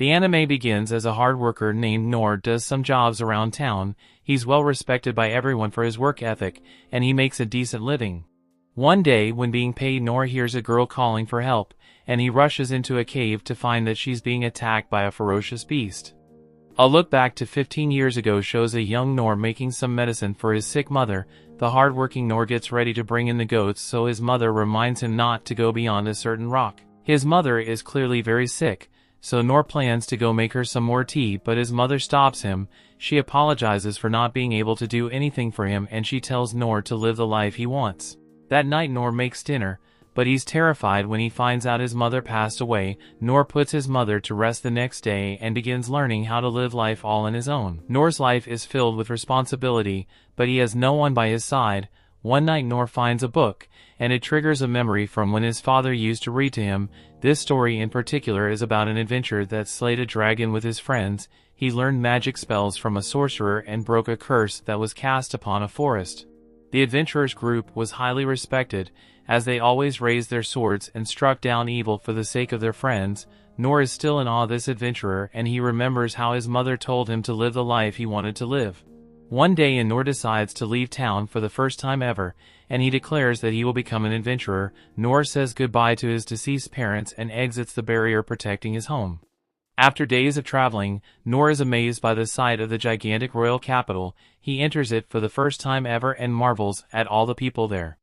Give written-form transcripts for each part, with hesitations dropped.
The anime begins as a hard worker named Noor does some jobs around town. He's well respected by everyone for his work ethic, and he makes a decent living. One day, when being paid, Noor hears a girl calling for help, and he rushes into a cave to find that she's being attacked by a ferocious beast. A look back to 15 years ago shows a young Noor making some medicine for his sick mother. The hard-working Noor gets ready to bring in the goats, so his mother reminds him not to go beyond a certain rock. His mother is clearly very sick, so Noor plans to go make her some more tea, but his mother stops him. She apologizes for not being able to do anything for him, and she tells Noor to live the life he wants. That night Noor makes dinner, but he's terrified when he finds out his mother passed away. Noor puts his mother to rest the next day and begins learning how to live life all on his own. Noor's life is filled with responsibility, but he has no one by his side. One night Noor finds a book, and it triggers a memory from when his father used to read to him. This story in particular is about an adventurer that slayed a dragon with his friends. He learned magic spells from a sorcerer and broke a curse that was cast upon a forest. The adventurers group was highly respected, as they always raised their swords and struck down evil for the sake of their friends. Noor is still in awe of this adventurer, and he remembers how his mother told him to live the life he wanted to live. One day Noor decides to leave town for the first time ever, and he declares that he will become an adventurer. Noor says goodbye to his deceased parents and exits the barrier protecting his home. After days of traveling, Noor is amazed by the sight of the gigantic royal capital. He enters it for the first time ever and marvels at all the people there.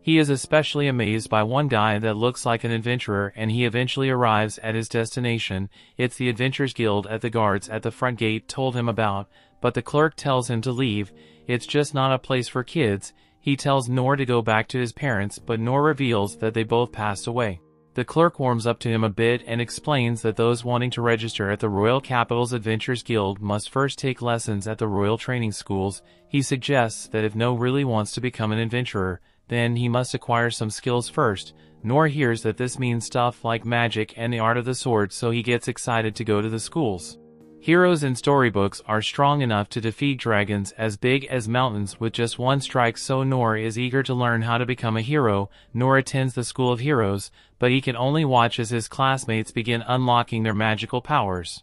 He is especially amazed by one guy that looks like an adventurer, and he eventually arrives at his destination. It's the Adventurers Guild at the guards at the front gate told him about, but the clerk tells him to leave. It's just not a place for kids. He tells Noor to go back to his parents, but Noor reveals that they both passed away. The clerk warms up to him a bit and explains that those wanting to register at the Royal Capital's Adventurers Guild must first take lessons at the Royal Training Schools. He suggests that if Noor really wants to become an adventurer, then he must acquire some skills first. Noor hears that this means stuff like magic and the art of the sword, so he gets excited to go to the schools. Heroes in storybooks are strong enough to defeat dragons as big as mountains with just one strike, so Noor is eager to learn how to become a hero. Noor attends the School of Heroes, but he can only watch as his classmates begin unlocking their magical powers.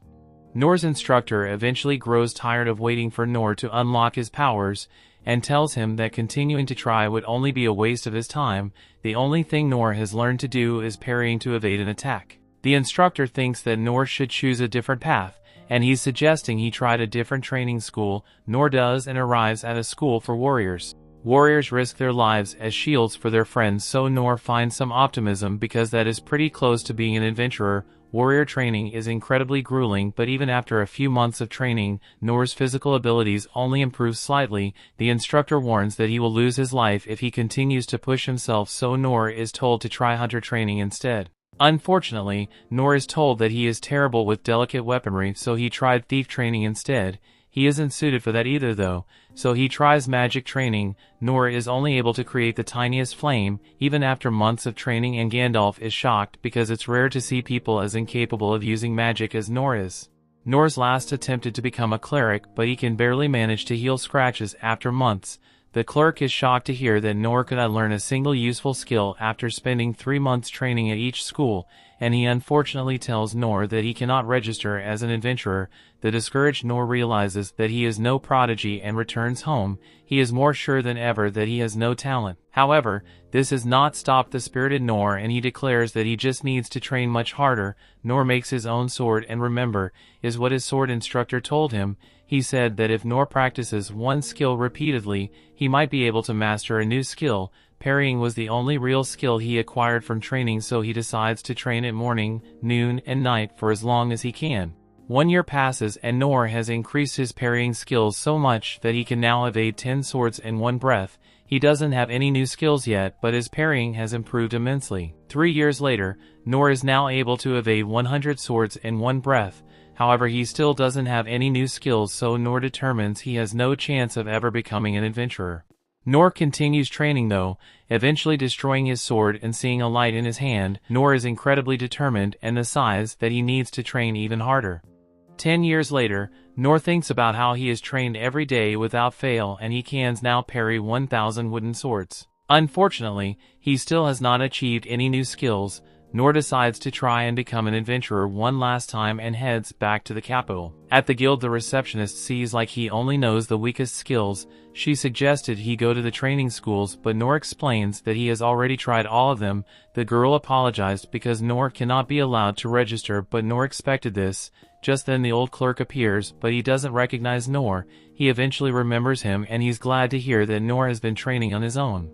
Noor's instructor eventually grows tired of waiting for Noor to unlock his powers, and tells him that continuing to try would only be a waste of his time. The only thing Noor has learned to do is parrying to evade an attack. The instructor thinks that Noor should choose a different path, and he's suggesting he tried a different training school. Noor does and arrives at a school for warriors. Warriors risk their lives as shields for their friends, so Noor finds some optimism because that is pretty close to being an adventurer. Warrior training is incredibly grueling, but even after a few months of training, Noor's physical abilities only improve slightly. The instructor warns that he will lose his life if he continues to push himself, so Noor is told to try hunter training instead. Unfortunately, Noor is told that he is terrible with delicate weaponry, so he tried thief training instead. He isn't suited for that either though, so he tries magic training. Noor is only able to create the tiniest flame, even after months of training, and Gandalf is shocked because it's rare to see people as incapable of using magic as Noor is. Noor's last attempted to become a cleric, but he can barely manage to heal scratches after months. The clerk is shocked to hear that Noor could not learn a single useful skill after spending 3 months training at each school, and he unfortunately tells Noor that he cannot register as an adventurer. The discouraged Noor realizes that he is no prodigy and returns home. He is more sure than ever that he has no talent. However, this has not stopped the spirited Noor, and he declares that he just needs to train much harder. Noor makes his own sword, and remember, is what his sword instructor told him. He said that if Noor practices one skill repeatedly, he might be able to master a new skill. Parrying was the only real skill he acquired from training, so he decides to train at morning, noon, and night for as long as he can. 1 year passes and Noor has increased his parrying skills so much that he can now evade 10 swords in one breath. He doesn't have any new skills yet, but his parrying has improved immensely. 3 years later, Noor is now able to evade 100 swords in one breath. However, he still doesn't have any new skills, so Noor determines he has no chance of ever becoming an adventurer. Noor continues training though, eventually destroying his sword and seeing a light in his hand. Noor is incredibly determined and the size that he needs to train even harder. 10 years later, Noor thinks about how he has trained every day without fail, and he can now parry 1,000 wooden swords. Unfortunately, he still has not achieved any new skills. Noor decides to try and become an adventurer one last time and heads back to the capital. At the guild, the receptionist sees like he only knows the weakest skills. She suggested he go to the training schools, but Noor explains that he has already tried all of them. The girl apologized because Noor cannot be allowed to register, but Noor expected this. Just then the old clerk appears, but he doesn't recognize Noor. He eventually remembers him, and he's glad to hear that Noor has been training on his own.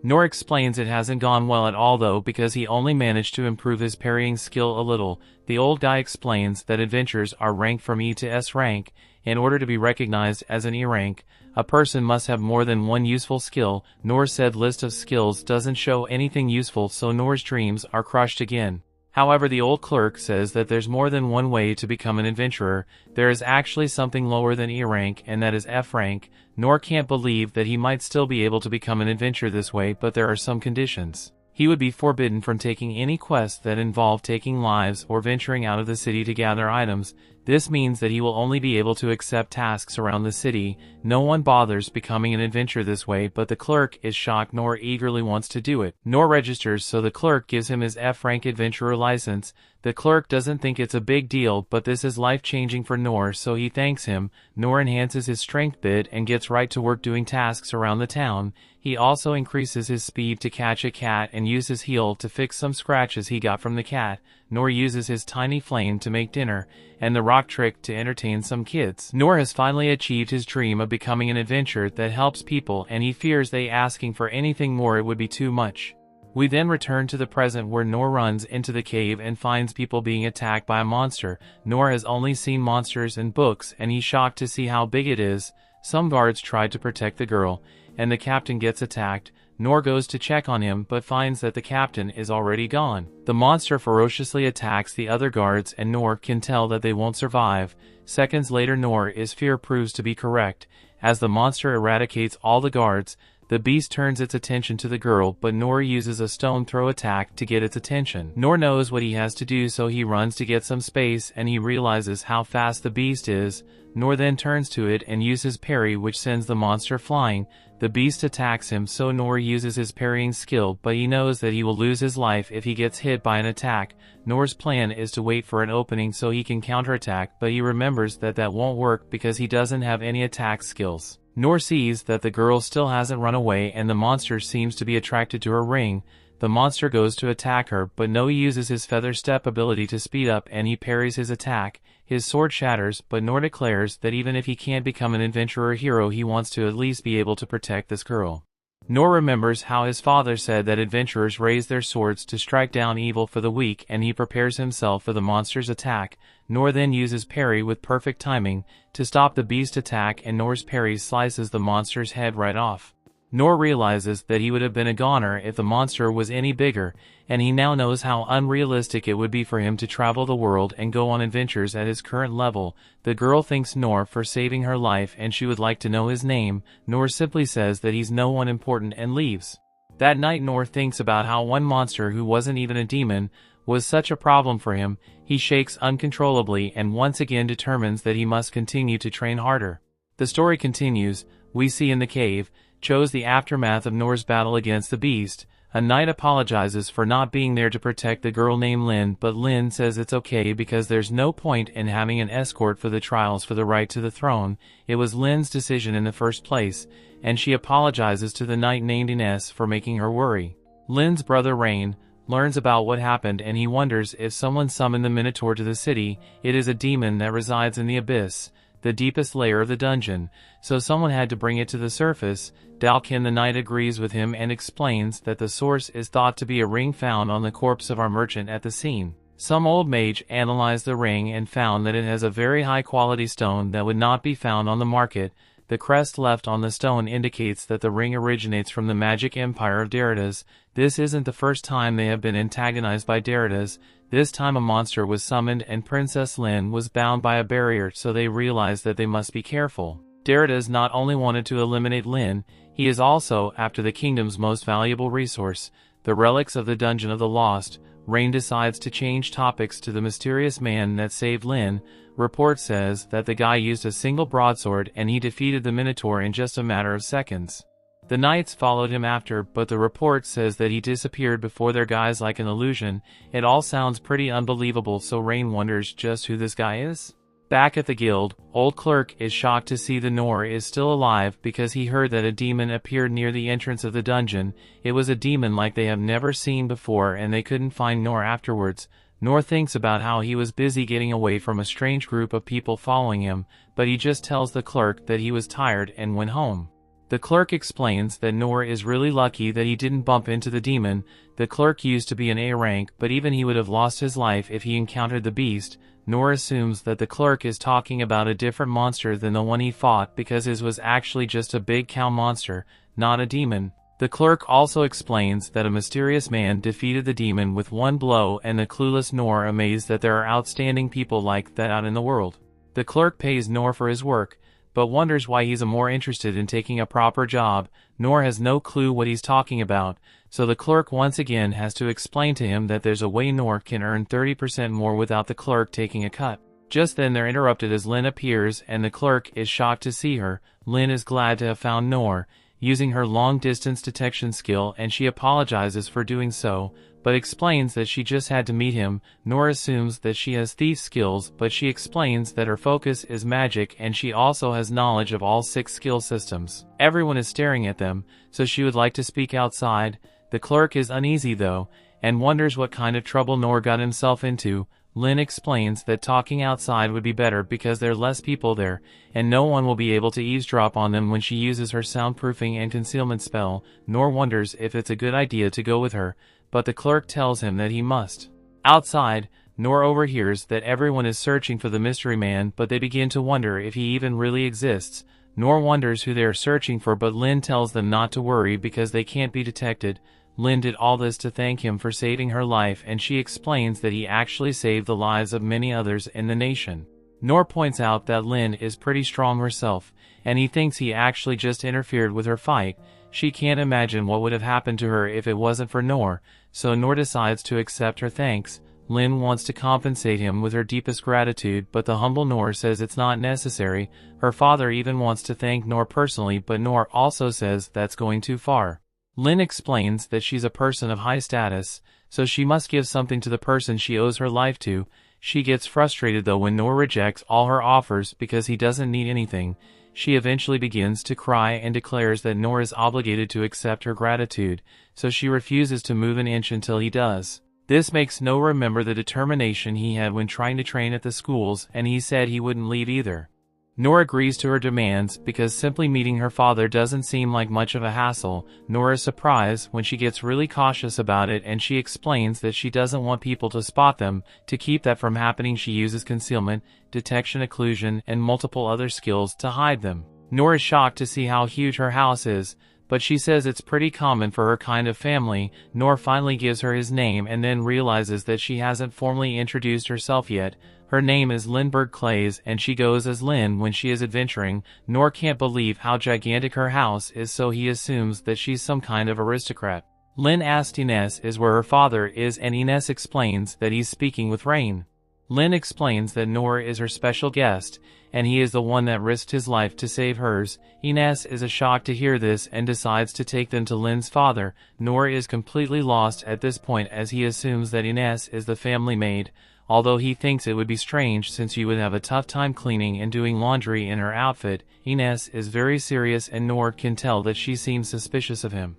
Noor explains it hasn't gone well at all though, because he only managed to improve his parrying skill a little. The old guy explains that adventurers are ranked from E to S rank. In order to be recognized as an E rank, a person must have more than one useful skill. Noor's said list of skills doesn't show anything useful, so Noor's dreams are crushed again. However, the old clerk says that there's more than one way to become an adventurer. There is actually something lower than E rank, and that is F rank. Noor can't believe that he might still be able to become an adventurer this way, but there are some conditions. He would be forbidden from taking any quests that involve taking lives or venturing out of the city to gather items. This means that he will only be able to accept tasks around the city. No one bothers becoming an adventurer this way, but the clerk is shocked. Noor eagerly wants to do it. Noor registers, so the clerk gives him his F-rank adventurer license. The clerk doesn't think it's a big deal, but this is life-changing for Noor, so he thanks him. Noor enhances his strength bit and gets right to work doing tasks around the town. He also increases his speed to catch a cat and uses heel to fix some scratches he got from the cat. Noor uses his tiny flame to make dinner, and the rock trick to entertain some kids. Noor has finally achieved his dream of becoming an adventurer that helps people, and he fears that asking for anything more it would be too much. We then return to the present, where Noor runs into the cave and finds people being attacked by a monster. Noor has only seen monsters in books, and he's shocked to see how big it is. Some guards tried to protect the girl, and the captain gets attacked. Noor goes to check on him, but finds that the captain is already gone. The monster ferociously attacks the other guards, and Noor can tell that they won't survive. Seconds later, Noor's fear proves to be correct. As the monster eradicates all the guards, the beast turns its attention to the girl, but Noor uses a stone throw attack to get its attention. Noor knows what he has to do, so he runs to get some space, and he realizes how fast the beast is. Noor then turns to it and uses parry, which sends the monster flying. The beast attacks him, so Noor uses his parrying skill, but he knows that he will lose his life if he gets hit by an attack. Noor's plan is to wait for an opening so he can counterattack, but he remembers that that won't work because he doesn't have any attack skills. Noor sees that the girl still hasn't run away, and the monster seems to be attracted to her ring. The monster goes to attack her, but Noor uses his feather step ability to speed up, and he parries his attack. His sword shatters, but Noor declares that even if he can't become an adventurer or hero, he wants to at least be able to protect this girl. Noor remembers how his father said that adventurers raise their swords to strike down evil for the weak, and he prepares himself for the monster's attack. Noor then uses parry with perfect timing to stop the beast attack, and Noor's parry slices the monster's head right off. Noor realizes that he would have been a goner if the monster was any bigger, and he now knows how unrealistic it would be for him to travel the world and go on adventures at his current level. The girl thanks Noor for saving her life, and she would like to know his name. Noor simply says that he's no one important and leaves. That night, Noor thinks about how one monster who wasn't even a demon was such a problem for him. He shakes uncontrollably and once again determines that he must continue to train harder. The story continues. We see in the cave shows the aftermath of Noor's battle against the beast. A knight apologizes for not being there to protect the girl named Lynne, but Lynne says it's okay because there's no point in having an escort for the trials for the right to the throne. It was Lynne's decision in the first place, and she apologizes to the knight named Ines for making her worry. Lynne's brother Rain learns about what happened, and he wonders if someone summoned the Minotaur to the city. It is a demon that resides in the abyss, the deepest layer of the dungeon, so someone had to bring it to the surface. Dalkin the knight agrees with him and explains that the source is thought to be a ring found on the corpse of our merchant at the scene. Some old mage analyzed the ring and found that it has a very high quality stone that would not be found on the market. The crest left on the stone indicates that the ring originates from the magic empire of Deridas. This isn't the first time they have been antagonized by Deridas. This time a monster was summoned and Princess Lynne was bound by a barrier, so they realized that they must be careful. Deridas not only wanted to eliminate Lynne, he is also after the kingdom's most valuable resource, the relics of the Dungeon of the Lost. Rain decides to change topics to the mysterious man that saved Lynne. Report says that the guy used a single broadsword and he defeated the Minotaur in just a matter of seconds. The knights followed him after, but the report says that he disappeared before their guys like an illusion. It all sounds pretty unbelievable, so Rain wonders just who this guy is. Back at the guild, old clerk is shocked to see the Noor is still alive because he heard that a demon appeared near the entrance of the dungeon. It was a demon like they have never seen before, and they couldn't find Noor afterwards. Noor thinks about how he was busy getting away from a strange group of people following him, but he just tells the clerk that he was tired and went home. The clerk explains that Noor is really lucky that he didn't bump into the demon. The clerk used to be an A rank, but even he would have lost his life if he encountered the beast. Noor assumes that the clerk is talking about a different monster than the one he fought because his was actually just a big cow monster, not a demon. The clerk also explains that a mysterious man defeated the demon with one blow, and the clueless Noor amazed that there are outstanding people like that out in the world. The clerk pays Noor for his work, but wonders why he's more interested in taking a proper job. Noor has no clue what he's talking about, so the clerk once again has to explain to him that there's a way Noor can earn 30% more without the clerk taking a cut. Just then they're interrupted as Lynne appears, and the clerk is shocked to see her. Lynne is glad to have found Noor, using her long-distance detection skill, and she apologizes for doing so, but explains that she just had to meet him. Noor assumes that she has thief skills, but she explains that her focus is magic and she also has knowledge of all 6 skill systems. Everyone is staring at them, so she would like to speak outside. The clerk is uneasy though, and wonders what kind of trouble Noor got himself into. Lynne explains that talking outside would be better because there are less people there, and no one will be able to eavesdrop on them when she uses her soundproofing and concealment spell. Noor wonders if it's a good idea to go with her, but the clerk tells him that he must. Outside, Noor overhears that everyone is searching for the mystery man, but they begin to wonder if he even really exists. Noor wonders who they are searching for, but Lynne tells them not to worry because they can't be detected. Lynne did all this to thank him for saving her life, and she explains that he actually saved the lives of many others in the nation. Noor points out that Lynne is pretty strong herself, and he thinks he actually just interfered with her fight. She can't imagine what would have happened to her if it wasn't for Noor, so Noor decides to accept her thanks. Lynne wants to compensate him with her deepest gratitude, but the humble Noor says it's not necessary. Her father even wants to thank Noor personally, but Noor also says that's going too far. Lynne explains that she's a person of high status, so she must give something to the person she owes her life to. She gets frustrated though when Noor rejects all her offers because he doesn't need anything. She eventually begins to cry and declares that Noor is obligated to accept her gratitude, so she refuses to move an inch until he does. This makes Noor remember the determination he had when trying to train at the schools, and he said he wouldn't leave either. Noor agrees to her demands because simply meeting her father doesn't seem like much of a hassle. Noor is surprised when she gets really cautious about it, and she explains that she doesn't want people to spot them. To keep that from happening, she uses concealment, detection, occlusion, and multiple other skills to hide them. Noor is shocked to see how huge her house is, but she says it's pretty common for her kind of family. Noor finally gives her his name and then realizes that she hasn't formally introduced herself yet. Her name is Lindbergh Clays, and she goes as Lynne when she is adventuring. Noor can't believe how gigantic her house is, so he assumes that she's some kind of aristocrat. Lynne asks Ines is where her father is, and Ines explains that he's speaking with Rain. Lynne explains that Noor is her special guest, and he is the one that risked his life to save hers. Ines is shocked to hear this and decides to take them to Lynne's father. Noor is completely lost at this point as he assumes that Ines is the family maid, although he thinks it would be strange since you would have a tough time cleaning and doing laundry in her outfit. Ines is very serious, and Noor can tell that she seems suspicious of him.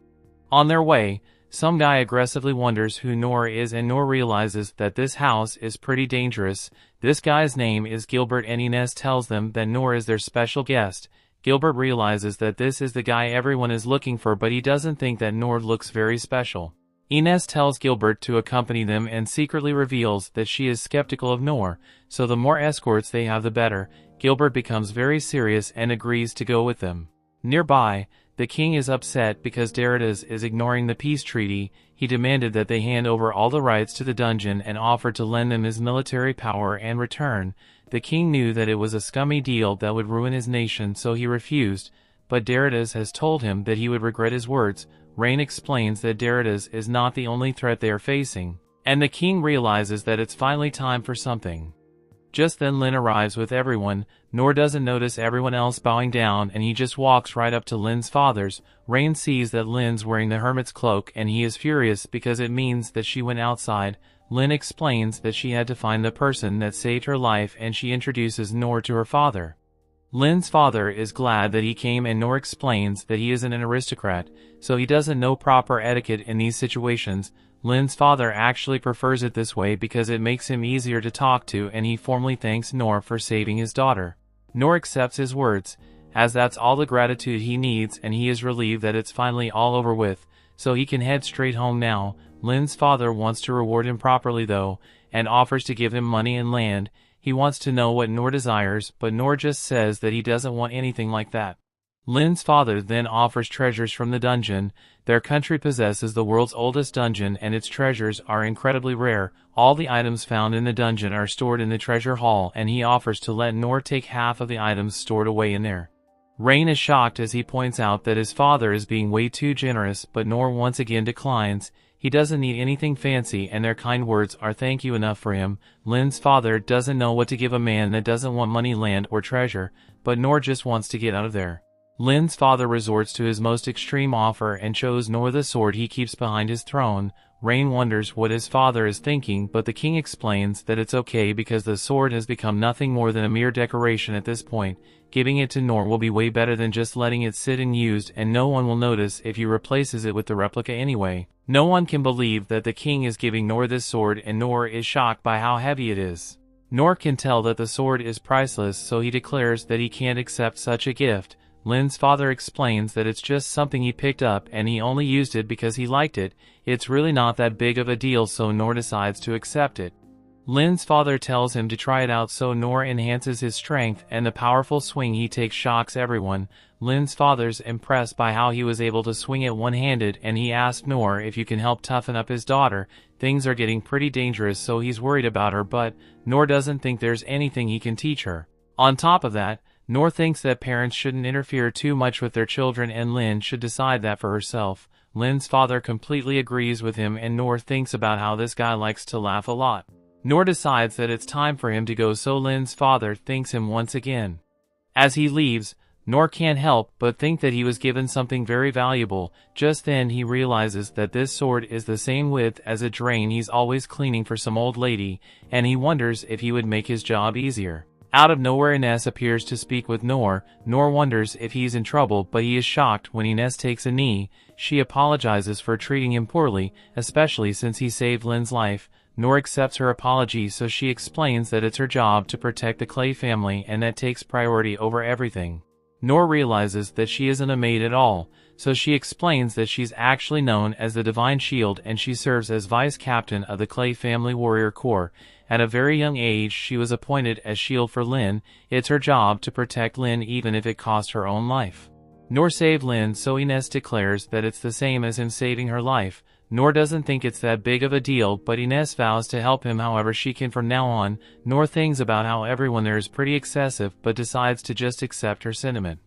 On their way, some guy aggressively wonders who Noor is, and Noor realizes that this house is pretty dangerous. This guy's name is Gilbert, and Ines tells them that Noor is their special guest. Gilbert realizes that this is the guy everyone is looking for, but he doesn't think that Noor looks very special. Ines tells Gilbert to accompany them and secretly reveals that she is skeptical of Noor, so the more escorts they have the better. Gilbert becomes very serious and agrees to go with them. Nearby, the king is upset because Deridas is ignoring the peace treaty. He demanded that they hand over all the rights to the dungeon and offered to lend them his military power in return. The king knew that it was a scummy deal that would ruin his nation, so he refused, but Deridas has told him that he would regret his words. Rain explains that Deridas is not the only threat they are facing, and the king realizes that it's finally time for something. Just then Lynne arrives with everyone. Noor doesn't notice everyone else bowing down and he just walks right up to Lynne's father's. Rain sees that Lynne's wearing the hermit's cloak and he is furious because it means that she went outside. Lynne explains that she had to find the person that saved her life and she introduces Noor to her father. Lynne's father is glad that he came and Noor explains that he isn't an aristocrat, so he doesn't know proper etiquette in these situations. Lynne's father actually prefers it this way because it makes him easier to talk to and he formally thanks Noor for saving his daughter. Noor accepts his words, as that's all the gratitude he needs and he is relieved that it's finally all over with, so he can head straight home now. Lynne's father wants to reward him properly though, and offers to give him money and land. He wants to know what Noor desires, but Noor just says that he doesn't want anything like that. Lynne's father then offers treasures from the dungeon. Their country possesses the world's oldest dungeon and its treasures are incredibly rare. All the items found in the dungeon are stored in the treasure hall and he offers to let Noor take half of the items stored away in there. Rain is shocked as he points out that his father is being way too generous, but Noor once again declines. He doesn't need anything fancy and their kind words are thank you enough for him. Lynne's father doesn't know what to give a man that doesn't want money, land, or treasure, but Noor just wants to get out of there. Lynne's father resorts to his most extreme offer and shows Noor the sword he keeps behind his throne. Rain wonders what his father is thinking, but the king explains that it's okay because the sword has become nothing more than a mere decoration at this point. Giving it to Noor will be way better than just letting it sit unused and no one will notice if he replaces it with the replica anyway. No one can believe that the king is giving Noor this sword and Noor is shocked by how heavy it is. Noor can tell that the sword is priceless, so he declares that he can't accept such a gift. Lynne's father explains that it's just something he picked up and he only used it because he liked it. It's really not that big of a deal, so Noor decides to accept it. Lynne's father tells him to try it out, so Noor enhances his strength and the powerful swing he takes shocks everyone. Lynne's father's impressed by how he was able to swing it one-handed and he asks Noor if you can help toughen up his daughter. Things are getting pretty dangerous, so he's worried about her, but Noor doesn't think there's anything he can teach her. On top of that, Noor thinks that parents shouldn't interfere too much with their children and Lynne should decide that for herself. Lynne's father completely agrees with him and Noor thinks about how this guy likes to laugh a lot. Noor decides that it's time for him to go, so Lynne's father thanks him once again. As he leaves, Noor can't help but think that he was given something very valuable. Just then he realizes that this sword is the same width as a drain he's always cleaning for some old lady, and he wonders if he would make his job easier. Out of nowhere Ines appears to speak with Noor. Noor wonders if he's in trouble, but he is shocked when Ines takes a knee. She apologizes for treating him poorly, especially since he saved Lynne's life. Noor accepts her apology, so she explains that it's her job to protect the Clay family and that takes priority over everything. Noor realizes that she isn't a maid at all, so she explains that she's actually known as the Divine Shield and she serves as vice captain of the Clay family warrior corps. At a very young age she was appointed as shield for Lynne. It's her job to protect Lynne even if it cost her own life. Noor saved Lynne, so Ines declares that it's the same as him saving her life. Noor doesn't think it's that big of a deal, but Ines vows to help him however she can from now on. Noor thinks about how everyone there is pretty excessive, but decides to just accept her sentiment.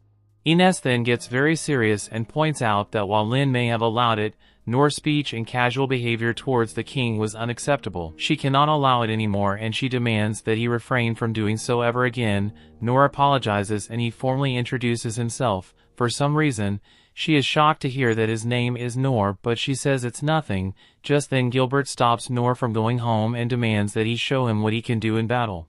Ines then gets very serious and points out that while Lynne may have allowed it, Noor's speech and casual behavior towards the king was unacceptable. She cannot allow it anymore and she demands that he refrain from doing so ever again. Noor apologizes and he formally introduces himself. For some reason, she is shocked to hear that his name is Noor, but she says it's nothing. Just then Gilbert stops Noor from going home and demands that he show him what he can do in battle.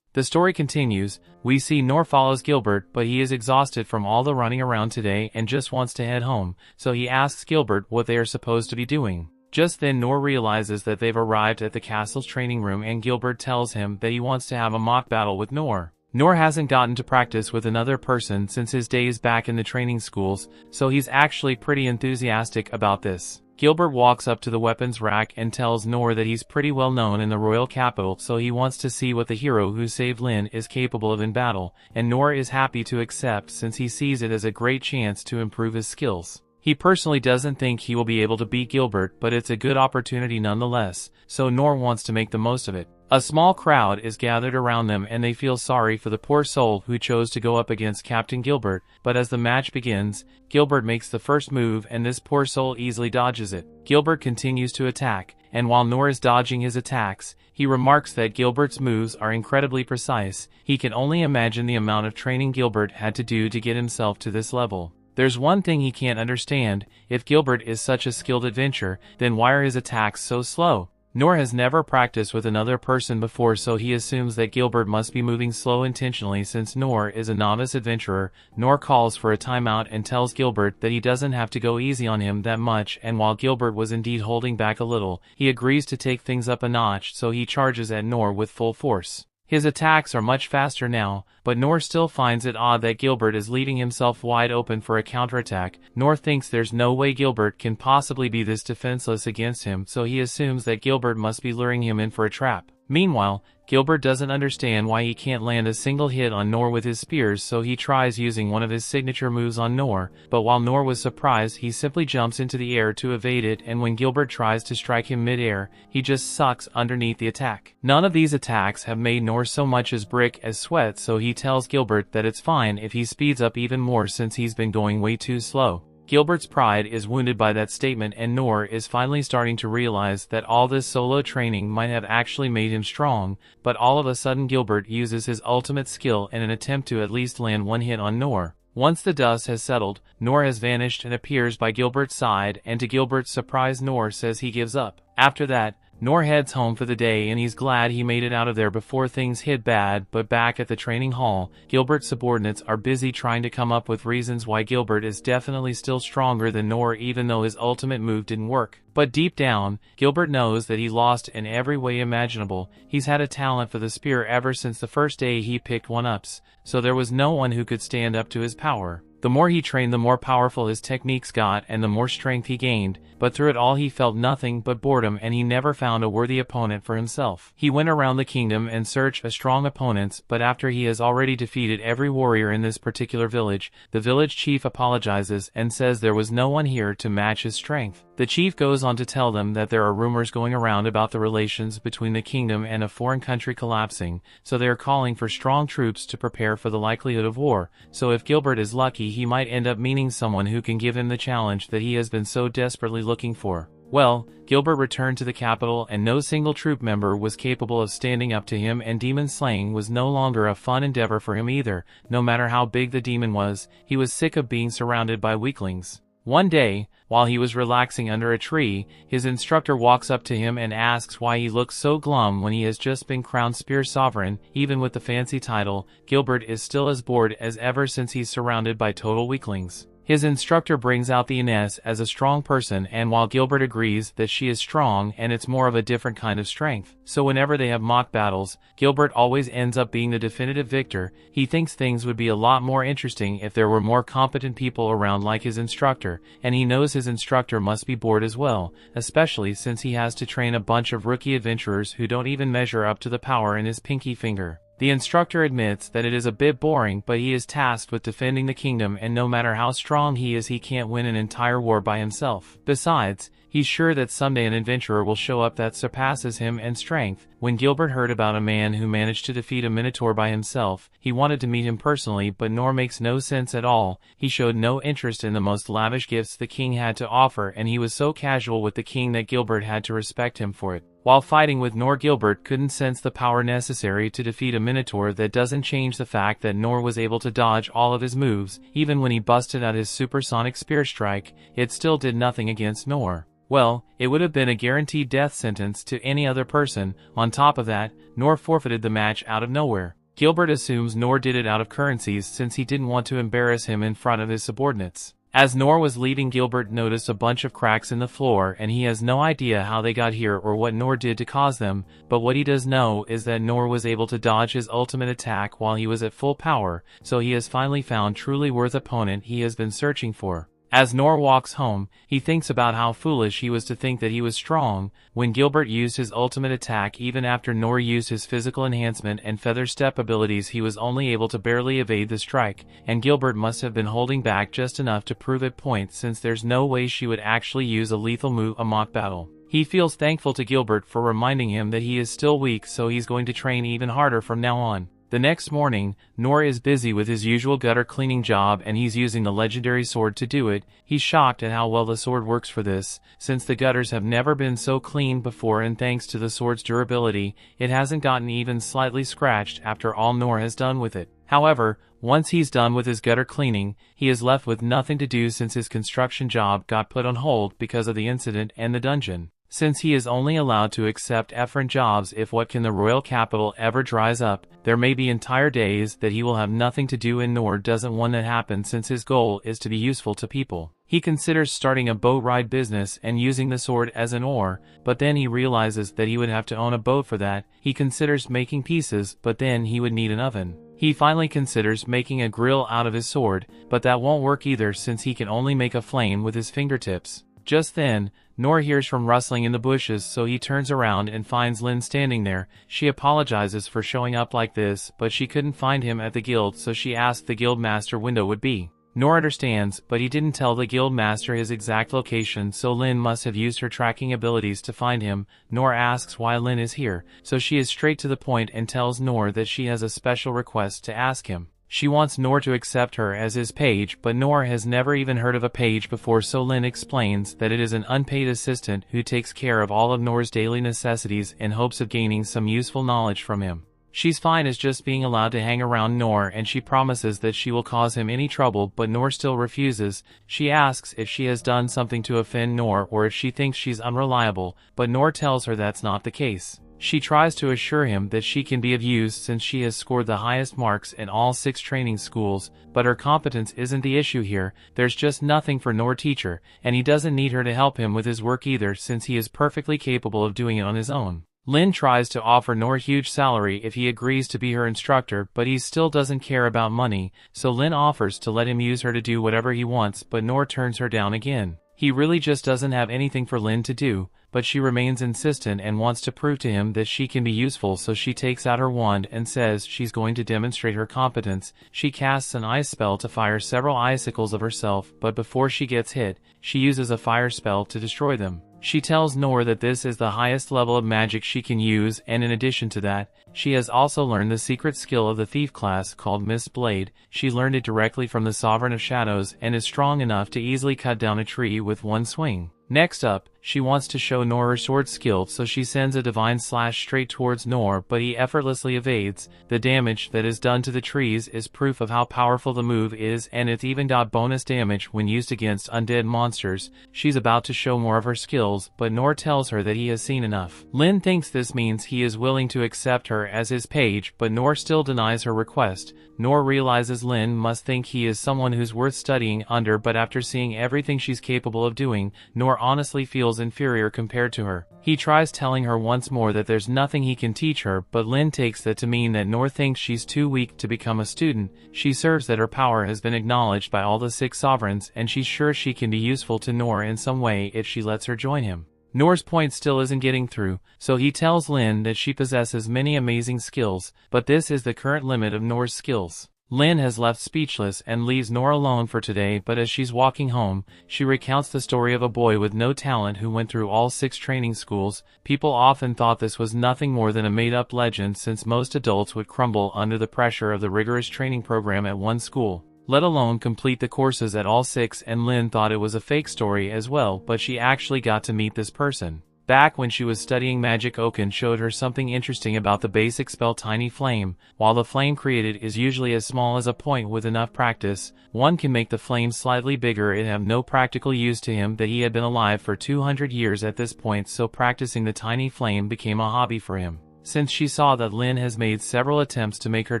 The story continues. We see Noor follows Gilbert, but he is exhausted from all the running around today and just wants to head home, so he asks Gilbert what they are supposed to be doing. Just then Noor realizes that they've arrived at the castle's training room and Gilbert tells him that he wants to have a mock battle with Noor. Noor hasn't gotten to practice with another person since his days back in the training schools, so he's actually pretty enthusiastic about this. Gilbert walks up to the weapons rack and tells Noor that he's pretty well known in the royal capital, so he wants to see what the hero who saved Lynne is capable of in battle, and Noor is happy to accept since he sees it as a great chance to improve his skills. He personally doesn't think he will be able to beat Gilbert, but it's a good opportunity nonetheless, so Noor wants to make the most of it. A small crowd is gathered around them and they feel sorry for the poor soul who chose to go up against Captain Gilbert, but as the match begins, Gilbert makes the first move and this poor soul easily dodges it. Gilbert continues to attack, and while Noor is dodging his attacks, he remarks that Gilbert's moves are incredibly precise. He can only imagine the amount of training Gilbert had to do to get himself to this level. There's one thing he can't understand: if Gilbert is such a skilled adventurer, then why are his attacks so slow? Noor has never practiced with another person before, so he assumes that Gilbert must be moving slow intentionally since Noor is a novice adventurer. Noor calls for a timeout and tells Gilbert that he doesn't have to go easy on him that much, and while Gilbert was indeed holding back a little, he agrees to take things up a notch, so he charges at Noor with full force. His attacks are much faster now, but Noor still finds it odd that Gilbert is leaving himself wide open for a counterattack. Noor thinks there's no way Gilbert can possibly be this defenseless against him, so he assumes that Gilbert must be luring him in for a trap. Meanwhile, Gilbert doesn't understand why he can't land a single hit on Noor with his spears, so he tries using one of his signature moves on Noor, but while Noor was surprised, he simply jumps into the air to evade it, and when Gilbert tries to strike him mid-air, he just sucks underneath the attack. None of these attacks have made Noor so much as brick as sweat, so he tells Gilbert that it's fine if he speeds up even more since he's been going way too slow. Gilbert's pride is wounded by that statement, and Noor is finally starting to realize that all this solo training might have actually made him strong, but all of a sudden Gilbert uses his ultimate skill in an attempt to at least land one hit on Noor. Once the dust has settled, Noor has vanished and appears by Gilbert's side, and to Gilbert's surprise Noor says he gives up. After that, Noor heads home for the day and he's glad he made it out of there before things hit bad. But back at the training hall, Gilbert's subordinates are busy trying to come up with reasons why Gilbert is definitely still stronger than Noor even though his ultimate move didn't work. But deep down, Gilbert knows that he lost in every way imaginable. He's had a talent for the spear ever since the first day he picked one up, so there was no one who could stand up to his power. The more he trained, the more powerful his techniques got and the more strength he gained, but through it all he felt nothing but boredom and he never found a worthy opponent for himself. He went around the kingdom and searched for strong opponents, but after he has already defeated every warrior in this particular village, the village chief apologizes and says there was no one here to match his strength. The chief goes on to tell them that there are rumors going around about the relations between the kingdom and a foreign country collapsing, so they are calling for strong troops to prepare for the likelihood of war. So if Gilbert is lucky, he might end up meeting someone who can give him the challenge that he has been so desperately looking for. Well, Gilbert returned to the capital and no single troop member was capable of standing up to him, and demon slaying was no longer a fun endeavor for him either. No matter how big the demon was, he was sick of being surrounded by weaklings. One day, while he was relaxing under a tree, his instructor walks up to him and asks why he looks so glum when he has just been crowned Spear Sovereign. Even with the fancy title, Gilbert is still as bored as ever since he's surrounded by total weaklings. His instructor brings out the Ines as a strong person, and while Gilbert agrees that she is strong and it's more of a different kind of strength, so whenever they have mock battles, Gilbert always ends up being the definitive victor. He thinks things would be a lot more interesting if there were more competent people around like his instructor, and he knows his instructor must be bored as well, especially since he has to train a bunch of rookie adventurers who don't even measure up to the power in his pinky finger. The instructor admits that it is a bit boring, but he is tasked with defending the kingdom, and no matter how strong he is, he can't win an entire war by himself. Besides, he's sure that someday an adventurer will show up that surpasses him in strength. When Gilbert heard about a man who managed to defeat a Minotaur by himself, he wanted to meet him personally, but Noor makes no sense at all. He showed no interest in the most lavish gifts the king had to offer, and he was so casual with the king that Gilbert had to respect him for it. While fighting with Noor, Gilbert couldn't sense the power necessary to defeat a Minotaur. That doesn't change the fact that Noor was able to dodge all of his moves. Even when he busted out his supersonic spear strike, it still did nothing against Noor. Well, it would have been a guaranteed death sentence to any other person. On top of that, Noor forfeited the match out of nowhere. Gilbert assumes Noor did it out of currencies since he didn't want to embarrass him in front of his subordinates. As Noor was leaving, Gilbert noticed a bunch of cracks in the floor, and he has no idea how they got here or what Noor did to cause them, but what he does know is that Noor was able to dodge his ultimate attack while he was at full power, so he has finally found truly worth opponent he has been searching for. As Noor walks home, he thinks about how foolish he was to think that he was strong. When Gilbert used his ultimate attack, even after Noor used his physical enhancement and feather step abilities, he was only able to barely evade the strike, and Gilbert must have been holding back just enough to prove a point, since there's no way she would actually use a lethal move a mock battle. He feels thankful to Gilbert for reminding him that he is still weak, so he's going to train even harder from now on. The next morning, Noor is busy with his usual gutter cleaning job and he's using the legendary sword to do it. He's shocked at how well the sword works for this, since the gutters have never been so clean before, and thanks to the sword's durability, it hasn't gotten even slightly scratched after all Noor has done with it. However, once he's done with his gutter cleaning, he is left with nothing to do since his construction job got put on hold because of the incident and the dungeon. Since he is only allowed to accept efferent jobs if what can the royal capital ever dries up, there may be entire days that he will have nothing to do, and Noor doesn't want that happen since his goal is to be useful to people. He considers starting a boat ride business and using the sword as an oar, but then he realizes that he would have to own a boat for that. He considers making pieces, but then he would need an oven. He finally considers making a grill out of his sword, but that won't work either since he can only make a flame with his fingertips. Just then, Noor hears from rustling in the bushes, so he turns around and finds Lynne standing there. She apologizes for showing up like this, but she couldn't find him at the guild, so she asked the guild master window would be. Noor understands, but he didn't tell the guild master his exact location, so Lynne must have used her tracking abilities to find him. Noor asks why Lynne is here, so she is straight to the point and tells Noor that she has a special request to ask him. She wants Noor to accept her as his page, but Noor has never even heard of a page before, so Lynne explains that it is an unpaid assistant who takes care of all of Noor's daily necessities in hopes of gaining some useful knowledge from him. She's fine as just being allowed to hang around Noor, and she promises that she will cause him any trouble, but Noor still refuses. She asks if she has done something to offend Noor or if she thinks she's unreliable, but Noor tells her that's not the case. She tries to assure him that she can be of use since she has scored the highest marks in all 6 training schools, but her competence isn't the issue here. There's just nothing for Noor teacher, and he doesn't need her to help him with his work either since he is perfectly capable of doing it on his own. Lynne tries to offer Noor a huge salary if he agrees to be her instructor, but he still doesn't care about money, so Lynne offers to let him use her to do whatever he wants, but Noor turns her down again. He really just doesn't have anything for Lynne to do, but she remains insistent and wants to prove to him that she can be useful, so she takes out her wand and says she's going to demonstrate her competence. She casts an ice spell to fire several icicles of herself, but before she gets hit, she uses a fire spell to destroy them. She tells Noor that this is the highest level of magic she can use, and in addition to that, she has also learned the secret skill of the thief class called Mist Blade. She learned it directly from the Sovereign of Shadows and is strong enough to easily cut down a tree with one swing. Next up, she wants to show Noor her sword skill, so she sends a divine slash straight towards Noor, but he effortlessly evades. The damage that is done to the trees is proof of how powerful the move is, and it's even got bonus damage when used against undead monsters. She's about to show more of her skills, but Noor tells her that he has seen enough. Lynne thinks this means he is willing to accept her as his page, but Noor still denies her request. Noor realizes Lynne must think he is someone who's worth studying under, but after seeing everything she's capable of doing, Noor honestly feels inferior compared to her. He tries telling her once more that there's nothing he can teach her, but Lynne takes that to mean that Noor thinks she's too weak to become a student. She serves that her power has been acknowledged by all the 6 sovereigns, and she's sure she can be useful to Noor in some way if she lets her join him. Noor's point still isn't getting through, so he tells Lynne that she possesses many amazing skills, but this is the current limit of Noor's skills. Lynne has left speechless and leaves Noor alone for today, but as she's walking home, she recounts the story of a boy with no talent who went through all 6 training schools. People often thought this was nothing more than a made-up legend since most adults would crumble under the pressure of the rigorous training program at one school, let alone complete the courses at all 6, and Lynne thought it was a fake story as well, but she actually got to meet this person. Back when she was studying magic, Oaken showed her something interesting about the basic spell Tiny Flame. While the flame created is usually as small as a point, with enough practice, one can make the flame slightly bigger. It had no practical use to him that he had been alive for 200 years at this point, so practicing the tiny flame became a hobby for him. Since she saw that Lynne has made several attempts to make her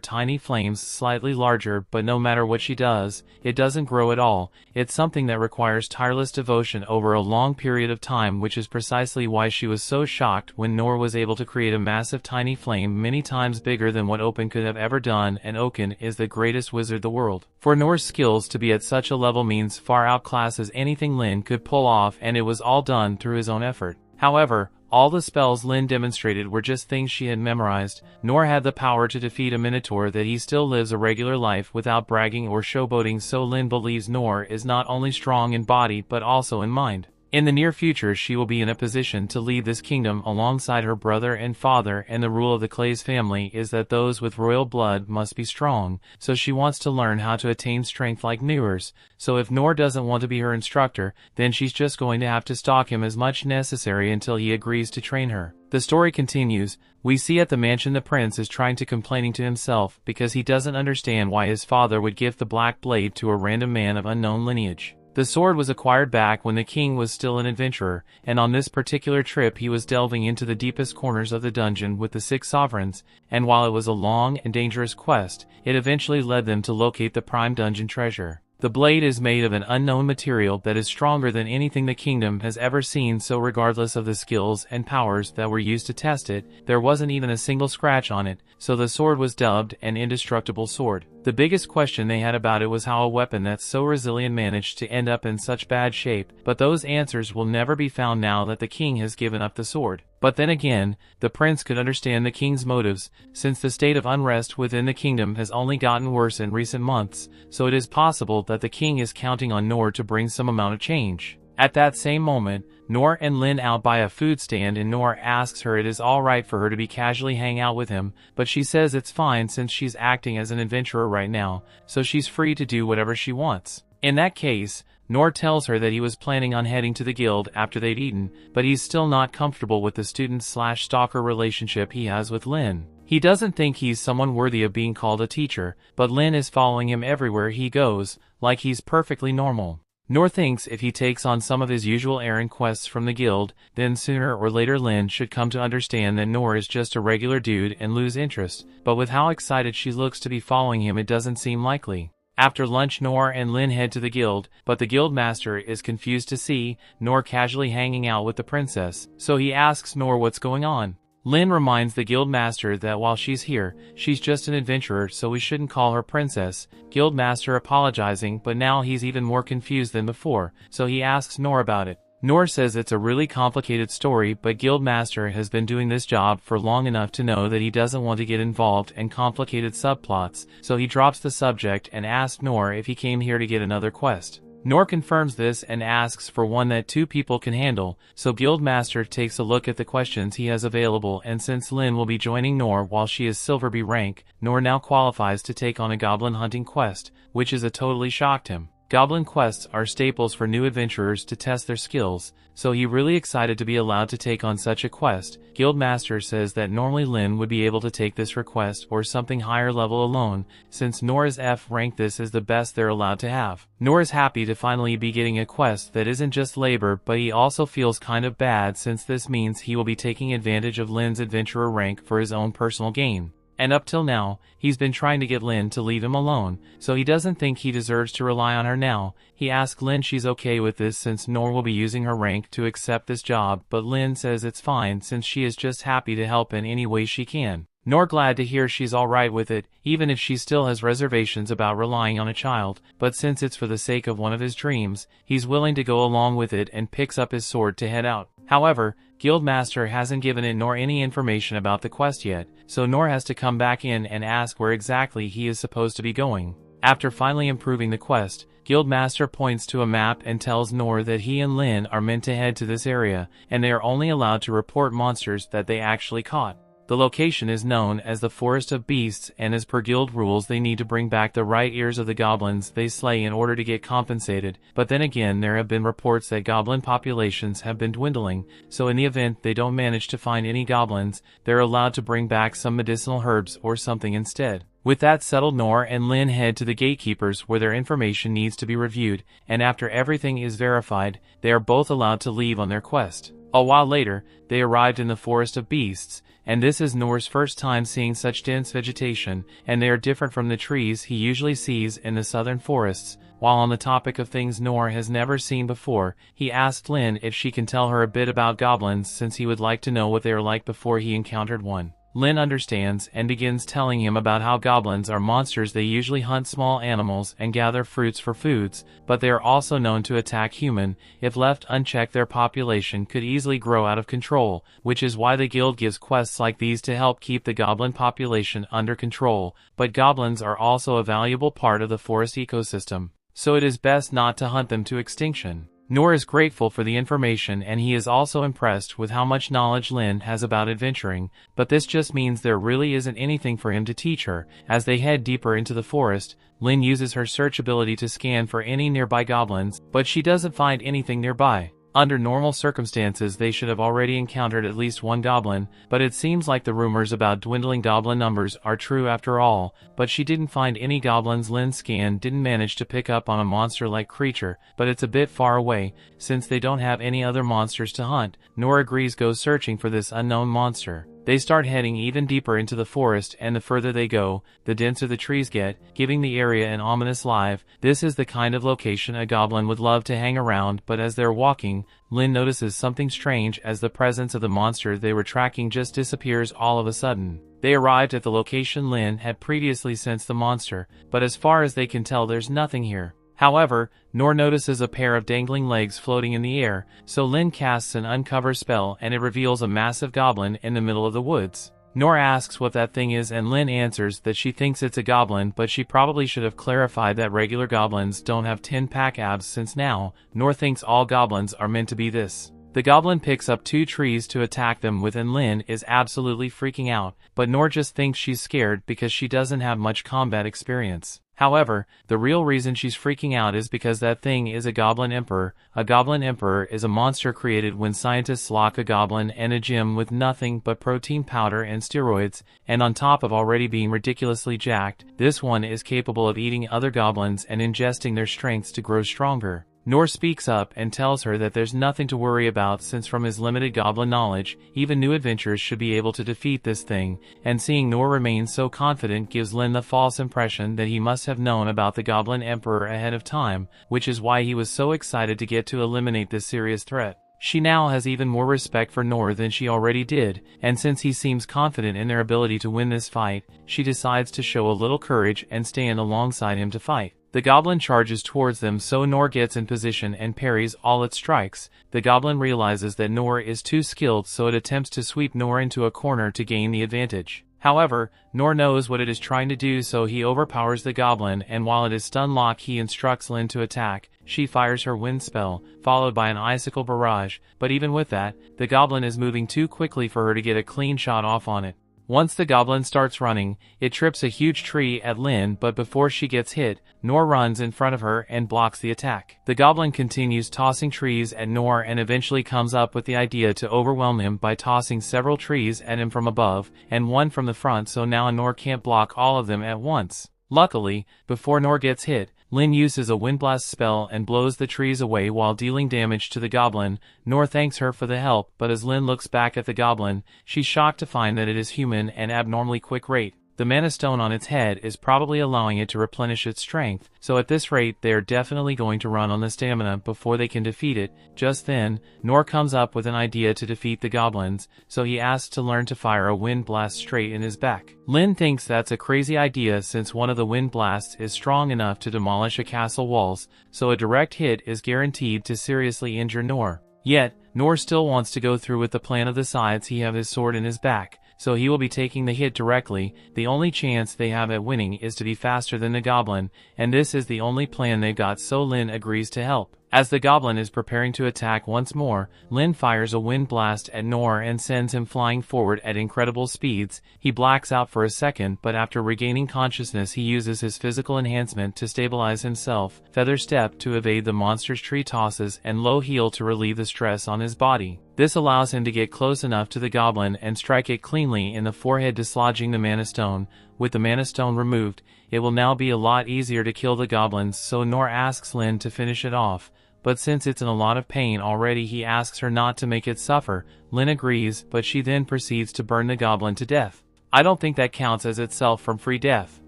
tiny flames slightly larger, but no matter what she does, it doesn't grow at all. It's something that requires tireless devotion over a long period of time, which is precisely why she was so shocked when Noor was able to create a massive tiny flame many times bigger than what Oaken could have ever done, and Oaken is the greatest wizard the world. For Noor's skills to be at such a level means far outclasses anything Lynne could pull off, and it was all done through his own effort. However, all the spells Lynne demonstrated were just things she had memorized. Noor had the power to defeat a Minotaur that he still lives a regular life without bragging or showboating, so Lynne believes Noor is not only strong in body but also in mind. In the near future she will be in a position to lead this kingdom alongside her brother and father, and the rule of the Clay's family is that those with royal blood must be strong, so she wants to learn how to attain strength like Noor's. So if Noor doesn't want to be her instructor, then she's just going to have to stalk him as much necessary until he agrees to train her. The story continues. We see at the mansion the prince is trying to complaining to himself because he doesn't understand why his father would give the black blade to a random man of unknown lineage. The sword was acquired back when the king was still an adventurer, and on this particular trip he was delving into the deepest corners of the dungeon with the 6 sovereigns, and while it was a long and dangerous quest, it eventually led them to locate the prime dungeon treasure. The blade is made of an unknown material that is stronger than anything the kingdom has ever seen, so regardless of the skills and powers that were used to test it, there wasn't even a single scratch on it, so the sword was dubbed an indestructible sword. The biggest question they had about it was how a weapon that's so resilient managed to end up in such bad shape, but those answers will never be found now that the king has given up the sword. But then again, the prince could understand the king's motives, since the state of unrest within the kingdom has only gotten worse in recent months, so it is possible that the king is counting on Noor to bring some amount of change. At that same moment, Noor and Lynne out by a food stand, and Noor asks her it is alright for her to be casually hang out with him, but she says it's fine since she's acting as an adventurer right now, so she's free to do whatever she wants. In that case, Noor tells her that he was planning on heading to the guild after they'd eaten, but he's still not comfortable with the student-slash-stalker relationship he has with Lynne. He doesn't think he's someone worthy of being called a teacher, but Lynne is following him everywhere he goes, like he's perfectly normal. Noor thinks if he takes on some of his usual errand quests from the guild, then sooner or later Lynne should come to understand that Noor is just a regular dude and lose interest, but with how excited she looks to be following him it doesn't seem likely. After lunch Noor and Lynne head to the guild, but the guild master is confused to see Noor casually hanging out with the princess, so he asks Noor what's going on. Lynne reminds the guild master that while she's here, she's just an adventurer, so we shouldn't call her princess. Guild master apologizing, but now he's even more confused than before, so he asks Noor about it. Noor says it's a really complicated story, but guild master has been doing this job for long enough to know that he doesn't want to get involved in complicated subplots, so he drops the subject and asks Noor if he came here to get another quest. Noor confirms this and asks for one that 2 people can handle, so Guildmaster takes a look at the questions he has available, and since Lynne will be joining Noor while she is Silver B rank, Noor now qualifies to take on a goblin hunting quest, which is a totally shocked him. Goblin quests are staples for new adventurers to test their skills, so he really excited to be allowed to take on such a quest. Guildmaster says that normally Lynne would be able to take this request or something higher level alone, since Noor's F rank this is the best they're allowed to have. Noor is happy to finally be getting a quest that isn't just labor, but he also feels kind of bad since this means he will be taking advantage of Lynne's adventurer rank for his own personal gain. And up till now, he's been trying to get Lynne to leave him alone, so he doesn't think he deserves to rely on her now. He asks Lynne she's okay with this since Noor will be using her rank to accept this job, but Lynne says it's fine since she is just happy to help in any way she can. Noor glad to hear she's alright with it, even if she still has reservations about relying on a child, but since it's for the sake of one of his dreams, he's willing to go along with it and picks up his sword to head out. However, Guildmaster hasn't given it Noor any information about the quest yet, so Noor has to come back in and ask where exactly he is supposed to be going. After finally improving the quest, Guildmaster points to a map and tells Noor that he and Lynne are meant to head to this area, and they are only allowed to report monsters that they actually caught. The location is known as the Forest of Beasts, and as per guild rules they need to bring back the right ears of the goblins they slay in order to get compensated, but then again there have been reports that goblin populations have been dwindling, so in the event they don't manage to find any goblins, they're allowed to bring back some medicinal herbs or something instead. With that settled, Noor and Lynne head to the gatekeepers where their information needs to be reviewed, and after everything is verified, they are both allowed to leave on their quest. A while later, they arrived in the Forest of Beasts, and this is Noor's first time seeing such dense vegetation, and they are different from the trees he usually sees in the southern forests. While on the topic of things Noor has never seen before, he asked Lynne if she can tell her a bit about goblins since he would like to know what they are like before he encountered one. Lynne understands and begins telling him about how goblins are monsters. They usually hunt small animals and gather fruits for foods, but they are also known to attack human. If left unchecked, their population could easily grow out of control, which is why the guild gives quests like these to help keep the goblin population under control. But goblins are also a valuable part of the forest ecosystem, so it is best not to hunt them to extinction. Noor is grateful for the information, and he is also impressed with how much knowledge Lynne has about adventuring, but this just means there really isn't anything for him to teach her. As they head deeper into the forest, Lynne uses her search ability to scan for any nearby goblins, but she doesn't find anything nearby. Under normal circumstances, they should have already encountered at least one goblin, but it seems like the rumors about dwindling goblin numbers are true after all. But she didn't find any goblins. Lynne's scan didn't manage to pick up on a monster-like creature, but it's a bit far away, since they don't have any other monsters to hunt. Noor agrees, goes searching for this unknown monster. They start heading even deeper into the forest, and the further they go, the denser the trees get, giving the area an ominous vibe. This is the kind of location a goblin would love to hang around, but as they're walking, Lynne notices something strange as the presence of the monster they were tracking just disappears all of a sudden. They arrived at the location Lynne had previously sensed the monster, but as far as they can tell, there's nothing here. However, Noor notices a pair of dangling legs floating in the air, so Lynne casts an uncover spell and it reveals a massive goblin in the middle of the woods. Noor asks what that thing is, and Lynne answers that she thinks it's a goblin, but she probably should have clarified that regular goblins don't have 10-pack abs, since now, Noor thinks all goblins are meant to be this. The goblin picks up 2 trees to attack them with, and Lynne is absolutely freaking out, but Noor just thinks she's scared because she doesn't have much combat experience. However, the real reason she's freaking out is because that thing is a Goblin Emperor. A Goblin Emperor is a monster created when scientists lock a goblin in a gym with nothing but protein powder and steroids, and on top of already being ridiculously jacked, this one is capable of eating other goblins and ingesting their strengths to grow stronger. Noor speaks up and tells her that there's nothing to worry about, since from his limited goblin knowledge, even new adventurers should be able to defeat this thing, and seeing Noor remain so confident gives Lynne the false impression that he must have known about the Goblin Emperor ahead of time, which is why he was so excited to get to eliminate this serious threat. She now has even more respect for Noor than she already did, and since he seems confident in their ability to win this fight, she decides to show a little courage and stand alongside him to fight. The goblin charges towards them, so Noor gets in position and parries all its strikes. The goblin realizes that Noor is too skilled, so it attempts to sweep Noor into a corner to gain the advantage. However, Noor knows what it is trying to do, so he overpowers the goblin, and while it is stun locked, he instructs Lynne to attack. She fires her wind spell, followed by an icicle barrage, but even with that, the goblin is moving too quickly for her to get a clean shot off on it. Once the goblin starts running, it trips a huge tree at Lynne, but before she gets hit, Noor runs in front of her and blocks the attack. The goblin continues tossing trees at Noor and eventually comes up with the idea to overwhelm him by tossing several trees at him from above, and one from the front, so now Noor can't block all of them at once. Luckily, before Noor gets hit, Lynne uses a wind blast spell and blows the trees away while dealing damage to the goblin. Noor thanks her for the help, but as Lynne looks back at the goblin, she's shocked to find that it is human and abnormally quick rate. The mana stone on its head is probably allowing it to replenish its strength, so at this rate they are definitely going to run on the stamina before they can defeat it. Just then, Noor comes up with an idea to defeat the goblins, so he asks to learn to fire a wind blast straight in his back. Lynne thinks that's a crazy idea, since one of the wind blasts is strong enough to demolish a castle walls, so a direct hit is guaranteed to seriously injure Noor. Yet, Noor still wants to go through with the plan of the sides. He has his sword in his back, so he will be taking the hit directly. The only chance they have at winning is to be faster than the goblin, and this is the only plan they've got, so Lynne agrees to help. As the goblin is preparing to attack once more, Lynne fires a wind blast at Noor and sends him flying forward at incredible speeds. He blacks out for a second, but after regaining consciousness he uses his physical enhancement to stabilize himself, feather step to evade the monster's tree tosses, and low heel to relieve the stress on his body. This allows him to get close enough to the goblin and strike it cleanly in the forehead, dislodging the mana stone. With the mana stone removed, it will now be a lot easier to kill the goblins, so Noor asks Lynne to finish it off. But since it's in a lot of pain already, he asks her not to make it suffer. Lynne agrees, but she then proceeds to burn the goblin to death. I don't think that counts as itself from free death.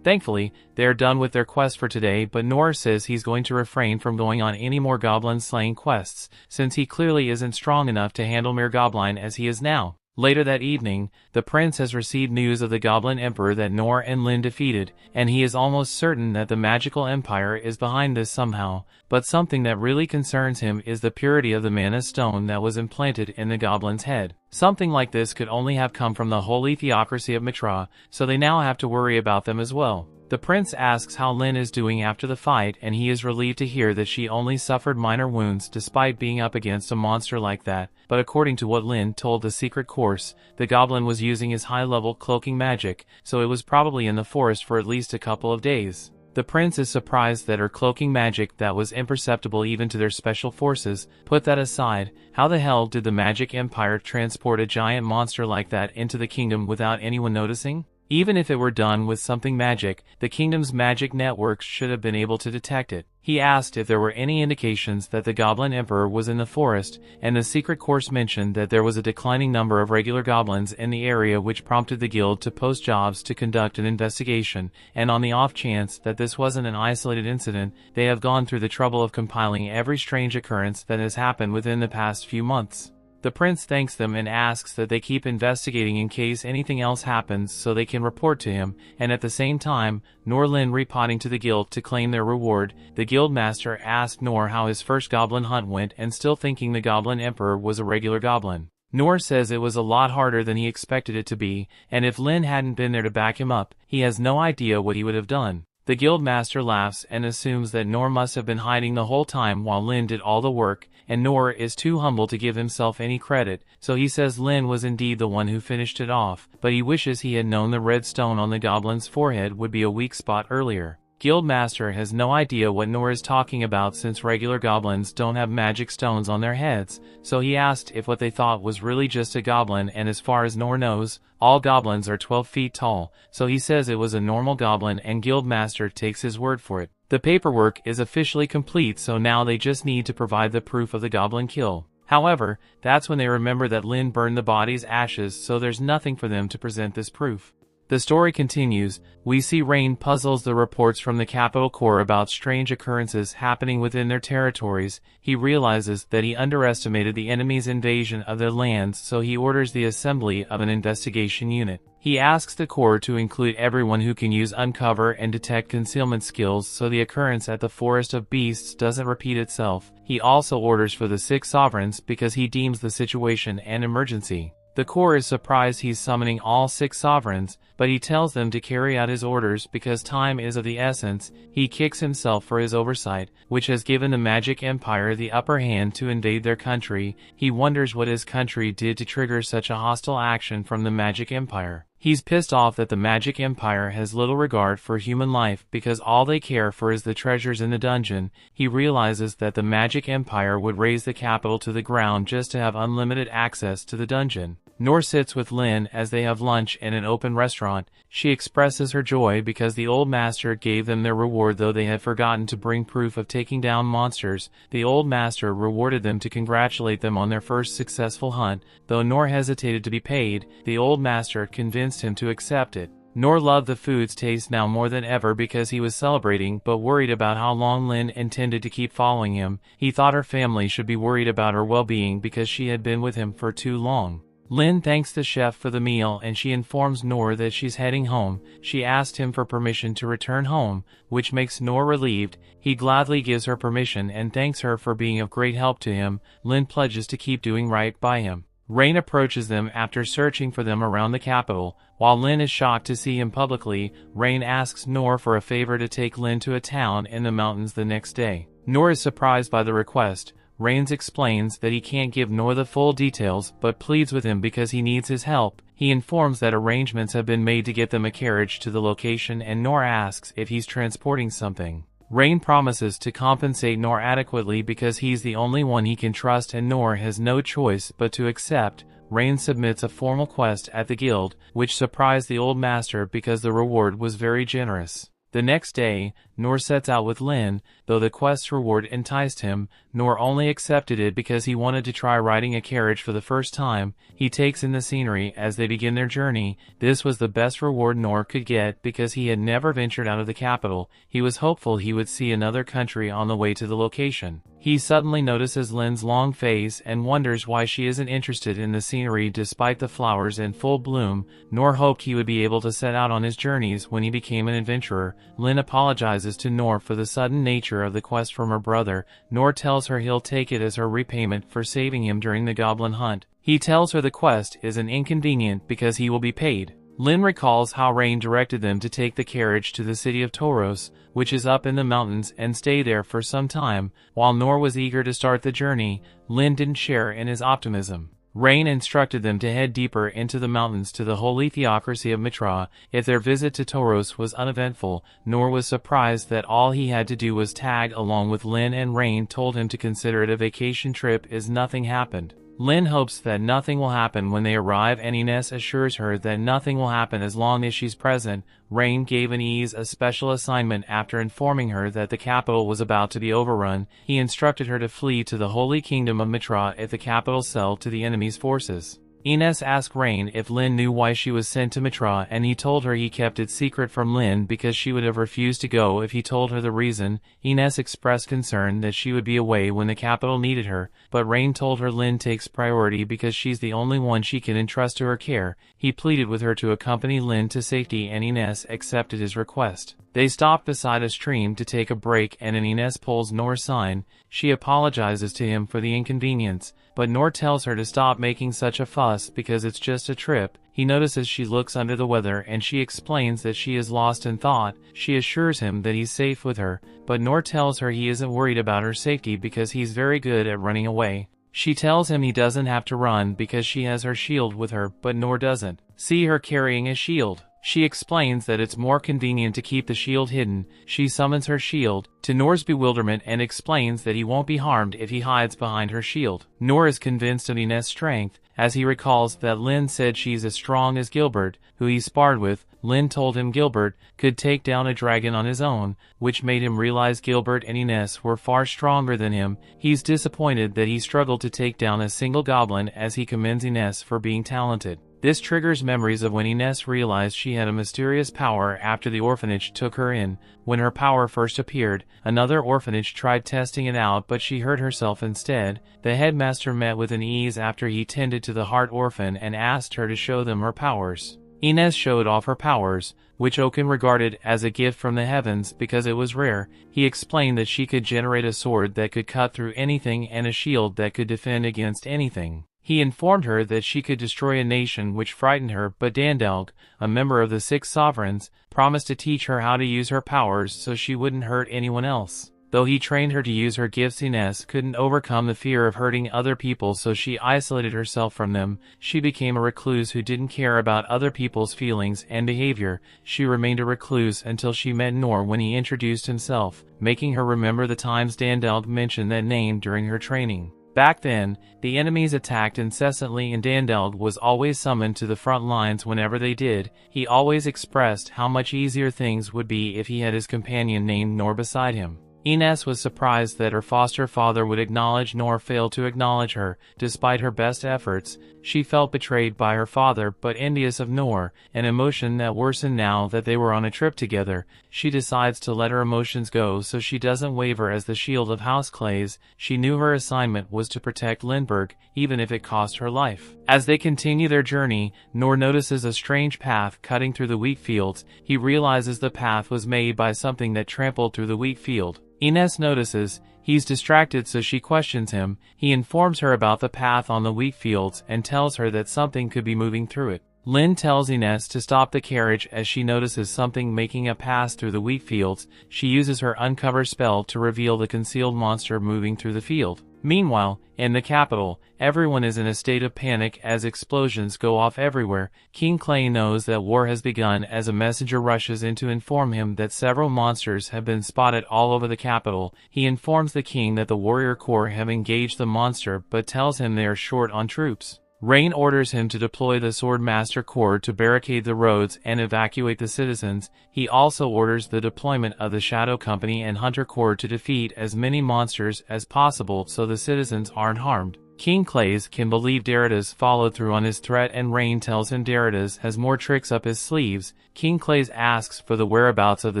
Thankfully, they are done with their quest for today, but Noor says he's going to refrain from going on any more goblin slaying quests, since he clearly isn't strong enough to handle mere goblin as he is now. Later that evening, the prince has received news of the Goblin Emperor that Noor and Lynne defeated, and he is almost certain that the magical empire is behind this somehow. But something that really concerns him is the purity of the mana stone that was implanted in the goblin's head. Something like this could only have come from the holy theocracy of Mitra, so they now have to worry about them as well. The prince asks how Lynne is doing after the fight, and he is relieved to hear that she only suffered minor wounds despite being up against a monster like that, but according to what Lynne told the secret course, the goblin was using his high-level cloaking magic, so it was probably in the forest for at least a couple of days. The prince is surprised that her cloaking magic that was imperceptible even to their special forces. Put that aside, how the hell did the magic empire transport a giant monster like that into the kingdom without anyone noticing? Even if it were done with something magic, the kingdom's magic networks should have been able to detect it. He asked if there were any indications that the Goblin Emperor was in the forest, and the secret course mentioned that there was a declining number of regular goblins in the area, which prompted the guild to post jobs to conduct an investigation, and on the off chance that this wasn't an isolated incident, they have gone through the trouble of compiling every strange occurrence that has happened within the past few months. The prince thanks them and asks that they keep investigating in case anything else happens so they can report to him, and at the same time, Noor reporting to the guild to claim their reward. The guild master asked Noor how his first goblin hunt went, and still thinking the Goblin Emperor was a regular goblin. Noor says it was a lot harder than he expected it to be, and if Lynne hadn't been there to back him up, he has no idea what he would have done. The guild master laughs and assumes that Noor must have been hiding the whole time while Lynne did all the work, and Noor is too humble to give himself any credit, so he says Lynne was indeed the one who finished it off, but he wishes he had known the red stone on the goblin's forehead would be a weak spot earlier. Guildmaster has no idea what Noor is talking about since regular goblins don't have magic stones on their heads, so he asked if what they thought was really just a goblin, and as far as Noor knows, all goblins are 12 feet tall, so he says it was a normal goblin and Guildmaster takes his word for it. The paperwork is officially complete, so now they just need to provide the proof of the goblin kill. However, that's when they remember that Lynne burned the body's ashes, so there's nothing for them to present this proof. The story continues. We see Rain puzzles the reports from the Capital Corps about strange occurrences happening within their territories. He realizes that he underestimated the enemy's invasion of their lands, so he orders the assembly of an investigation unit. He asks the Corps to include everyone who can use uncover and detect concealment skills so the occurrence at the Forest of Beasts doesn't repeat itself. He also orders for the 6 sovereigns because he deems the situation an emergency. The Corps is surprised he's summoning all 6 sovereigns, but he tells them to carry out his orders because time is of the essence. He kicks himself for his oversight, which has given the Magic Empire the upper hand to invade their country. He wonders what his country did to trigger such a hostile action from the Magic Empire. He's pissed off that the Magic Empire has little regard for human life because all they care for is the treasures in the dungeon. He realizes that the Magic Empire would raise the capital to the ground just to have unlimited access to the dungeon. Noor sits with Lynne as they have lunch in an open restaurant. She expresses her joy because the old master gave them their reward, though they had forgotten to bring proof of taking down monsters. The old master rewarded them to congratulate them on their first successful hunt. Though Noor hesitated to be paid, the old master convinced him to accept it. Noor loved the food's taste now more than ever because he was celebrating, but worried about how long Lynne intended to keep following him. He thought her family should be worried about her well-being because she had been with him for too long. Lynne thanks the chef for the meal and she informs Noor that she's heading home. She asked him for permission to return home, which makes Noor relieved. He gladly gives her permission and thanks her for being of great help to him. Lynne pledges to keep doing right by him. Rain approaches them after searching for them around the capital. While Lynne is shocked to see him publicly, Rain asks Noor for a favor to take Lynne to a town in the mountains the next day. Noor is surprised by the request. Rains explains that he can't give Noor the full details, but pleads with him because he needs his help. He informs that arrangements have been made to get them a carriage to the location, and Noor asks if he's transporting something. Rain promises to compensate Noor adequately because he's the only one he can trust, and Noor has no choice but to accept. Rain submits a formal quest at the guild, which surprised the old master because the reward was very generous. The next day, Noor sets out with Lynne. Though the quest's reward enticed him, Noor only accepted it because he wanted to try riding a carriage for the first time. He takes in the scenery as they begin their journey. This was the best reward Noor could get because he had never ventured out of the capital. He was hopeful he would see another country on the way to the location. He suddenly notices Lynne's long face and wonders why she isn't interested in the scenery despite the flowers in full bloom. Noor hoped he would be able to set out on his journeys when he became an adventurer. Lynne apologizes to Noor for the sudden nature of the quest from her brother. Noor tells her he'll take it as her repayment for saving him during the goblin hunt. He tells her the quest is an inconvenient because he will be paid. Lynne recalls how Rain directed them to take the carriage to the city of Tauros, which is up in the mountains, and stay there for some time. While Noor was eager to start the journey, Lynne didn't share in his optimism. Rain instructed them to head deeper into the mountains to the holy theocracy of Mitra. If their visit to Tauros was uneventful, Noor was surprised that all he had to do was tag along with Lynne, and Rain told him to consider it a vacation trip as nothing happened. Lynne hopes that nothing will happen when they arrive, and Ines assures her that nothing will happen as long as she's present. Rain gave Ines a special assignment after informing her that the capital was about to be overrun. He instructed her to flee to the Holy Kingdom of Mitra if the capital fell to the enemy's forces. Ines asked Rain if Lynne knew why she was sent to Mitra, and he told her he kept it secret from Lynne because she would have refused to go if he told her the reason. Ines expressed concern that she would be away when the capital needed her, but Rain told her Lynne takes priority because she's the only one she can entrust to her care. He pleaded with her to accompany Lynne to safety, and Ines accepted his request. They stopped beside a stream to take a break, and Ines pulls Noor's sign. She apologizes to him for the inconvenience, but Noor tells her to stop making such a fuss because it's just a trip. He notices she looks under the weather, and she explains that she is lost in thought. She assures him that he's safe with her, but Noor tells her he isn't worried about her safety because he's very good at running away. She tells him he doesn't have to run because she has her shield with her, but Noor doesn't see her carrying a shield. She explains that it's more convenient to keep the shield hidden. She summons her shield, to Noor's bewilderment, and explains that he won't be harmed if he hides behind her shield. Noor is convinced of Ines' strength, as he recalls that Lynne said she's as strong as Gilbert, who he sparred with. Lynne told him Gilbert could take down a dragon on his own, which made him realize Gilbert and Ines were far stronger than him. He's disappointed that he struggled to take down a single goblin, as he commends Ines for being talented. This triggers memories of when Ines realized she had a mysterious power after the orphanage took her in. When her power first appeared, another orphanage tried testing it out, but she hurt herself instead. The headmaster met with Ines after he tended to the heart orphan and asked her to show them her powers. Ines showed off her powers, which Oaken regarded as a gift from the heavens because it was rare. He explained that she could generate a sword that could cut through anything and a shield that could defend against anything. He informed her that she could destroy a nation, which frightened her, but Dandalg, a member of the 6 sovereigns, promised to teach her how to use her powers so she wouldn't hurt anyone else. Though he trained her to use her gifts, Ines couldn't overcome the fear of hurting other people, so she isolated herself from them. She became a recluse who didn't care about other people's feelings and behavior. She remained a recluse until she met Noor when he introduced himself, making her remember the times Dandalg mentioned that name during her training. Back then, the enemies attacked incessantly, and Dandalg was always summoned to the front lines whenever they did. He always expressed how much easier things would be if he had his companion named Noor beside him. Ines was surprised that her foster father would acknowledge Noor failed to acknowledge her. Despite her best efforts, she felt betrayed by her father, but envious of Noor, an emotion that worsened now that they were on a trip together. She decides to let her emotions go so she doesn't waver as the shield of House Clays. She knew her assignment was to protect Lindbergh, even if it cost her life. As they continue their journey, Noor notices a strange path cutting through the wheat fields. He realizes the path was made by something that trampled through the wheat field. Ines notices he's distracted, so she questions him. He informs her about the path on the wheat fields and tells her that something could be moving through it. Lynne tells Ines to stop the carriage as she notices something making a pass through the wheat fields. She uses her uncover spell to reveal the concealed monster moving through the field. Meanwhile, in the capital, everyone is in a state of panic as explosions go off everywhere. King Clay knows that war has begun as a messenger rushes in to inform him that several monsters have been spotted all over the capital. He informs the king that the warrior corps have engaged the monster, but tells him they are short on troops. Rain orders him to deploy the Swordmaster Corps to barricade the roads and evacuate the citizens. He also orders the deployment of the Shadow Company and Hunter Corps to defeat as many monsters as possible so the citizens aren't harmed. King Clays can believe Daridas followed through on his threat, and Rain tells him Daridas has more tricks up his sleeves. King Clays asks for the whereabouts of the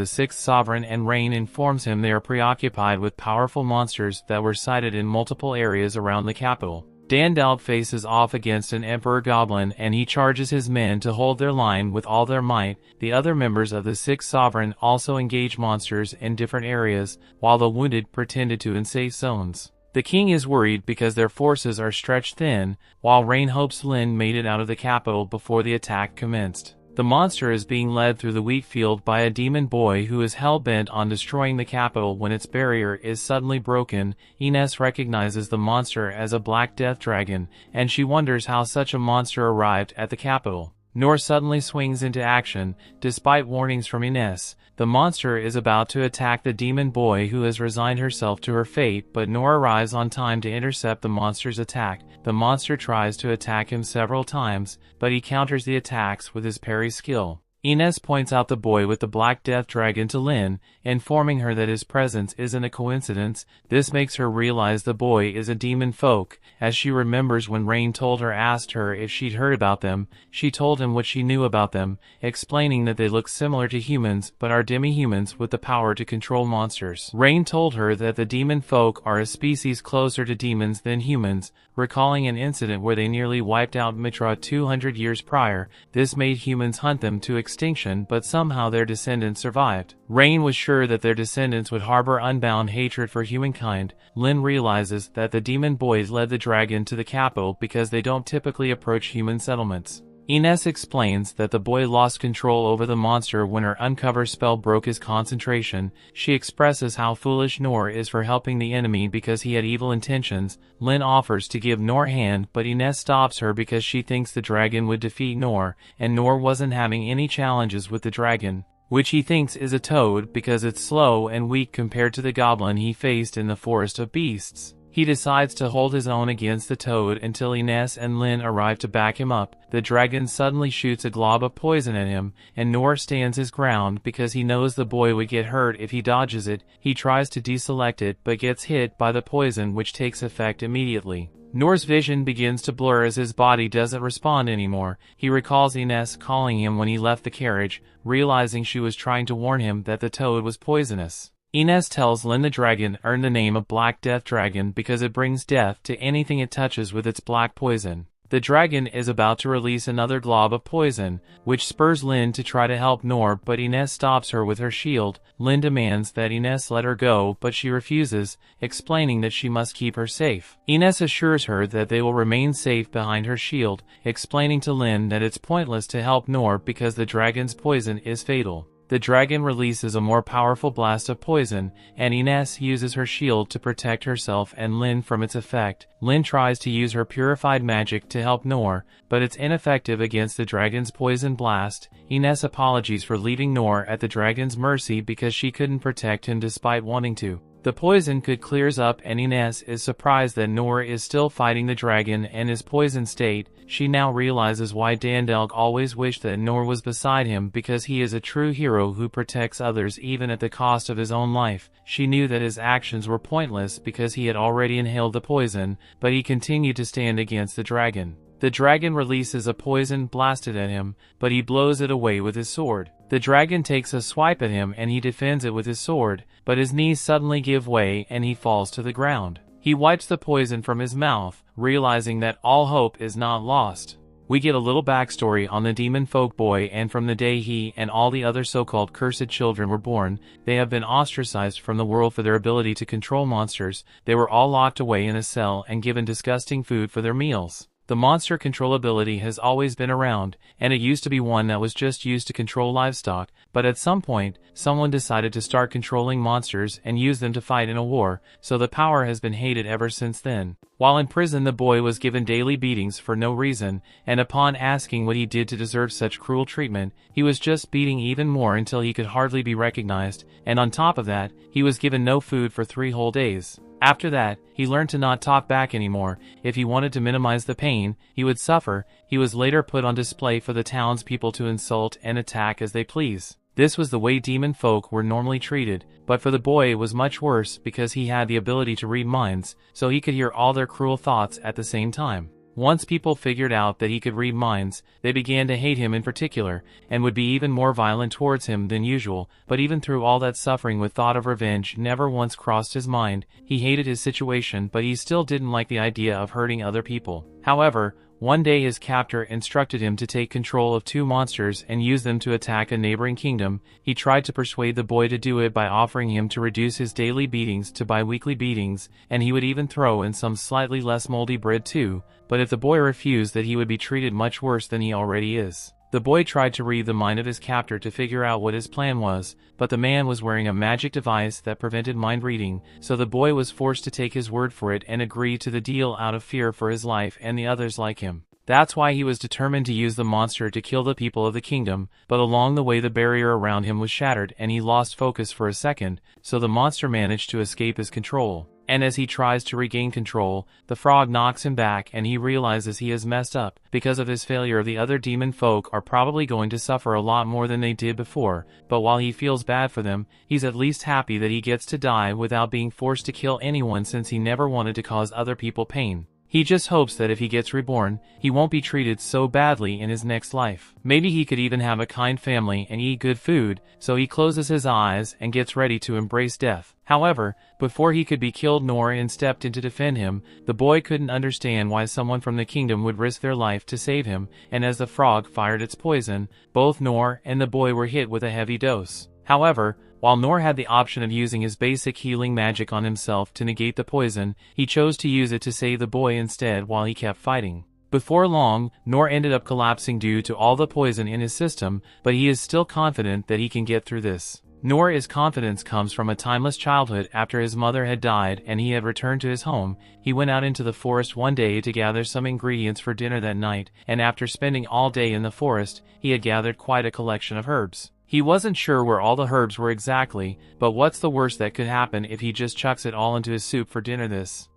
6th Sovereign, and Rain informs him they are preoccupied with powerful monsters that were sighted in multiple areas around the capital. Dandalg faces off against an Emperor Goblin, and he charges his men to hold their line with all their might. The other members of the 6th Sovereign also engage monsters in different areas, while the wounded pretended to in safe zones. The king is worried because their forces are stretched thin, while Rain hopes Lynne made it out of the capital before the attack commenced. The monster is being led through the wheat field by a demon boy who is hell-bent on destroying the capital when its barrier is suddenly broken. Ines recognizes the monster as a black death dragon, and she wonders how such a monster arrived at the capital. Noor suddenly swings into action, despite warnings from Ines. The monster is about to attack the demon boy who has resigned herself to her fate, but Noor arrives on time to intercept the monster's attack. The monster tries to attack him several times, but he counters the attacks with his parry skill. Ines points out the boy with the black death dragon to Lynne, informing her that his presence isn't a coincidence. This makes her realize the boy is a demon folk, as she remembers when Rain asked her if she'd heard about them. She told him what she knew about them, explaining that they look similar to humans but are demi-humans with the power to control monsters. Rain told her that the demon folk are a species closer to demons than humans, recalling an incident where they nearly wiped out Mitra 200 years prior. This made humans hunt them to extinction, but somehow their descendants survived. Rain was sure that their descendants would harbor unbound hatred for humankind. Lynne realizes that the demon boys led the dragon to the capital because they don't typically approach human settlements. Ines explains that the boy lost control over the monster when her uncover spell broke his concentration. She expresses how foolish Noor is for helping the enemy because he had evil intentions. Lynne offers to give Noor a hand, but Ines stops her because she thinks the dragon would defeat Noor, and Noor wasn't having any challenges with the dragon, which he thinks is a toad because it's slow and weak compared to the goblin he faced in the Forest of Beasts. He decides to hold his own against the toad until Ines and Lynne arrive to back him up. The dragon suddenly shoots a glob of poison at him, and Noor stands his ground because he knows the boy would get hurt if he dodges it. He tries to deselect it but gets hit by the poison, which takes effect immediately. Noor's vision begins to blur as his body doesn't respond anymore. He recalls Ines calling him when he left the carriage, realizing she was trying to warn him that the toad was poisonous. Ines tells Lynne the dragon earned the name of Black Death Dragon because it brings death to anything it touches with its black poison. The dragon is about to release another glob of poison, which spurs Lynne to try to help Noor, but Ines stops her with her shield. Lynne demands that Ines let her go, but she refuses, explaining that she must keep her safe. Ines assures her that they will remain safe behind her shield, explaining to Lynne that it's pointless to help Noor because the dragon's poison is fatal. The dragon releases a more powerful blast of poison, and Ines uses her shield to protect herself and Lynne from its effect. Lynne tries to use her purified magic to help Noor, but it's ineffective against the dragon's poison blast. Ines apologies for leaving Noor at the dragon's mercy because she couldn't protect him despite wanting to. The poison clears up, and Ines is surprised that Noor is still fighting the dragon and his poison state. She now realizes why Dandelg always wished that Noor was beside him, because he is a true hero who protects others even at the cost of his own life. She knew that his actions were pointless because he had already inhaled the poison, but he continued to stand against the dragon. The dragon releases a poison blasted at him, but he blows it away with his sword. The dragon takes a swipe at him and he defends it with his sword, but his knees suddenly give way and he falls to the ground. He wipes the poison from his mouth, realizing that all hope is not lost. We get a little backstory on the demon folk boy, and from the day he and all the other so-called cursed children were born, they have been ostracized from the world for their ability to control monsters. They were all locked away in a cell and given disgusting food for their meals. The monster control ability has always been around, and it used to be one that was just used to control livestock, but at some point, someone decided to start controlling monsters and use them to fight in a war, so the power has been hated ever since then. While in prison, the boy was given daily beatings for no reason, and upon asking what he did to deserve such cruel treatment, he was just beating even more until he could hardly be recognized, and on top of that, he was given no food for 3 whole days. After that, he learned to not talk back anymore. If he wanted to minimize the pain he would suffer, he was later put on display for the townspeople to insult and attack as they please. This was the way demon folk were normally treated, but for the boy it was much worse because he had the ability to read minds, so he could hear all their cruel thoughts at the same time. Once people figured out that he could read minds, they began to hate him in particular, and would be even more violent towards him than usual. But even through all that suffering, with thought of revenge never once crossed his mind. He hated his situation, but he still didn't like the idea of hurting other people. However, one day his captor instructed him to take control of 2 monsters and use them to attack a neighboring kingdom. He tried to persuade the boy to do it by offering him to reduce his daily beatings to bi-weekly beatings, and he would even throw in some slightly less moldy bread too, but if the boy refused, that he would be treated much worse than he already is. The boy tried to read the mind of his captor to figure out what his plan was, but the man was wearing a magic device that prevented mind reading, so the boy was forced to take his word for it and agree to the deal out of fear for his life and the others like him. That's why he was determined to use the monster to kill the people of the kingdom, but along the way the barrier around him was shattered and he lost focus for a second, so the monster managed to escape his control. And as he tries to regain control, the frog knocks him back and he realizes he has messed up. Because of his failure, the other demon folk are probably going to suffer a lot more than they did before, but while he feels bad for them, he's at least happy that he gets to die without being forced to kill anyone since he never wanted to cause other people pain. He just hopes that if he gets reborn, he won't be treated so badly in his next life. Maybe he could even have a kind family and eat good food, so he closes his eyes and gets ready to embrace death. However, before he could be killed, Noor stepped in to defend him. The boy couldn't understand why someone from the kingdom would risk their life to save him, and as the frog fired its poison, both Noor and the boy were hit with a heavy dose. However, while Noor had the option of using his basic healing magic on himself to negate the poison, he chose to use it to save the boy instead while he kept fighting. Before long, Noor ended up collapsing due to all the poison in his system, but he is still confident that he can get through this. Noor's confidence comes from a timeless childhood. After his mother had died and he had returned to his home, he went out into the forest one day to gather some ingredients for dinner that night, and after spending all day in the forest, he had gathered quite a collection of herbs. He wasn't sure where all the herbs were exactly, but what's the worst that could happen if he just chucks it all into his soup for dinner?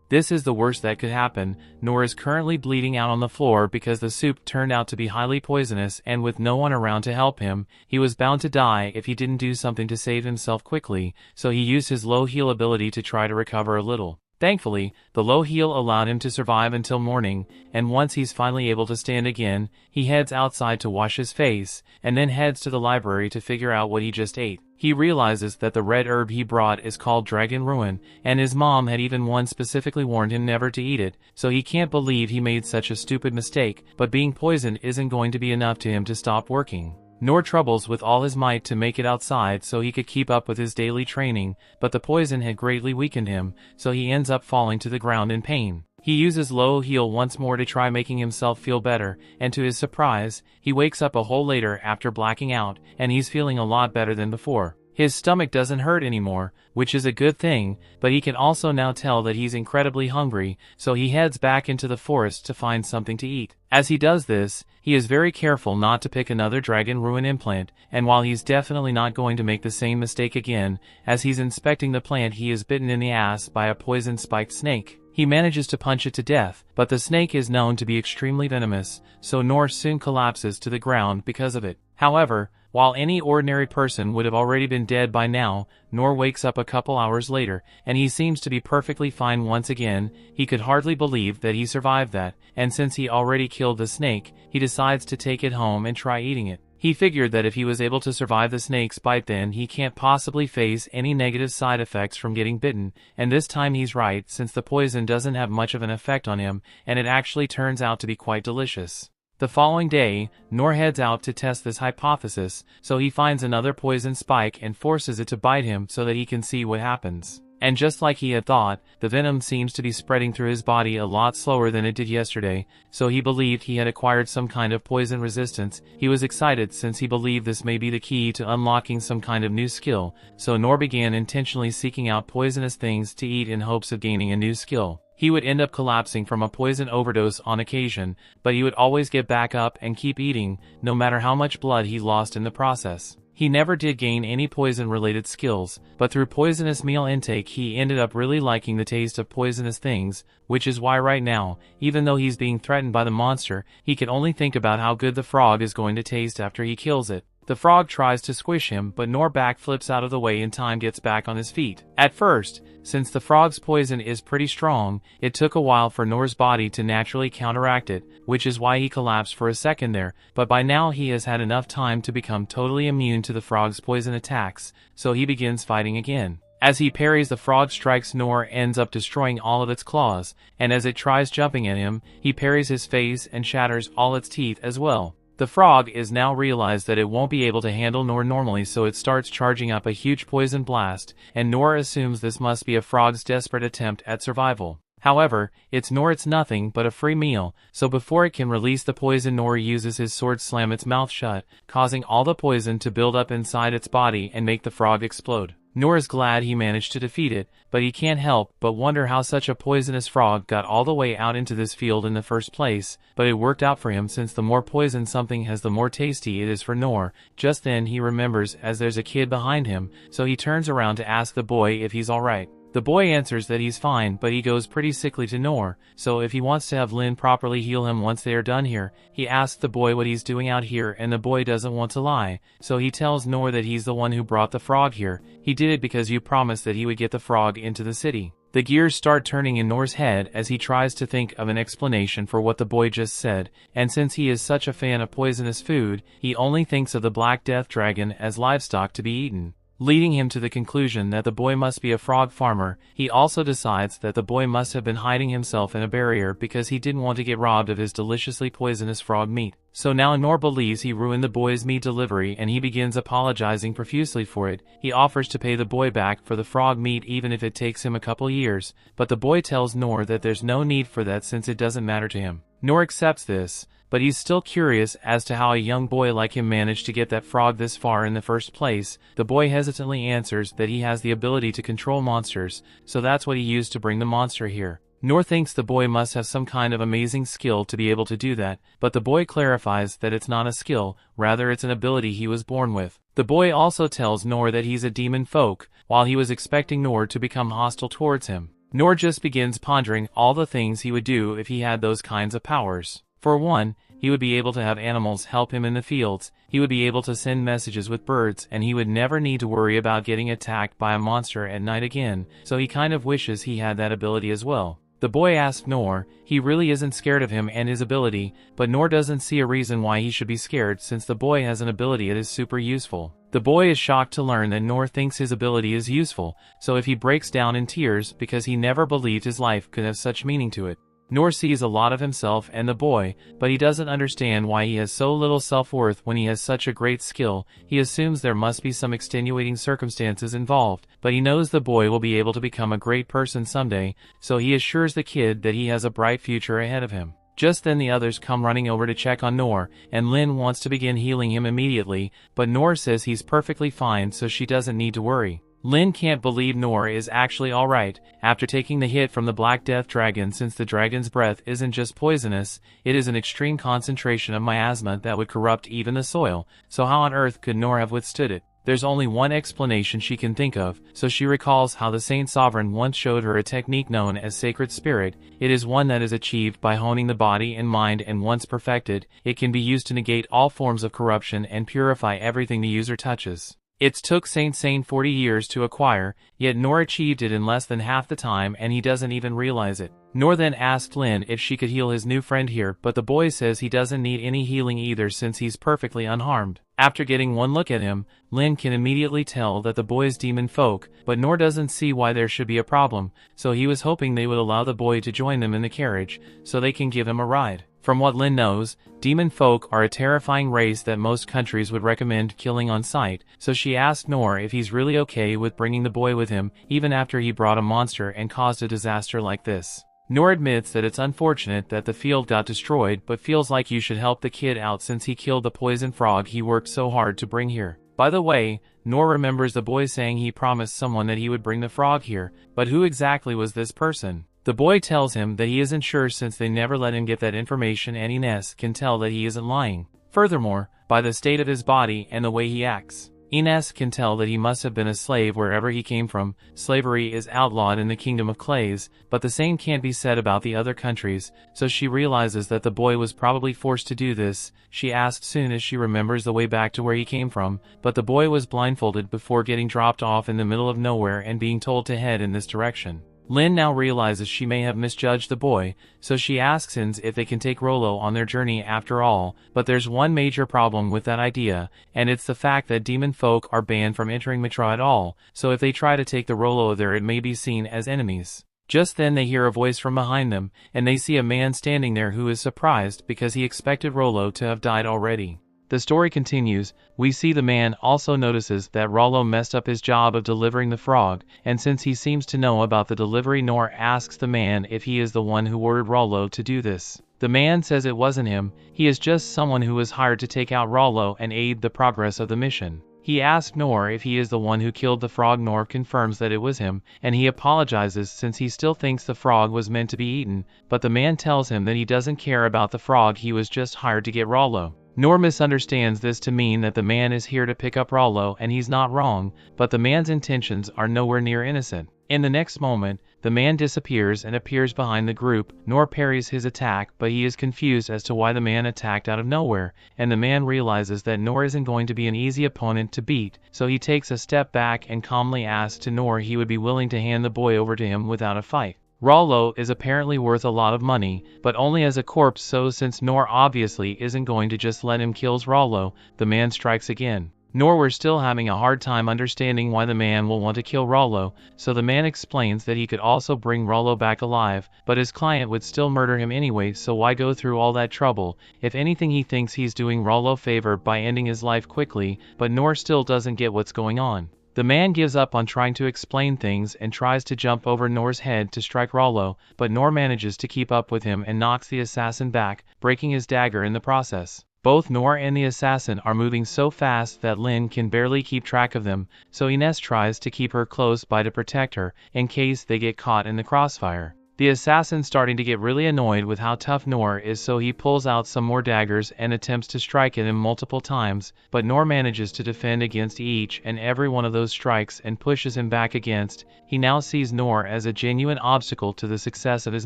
This is the worst that could happen. Noor is currently bleeding out on the floor because the soup turned out to be highly poisonous, and with no one around to help him, he was bound to die if he didn't do something to save himself quickly, so he used his low heal ability to try to recover a little. Thankfully, the low heal allowed him to survive until morning, and once he's finally able to stand again, he heads outside to wash his face, and then heads to the library to figure out what he just ate. He realizes that the red herb he brought is called Dragon Ruin, and his mom had even once specifically warned him never to eat it, so he can't believe he made such a stupid mistake, but being poisoned isn't going to be enough to him to stop working. Noor troubles with all his might to make it outside so he could keep up with his daily training, but the poison had greatly weakened him, so he ends up falling to the ground in pain. He uses low heal once more to try making himself feel better, and to his surprise, he wakes up a hole later after blacking out, and he's feeling a lot better than before. His stomach doesn't hurt anymore, which is a good thing, but he can also now tell that he's incredibly hungry, so he heads back into the forest to find something to eat. As he does this, he is very careful not to pick another Dragon Ruin implant, and while he's definitely not going to make the same mistake again, as he's inspecting the plant he is bitten in the ass by a poison-spiked snake. He manages to punch it to death, but the snake is known to be extremely venomous, so Noor soon collapses to the ground because of it. However, while any ordinary person would have already been dead by now, Noor wakes up a couple hours later, and he seems to be perfectly fine once again. He could hardly believe that he survived that, and since he already killed the snake, he decides to take it home and try eating it. He figured that if he was able to survive the snake's bite, then he can't possibly face any negative side effects from getting bitten, and this time he's right since the poison doesn't have much of an effect on him, and it actually turns out to be quite delicious. The following day, Noor heads out to test this hypothesis, so he finds another poison spike and forces it to bite him so that he can see what happens. And just like he had thought, the venom seems to be spreading through his body a lot slower than it did yesterday, so he believed he had acquired some kind of poison resistance. He was excited since he believed this may be the key to unlocking some kind of new skill, so Noor began intentionally seeking out poisonous things to eat in hopes of gaining a new skill. He would end up collapsing from a poison overdose on occasion, but he would always get back up and keep eating, no matter how much blood he lost in the process. He never did gain any poison-related skills, but through poisonous meal intake he ended up really liking the taste of poisonous things, which is why right now, even though he's being threatened by the monster, he can only think about how good the frog is going to taste after he kills it. The frog tries to squish him, but Noor backflips out of the way in time, gets back on his feet. At first, since the frog's poison is pretty strong, it took a while for Noor's body to naturally counteract it, which is why he collapsed for a second there, but by now he has had enough time to become totally immune to the frog's poison attacks, so he begins fighting again. As he parries the frog strikes, Noor ends up destroying all of its claws, and as it tries jumping at him, he parries his face and shatters all its teeth as well. The frog is now realized that it won't be able to handle Noor normally, so it starts charging up a huge poison blast, and Noor assumes this must be a frog's desperate attempt at survival. However, it's nothing but a free meal, so before it can release the poison, Noor uses his sword to slam its mouth shut, causing all the poison to build up inside its body and make the frog explode. Noor is glad he managed to defeat it, but he can't help but wonder how such a poisonous frog got all the way out into this field in the first place, but it worked out for him since the more poison something has the more tasty it is for Noor. Just then he remembers as there's a kid behind him, so he turns around to ask the boy if he's alright. The boy answers that he's fine, but he goes pretty sickly to Noor, so if he wants to have Lynne properly heal him once they are done here, he asks the boy what he's doing out here, and the boy doesn't want to lie, so he tells Noor that he's the one who brought the frog here. He did it because you promised that he would get the frog into the city. The gears start turning in Noor's head as he tries to think of an explanation for what the boy just said, and since he is such a fan of poisonous food, he only thinks of the Black Death Dragon as livestock to be eaten, leading him to the conclusion that the boy must be a frog farmer. He also decides that the boy must have been hiding himself in a barrier because he didn't want to get robbed of his deliciously poisonous frog meat. So now Noor believes he ruined the boy's meat delivery and he begins apologizing profusely for it. He offers to pay the boy back for the frog meat even if it takes him a couple years, but the boy tells Noor that there's no need for that since it doesn't matter to him. Noor accepts this, but he's still curious as to how a young boy like him managed to get that frog this far in the first place. The boy hesitantly answers that he has the ability to control monsters, so that's what he used to bring the monster here. Noor thinks the boy must have some kind of amazing skill to be able to do that, but the boy clarifies that it's not a skill, rather it's an ability he was born with. The boy also tells Noor that he's a demon folk, while he was expecting Noor to become hostile towards him. Noor just begins pondering all the things he would do if he had those kinds of powers. For one, he would be able to have animals help him in the fields, he would be able to send messages with birds, and he would never need to worry about getting attacked by a monster at night again, so he kind of wishes he had that ability as well. The boy asks Noor, he really isn't scared of him and his ability, but Noor doesn't see a reason why he should be scared since the boy has an ability that is super useful. The boy is shocked to learn that Noor thinks his ability is useful, so if he breaks down in tears because he never believed his life could have such meaning to it. Noor sees a lot of himself and the boy, but he doesn't understand why he has so little self-worth when he has such a great skill. He assumes there must be some extenuating circumstances involved, but he knows the boy will be able to become a great person someday, so he assures the kid that he has a bright future ahead of him. Just then the others come running over to check on Noor, and Lynne wants to begin healing him immediately, but Noor says he's perfectly fine so she doesn't need to worry. Lynne can't believe Noor is actually alright after taking the hit from the Black Death Dragon since the dragon's breath isn't just poisonous, it is an extreme concentration of miasma that would corrupt even the soil, so how on earth could Noor have withstood it? There's only one explanation she can think of, so she recalls how the Saint Sovereign once showed her a technique known as Sacred Spirit. It is one that is achieved by honing the body and mind, and once perfected, it can be used to negate all forms of corruption and purify everything the user touches. It took Saint 40 years to acquire, yet Noor achieved it in less than half the time and he doesn't even realize it. Noor then asked Lynne if she could heal his new friend here, but the boy says he doesn't need any healing either since he's perfectly unharmed. After getting one look at him, Lynne can immediately tell that the boy is demon folk, but Noor doesn't see why there should be a problem, so he was hoping they would allow the boy to join them in the carriage, so they can give him a ride. From what Lynne knows, demon folk are a terrifying race that most countries would recommend killing on sight, so she asked Noor if he's really okay with bringing the boy with him, even after he brought a monster and caused a disaster like this. Noor admits that it's unfortunate that the field got destroyed, but feels like you should help the kid out since he killed the poison frog he worked so hard to bring here. By the way, Noor remembers the boy saying he promised someone that he would bring the frog here, but who exactly was this person? The boy tells him that he isn't sure since they never let him get that information, and Ines can tell that he isn't lying. Furthermore, by the state of his body and the way he acts, Ines can tell that he must have been a slave wherever he came from. Slavery is outlawed in the Kingdom of Clays, but the same can't be said about the other countries, so she realizes that the boy was probably forced to do this. She asks soon as she remembers the way back to where he came from, but the boy was blindfolded before getting dropped off in the middle of nowhere and being told to head in this direction. Lynne now realizes she may have misjudged the boy, so she asks Ines if they can take Rollo on their journey after all, but there's one major problem with that idea, and it's the fact that demon folk are banned from entering Mitra at all, so if they try to take the Rollo there it may be seen as enemies. Just then they hear a voice from behind them, and they see a man standing there who is surprised because he expected Rollo to have died already. The story continues. We see the man also notices that Rollo messed up his job of delivering the frog, and since he seems to know about the delivery, Noor asks the man if he is the one who ordered Rollo to do this. The man says it wasn't him, he is just someone who was hired to take out Rollo and aid the progress of the mission. He asks Noor if he is the one who killed the frog. Noor confirms that it was him, and he apologizes since he still thinks the frog was meant to be eaten, but the man tells him that he doesn't care about the frog, he was just hired to get Rollo. Noor misunderstands this to mean that the man is here to pick up Rollo, and he's not wrong, but the man's intentions are nowhere near innocent. In the next moment, the man disappears and appears behind the group. Noor parries his attack, but he is confused as to why the man attacked out of nowhere, and the man realizes that Noor isn't going to be an easy opponent to beat, so he takes a step back and calmly asks to Noor he would be willing to hand the boy over to him without a fight. Rollo is apparently worth a lot of money, but only as a corpse, so since Noor obviously isn't going to just let him kill Rollo, the man strikes again. Noor were still having a hard time understanding why the man will want to kill Rollo, so the man explains that he could also bring Rollo back alive, but his client would still murder him anyway, so why go through all that trouble? If anything, he thinks he's doing Rollo a favor by ending his life quickly, but Noor still doesn't get what's going on. The man gives up on trying to explain things and tries to jump over Noor's head to strike Rollo, but Noor manages to keep up with him and knocks the assassin back, breaking his dagger in the process. Both Noor and the assassin are moving so fast that Lynne can barely keep track of them, so Ines tries to keep her close by to protect her, in case they get caught in the crossfire. The assassin's starting to get really annoyed with how tough Noor is, so he pulls out some more daggers and attempts to strike at him multiple times, but Noor manages to defend against each and every one of those strikes and pushes him back against. He now sees Noor as a genuine obstacle to the success of his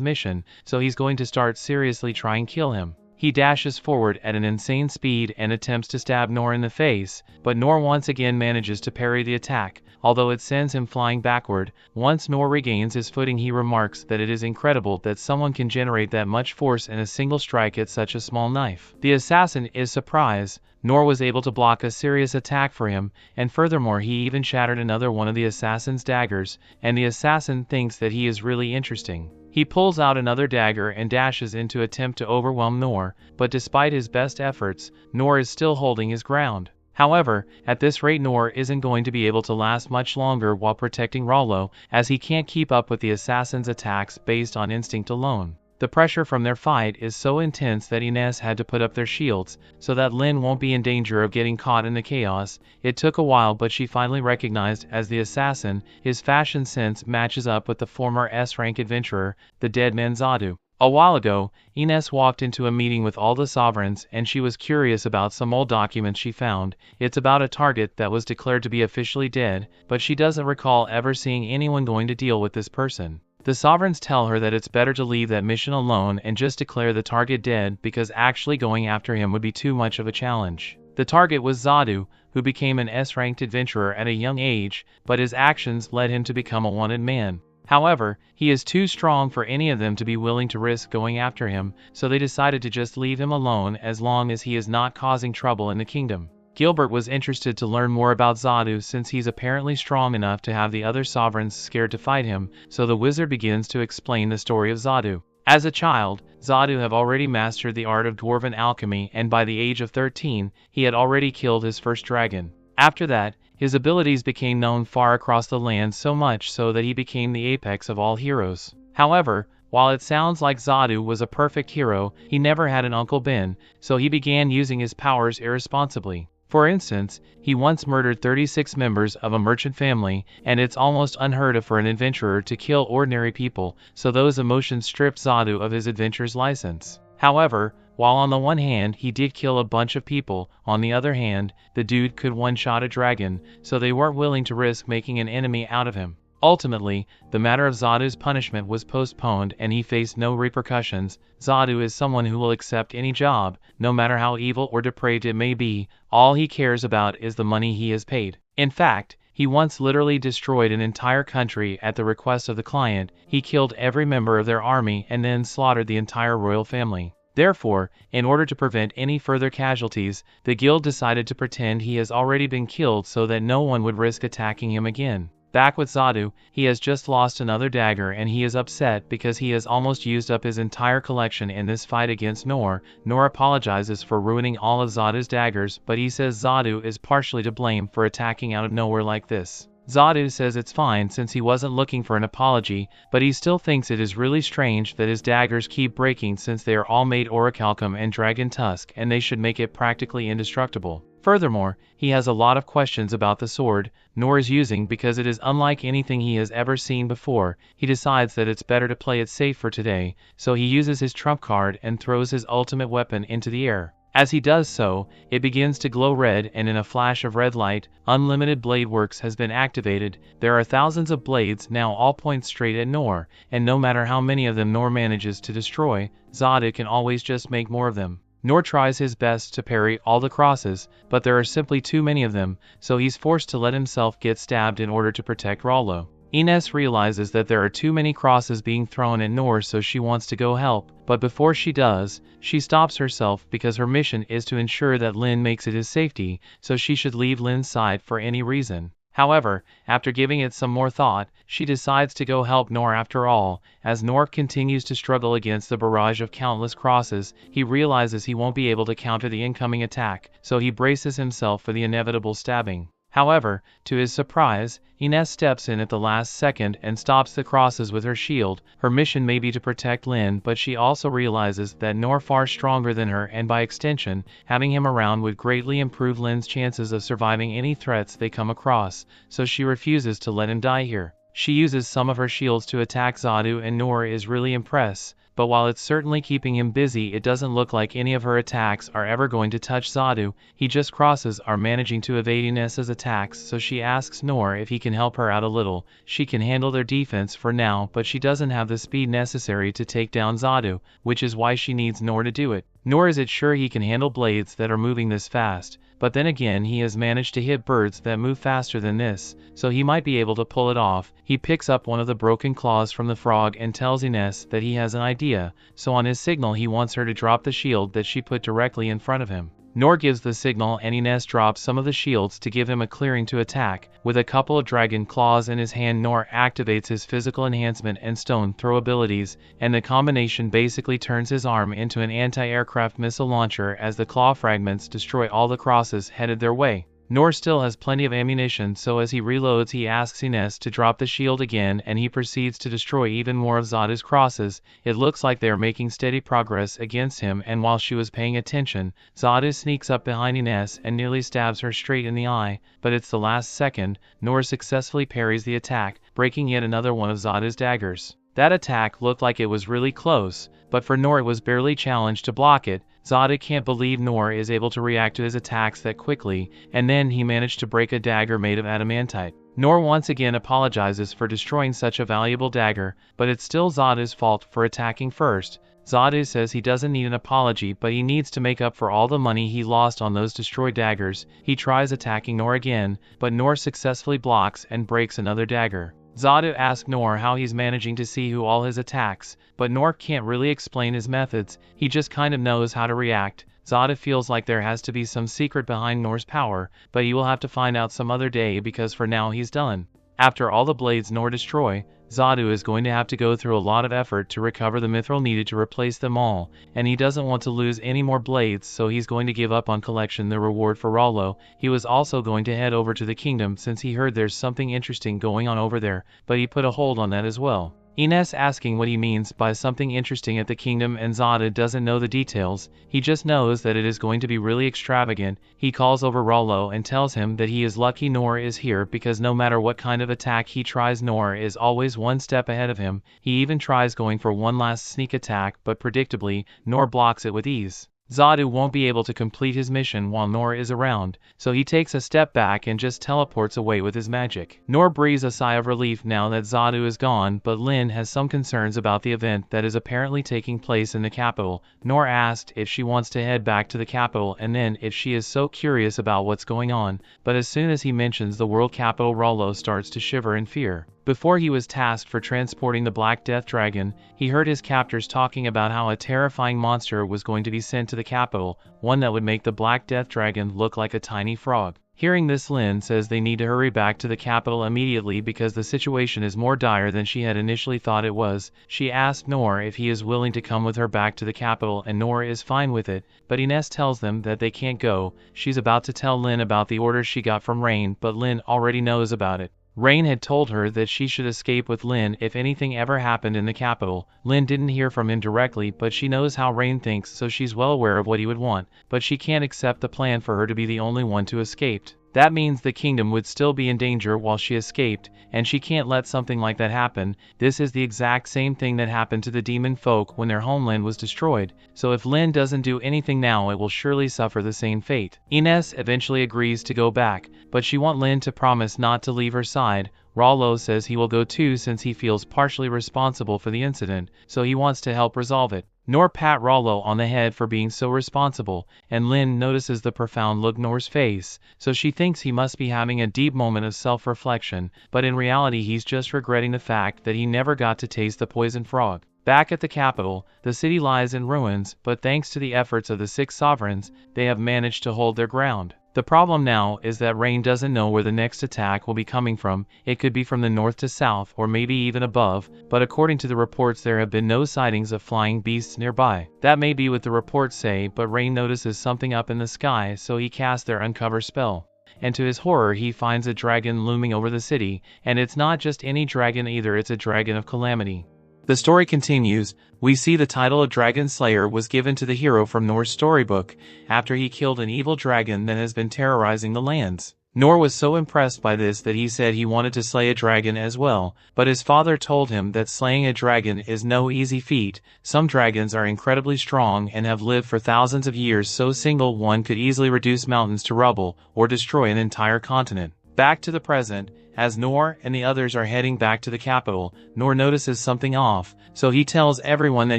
mission, so he's going to start seriously trying to kill him. He dashes forward at an insane speed and attempts to stab Noor in the face, but Noor once again manages to parry the attack, although it sends him flying backward. Once Noor regains his footing, he remarks that it is incredible that someone can generate that much force in a single strike at such a small knife. The assassin is surprised. Noor was able to block a serious attack for him, and furthermore he even shattered another one of the assassin's daggers, and the assassin thinks that he is really interesting. He pulls out another dagger and dashes in to attempt to overwhelm Noor, but despite his best efforts, Noor is still holding his ground. However, at this rate Noor isn't going to be able to last much longer while protecting Rollo, as he can't keep up with the assassin's attacks based on instinct alone. The pressure from their fight is so intense that Ines had to put up their shields, so that Lynne won't be in danger of getting caught in the chaos. It took a while, but she finally recognized as the assassin. His fashion sense matches up with the former S-rank adventurer, the dead man Zadu. A while ago, Ines walked into a meeting with all the sovereigns and she was curious about some old documents she found. It's about a target that was declared to be officially dead, but she doesn't recall ever seeing anyone going to deal with this person. The sovereigns tell her that it's better to leave that mission alone and just declare the target dead, because actually going after him would be too much of a challenge. The target was Zadu, who became an S-ranked adventurer at a young age, but his actions led him to become a wanted man. However, he is too strong for any of them to be willing to risk going after him, so they decided to just leave him alone as long as he is not causing trouble in the kingdom. Gilbert was interested to learn more about Zadu since he's apparently strong enough to have the other sovereigns scared to fight him, so the wizard begins to explain the story of Zadu. As a child, Zadu had already mastered the art of dwarven alchemy, and by the age of 13, he had already killed his first dragon. After that, his abilities became known far across the land, so much so that he became the apex of all heroes. However, while it sounds like Zadu was a perfect hero, he never had an Uncle Ben, so he began using his powers irresponsibly. For instance, he once murdered 36 members of a merchant family, and it's almost unheard of for an adventurer to kill ordinary people, so those emotions stripped Zadu of his adventurer's license. However, while on the one hand he did kill a bunch of people, on the other hand, the dude could one-shot a dragon, so they weren't willing to risk making an enemy out of him. Ultimately, the matter of Zadu's punishment was postponed and he faced no repercussions. Zadu is someone who will accept any job, no matter how evil or depraved it may be. All he cares about is the money he is paid. In fact, he once literally destroyed an entire country at the request of the client. He killed every member of their army and then slaughtered the entire royal family. Therefore, in order to prevent any further casualties, the guild decided to pretend he has already been killed so that no one would risk attacking him again. Back with Zadu, he has just lost another dagger and he is upset because he has almost used up his entire collection in this fight against Noor. Noor apologizes for ruining all of Zadu's daggers, but he says Zadu is partially to blame for attacking out of nowhere like this. Zadu says it's fine since he wasn't looking for an apology, but he still thinks it is really strange that his daggers keep breaking since they are all made orichalcum and dragon tusk and they should make it practically indestructible. Furthermore, he has a lot of questions about the sword Noor is using because it is unlike anything he has ever seen before. He decides that it's better to play it safe for today, so he uses his trump card and throws his ultimate weapon into the air. As he does so, it begins to glow red and in a flash of red light, Unlimited Blade Works has been activated. There are thousands of blades now all point straight at Noor, and no matter how many of them Noor manages to destroy, Zadu can always just make more of them. Noor tries his best to parry all the crosses, but there are simply too many of them, so he's forced to let himself get stabbed in order to protect Rollo. Ines realizes that there are too many crosses being thrown at Noor, so she wants to go help, but before she does, she stops herself because her mission is to ensure that Lynne makes it his safety, so she should leave Lynne's side for any reason. However, after giving it some more thought, she decides to go help Noor after all. As Noor continues to struggle against the barrage of countless crosses, he realizes he won't be able to counter the incoming attack, so he braces himself for the inevitable stabbing. However, to his surprise, Ines steps in at the last second and stops the crosses with her shield. Her mission may be to protect Lynne, but she also realizes that Noor far stronger than her and by extension, having him around would greatly improve Lynne's chances of surviving any threats they come across, so she refuses to let him die here. She uses some of her shields to attack Zadu and Noor is really impressed. But while it's certainly keeping him busy, it doesn't look like any of her attacks are ever going to touch Zadu. He just crosses are managing to evade Ines's attacks, so she asks Noor if he can help her out a little. She can handle their defense for now, but she doesn't have the speed necessary to take down Zadu, which is why she needs Noor to do it. Nor is it sure he can handle blades that are moving this fast, but then again he has managed to hit birds that move faster than this, so he might be able to pull it off. He picks up one of the broken claws from the frog and tells Ines that he has an idea, so on his signal he wants her to drop the shield that she put directly in front of him. Noor gives the signal and Ines drops some of the shields to give him a clearing to attack. With a couple of dragon claws in his hand, Noor activates his physical enhancement and stone throw abilities, and the combination basically turns his arm into an anti-aircraft missile launcher as the claw fragments destroy all the crosses headed their way. Noor still has plenty of ammunition, so as he reloads he asks Ines to drop the shield again and he proceeds to destroy even more of Zadu's crosses. It looks like they are making steady progress against him, and while she was paying attention, Zadu sneaks up behind Ines and nearly stabs her straight in the eye, but it's the last second. Noor successfully parries the attack, breaking yet another one of Zadu's daggers. That attack looked like it was really close, but for Noor it was barely challenged to block it. Zadu can't believe Noor is able to react to his attacks that quickly, and then he managed to break a dagger made of adamantite. Noor once again apologizes for destroying such a valuable dagger, but it's still Zadu's fault for attacking first. Zadu says he doesn't need an apology, but he needs to make up for all the money he lost on those destroyed daggers. He tries attacking Noor again, but Noor successfully blocks and breaks another dagger. Zadu asks Noor how he's managing to see who all his attacks, but Noor can't really explain his methods, he just kind of knows how to react. Zadu feels like there has to be some secret behind Noor's power, but he will have to find out some other day because for now he's done. After all the blades Noor destroy, Zadu is going to have to go through a lot of effort to recover the mithril needed to replace them all, and he doesn't want to lose any more blades, so he's going to give up on collection the reward for Rollo. He was also going to head over to the kingdom since he heard there's something interesting going on over there, but he put a hold on that as well. Ines asking what he means by something interesting at the kingdom, and Zadu doesn't know the details, he just knows that it is going to be really extravagant. He calls over Rollo and tells him that he is lucky Noor is here because no matter what kind of attack he tries, Noor is always one step ahead of him. He even tries going for one last sneak attack, but predictably, Noor blocks it with ease. Zadu won't be able to complete his mission while Noor is around, so he takes a step back and just teleports away with his magic. Noor breathes a sigh of relief now that Zadu is gone, but Lynne has some concerns about the event that is apparently taking place in the capital. Noor asked if she wants to head back to the capital and then if she is so curious about what's going on, but as soon as he mentions the world capital, Rollo starts to shiver in fear. Before he was tasked for transporting the Black Death Dragon, he heard his captors talking about how a terrifying monster was going to be sent to the capital, one that would make the Black Death Dragon look like a tiny frog. Hearing this, Lynne says they need to hurry back to the capital immediately because the situation is more dire than she had initially thought it was. She asks Noor if he is willing to come with her back to the capital, and Noor is fine with it, but Ines tells them that they can't go. She's about to tell Lynne about the orders she got from Rain, but Lynne already knows about it. Rain had told her that she should escape with Lynne if anything ever happened in the capital. Lynne didn't hear from him directly, but she knows how Rain thinks, so she's well aware of what he would want, but she can't accept the plan for her to be the only one to escape. That means the kingdom would still be in danger while she escaped, and she can't let something like that happen. This is the exact same thing that happened to the demon folk when their homeland was destroyed, so if Lynne doesn't do anything now, it will surely suffer the same fate. Ines eventually agrees to go back, but she wants Lynne to promise not to leave her side. Rollo says he will go too since he feels partially responsible for the incident, so he wants to help resolve it. Noor pat Rollo on the head for being so responsible, and Lynne notices the profound look on Noor's face, so she thinks he must be having a deep moment of self-reflection, but in reality he's just regretting the fact that he never got to taste the poison frog. Back at the capital, the city lies in ruins, but thanks to the efforts of the 6 sovereigns, they have managed to hold their ground. The problem now is that Rain doesn't know where the next attack will be coming from. It could be from the north to south, or maybe even above, but according to the reports there have been no sightings of flying beasts nearby. That may be what the reports say, but Rain notices something up in the sky, so he casts their uncover spell. And to his horror he finds a dragon looming over the city, and it's not just any dragon either, it's a dragon of calamity. The story continues. We see the title of Dragon Slayer was given to the hero from Noor's storybook, after he killed an evil dragon that has been terrorizing the lands. Noor was so impressed by this that he said he wanted to slay a dragon as well, but his father told him that slaying a dragon is no easy feat. Some dragons are incredibly strong and have lived for thousands of years, so single one could easily reduce mountains to rubble, or destroy an entire continent. Back to the present, as Noor and the others are heading back to the capital, Noor notices something off, so he tells everyone that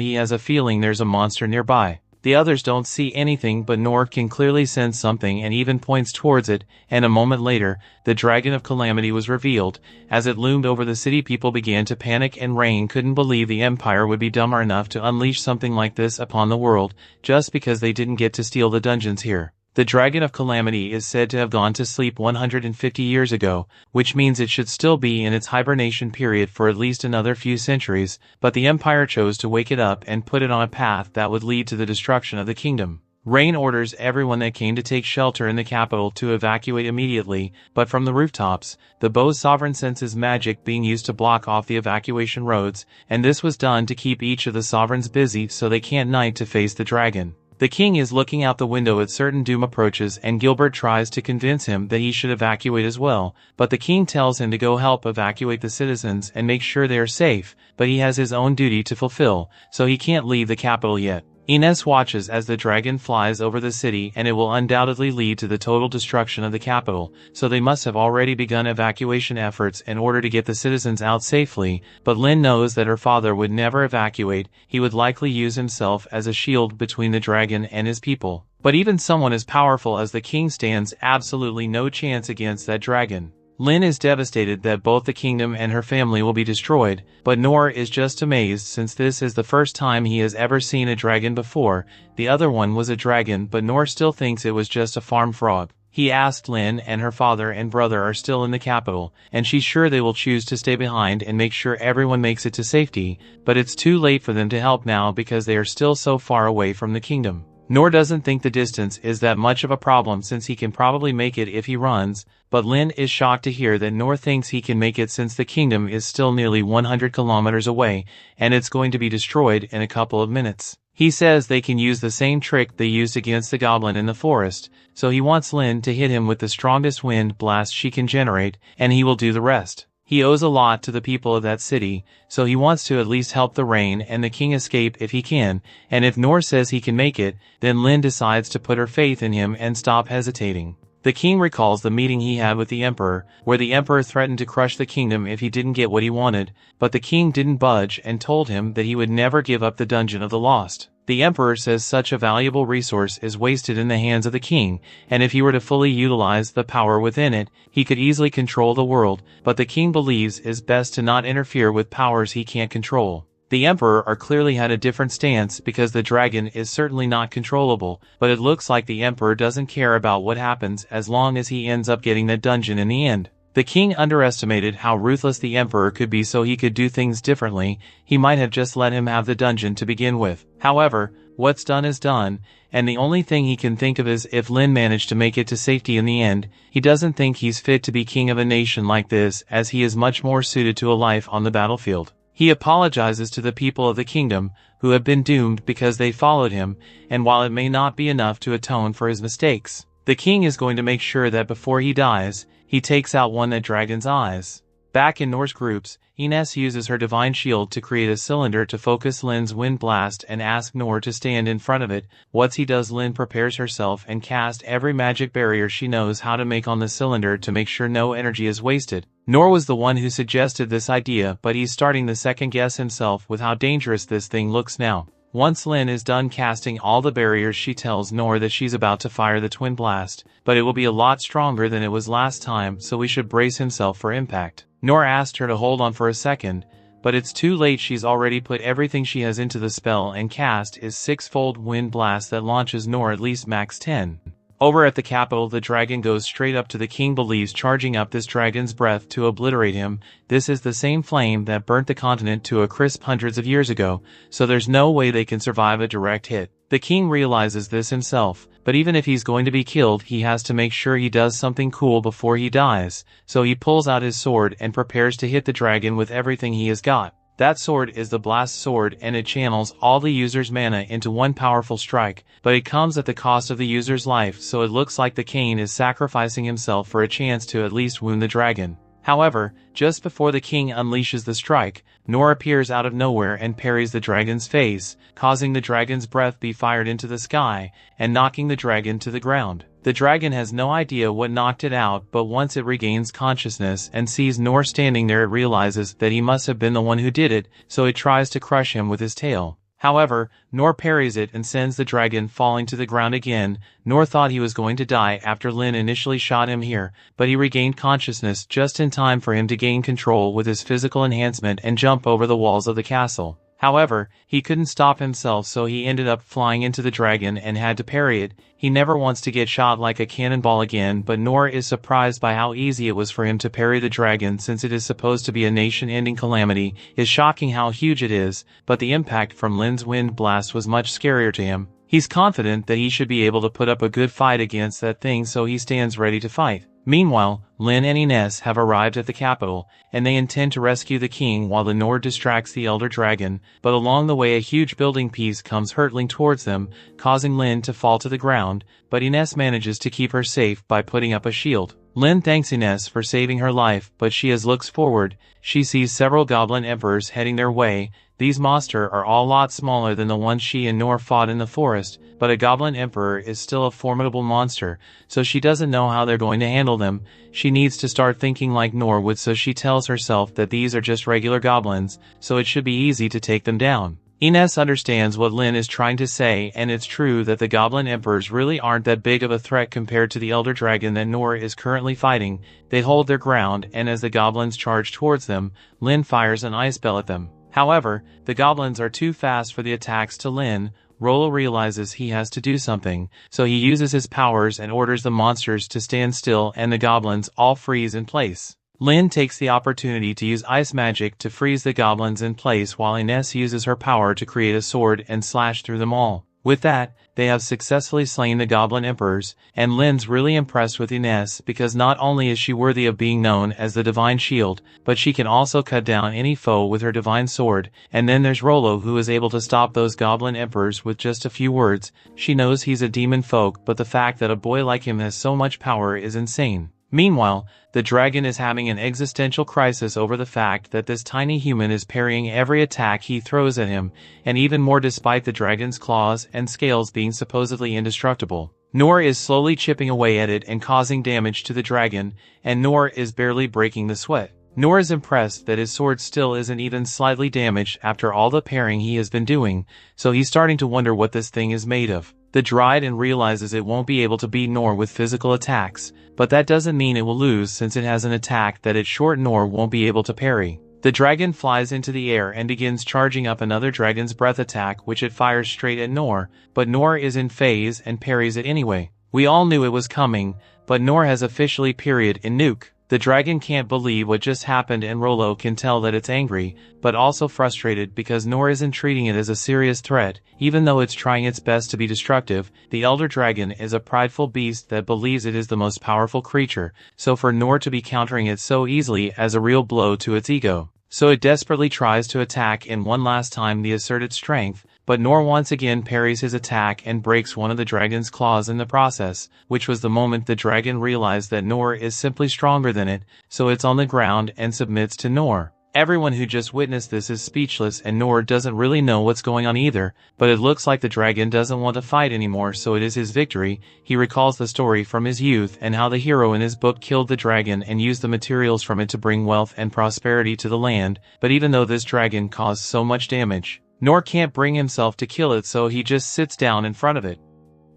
he has a feeling there's a monster nearby. The others don't see anything, but Noor can clearly sense something and even points towards it, and a moment later, the Dragon of Calamity was revealed. As it loomed over the city, people began to panic, and Rain couldn't believe the Empire would be dumber enough to unleash something like this upon the world, just because they didn't get to steal the dungeons here. The Dragon of Calamity is said to have gone to sleep 150 years ago, which means it should still be in its hibernation period for at least another few centuries, but the Empire chose to wake it up and put it on a path that would lead to the destruction of the kingdom. Rain orders everyone that came to take shelter in the capital to evacuate immediately, but from the rooftops, the Bow's sovereign senses magic being used to block off the evacuation roads, and this was done to keep each of the sovereigns busy so they can't night to face the dragon. The king is looking out the window at certain doom approaches, and Gilbert tries to convince him that he should evacuate as well, but the king tells him to go help evacuate the citizens and make sure they are safe, but he has his own duty to fulfill, so he can't leave the capital yet. Ines watches as the dragon flies over the city, and it will undoubtedly lead to the total destruction of the capital, so they must have already begun evacuation efforts in order to get the citizens out safely, but Lynne knows that her father would never evacuate. He would likely use himself as a shield between the dragon and his people. But even someone as powerful as the king stands absolutely no chance against that dragon. Lynne is devastated that both the kingdom and her family will be destroyed, but Noor is just amazed since this is the first time he has ever seen a dragon before. The other one was a dragon, but Noor still thinks it was just a farm frog. He asked Lynne and her father and brother are still in the capital, and she's sure they will choose to stay behind and make sure everyone makes it to safety, but it's too late for them to help now because they are still so far away from the kingdom. Noor doesn't think the distance is that much of a problem since he can probably make it if he runs, but Lynne is shocked to hear that Noor thinks he can make it since the kingdom is still nearly 100 kilometers away, and it's going to be destroyed in a couple of minutes. He says they can use the same trick they used against the goblin in the forest, so he wants Lynne to hit him with the strongest wind blast she can generate, and he will do the rest. He owes a lot to the people of that city, so he wants to at least help the Rain and the king escape if he can, and if Noor says he can make it, then Lynne decides to put her faith in him and stop hesitating. The king recalls the meeting he had with the emperor, where the emperor threatened to crush the kingdom if he didn't get what he wanted, but the king didn't budge and told him that he would never give up the Dungeon of the Lost. The emperor says such a valuable resource is wasted in the hands of the king, and if he were to fully utilize the power within it, he could easily control the world, but the king believes it's best to not interfere with powers he can't control. The Emperor are clearly had a different stance because the dragon is certainly not controllable, but it looks like the Emperor doesn't care about what happens as long as he ends up getting that dungeon in the end. The king underestimated how ruthless the Emperor could be, so he could do things differently. He might have just let him have the dungeon to begin with. However, what's done is done, and the only thing he can think of is if Lynne managed to make it to safety in the end. He doesn't think he's fit to be king of a nation like this, as he is much more suited to a life on the battlefield. He apologizes to the people of the kingdom, who have been doomed because they followed him, and while it may not be enough to atone for his mistakes, the king is going to make sure that before he dies, he takes out one that dragon's eyes. Back in Noor's groups, Ines uses her divine shield to create a cylinder to focus Lynne's wind blast and ask Noor to stand in front of it. Once he does, Lynne prepares herself and casts every magic barrier she knows how to make on the cylinder to make sure no energy is wasted. Noor was the one who suggested this idea, but he's starting to second guess himself with how dangerous this thing looks now. Once Lynne is done casting all the barriers, she tells Noor that she's about to fire the twin blast, but it will be a lot stronger than it was last time, so we should brace himself for impact. Noor asked her to hold on for a second, but it's too late. She's already put everything she has into the spell and cast is six-fold wind blast that launches Noor at least max 10. Over at the capital, the dragon goes straight up to the king, believes charging up this dragon's breath to obliterate him. This is the same flame that burnt the continent to a crisp hundreds of years ago, so there's no way they can survive a direct hit. The king realizes this himself, but even if he's going to be killed, he has to make sure he does something cool before he dies, so he pulls out his sword and prepares to hit the dragon with everything he has got. That sword is the blast sword, and it channels all the user's mana into one powerful strike, but it comes at the cost of the user's life, so it looks like the king is sacrificing himself for a chance to at least wound the dragon. However, just before the king unleashes the strike, Noor appears out of nowhere and parries the dragon's face, causing the dragon's breath be fired into the sky, and knocking the dragon to the ground. The dragon has no idea what knocked it out, but once it regains consciousness and sees Noor standing there, it realizes that he must have been the one who did it, so it tries to crush him with his tail. However, Noor parries it and sends the dragon falling to the ground again. Noor thought he was going to die after Lynne initially shot him here, but he regained consciousness just in time for him to gain control with his physical enhancement and jump over the walls of the castle. However, he couldn't stop himself, so he ended up flying into the dragon and had to parry it. He never wants to get shot like a cannonball again, but Noor is surprised by how easy it was for him to parry the dragon, since it is supposed to be a nation-ending calamity. It's shocking how huge it is, but the impact from Lynne's wind blast was much scarier to him. He's confident that he should be able to put up a good fight against that thing, so he stands ready to fight. Meanwhile, Lynne and Ines have arrived at the capital, and they intend to rescue the king while the Noor distracts the elder dragon, but along the way a huge building piece comes hurtling towards them, causing Lynne to fall to the ground, but Ines manages to keep her safe by putting up a shield. Lynne thanks Ines for saving her life, but she looks forward. She sees several goblin emperors heading their way. These monsters are all a lot smaller than the ones she and Noor fought in the forest, but a goblin emperor is still a formidable monster, so she doesn't know how they're going to handle them. She needs to start thinking like Noor would, so she tells herself that these are just regular goblins, so it should be easy to take them down. Ines understands what Lynne is trying to say, and it's true that the goblin emperors really aren't that big of a threat compared to the elder dragon that Noor is currently fighting. They hold their ground, and as the goblins charge towards them, Lynne fires an ice bell at them. However, the goblins are too fast for the attacks to Lynne. Rollo realizes he has to do something, so he uses his powers and orders the monsters to stand still, and the goblins all freeze in place. Lynne takes the opportunity to use ice magic to freeze the goblins in place, while Ines uses her power to create a sword and slash through them all. With that, they have successfully slain the goblin emperors, and Lynne's really impressed with Ines because not only is she worthy of being known as the divine shield, but she can also cut down any foe with her divine sword. And then there's Rollo, who is able to stop those goblin emperors with just a few words. She knows he's a demon folk, but the fact that a boy like him has so much power is insane. Meanwhile, the dragon is having an existential crisis over the fact that this tiny human is parrying every attack he throws at him, and even more despite the dragon's claws and scales being supposedly indestructible. Noor is slowly chipping away at it and causing damage to the dragon, and Noor is barely breaking the sweat. Noor is impressed that his sword still isn't even slightly damaged after all the parrying he has been doing, so he's starting to wonder what this thing is made of. The dragon realizes it won't be able to beat Noor with physical attacks, but that doesn't mean it will lose since it has an attack that its short Noor won't be able to parry. The dragon flies into the air and begins charging up another dragon's breath attack, which it fires straight at Noor, but Noor is in phase and parries it anyway. We all knew it was coming, but Noor has officially parried in nuke. The dragon can't believe what just happened, and Rollo can tell that it's angry, but also frustrated because Noor isn't treating it as a serious threat, even though it's trying its best to be destructive. The elder dragon is a prideful beast that believes it is the most powerful creature, so for Noor to be countering it so easily as a real blow to its ego. So it desperately tries to attack in one last time the asserted strength, but Noor once again parries his attack and breaks one of the dragon's claws in the process, which was the moment the dragon realized that Noor is simply stronger than it, so it's on the ground and submits to Noor. Everyone who just witnessed this is speechless, and Noor doesn't really know what's going on either, but it looks like the dragon doesn't want to fight anymore, so it is his victory. He recalls the story from his youth and how the hero in his book killed the dragon and used the materials from it to bring wealth and prosperity to the land, but even though this dragon caused so much damage, Noor can't bring himself to kill it, so he just sits down in front of it.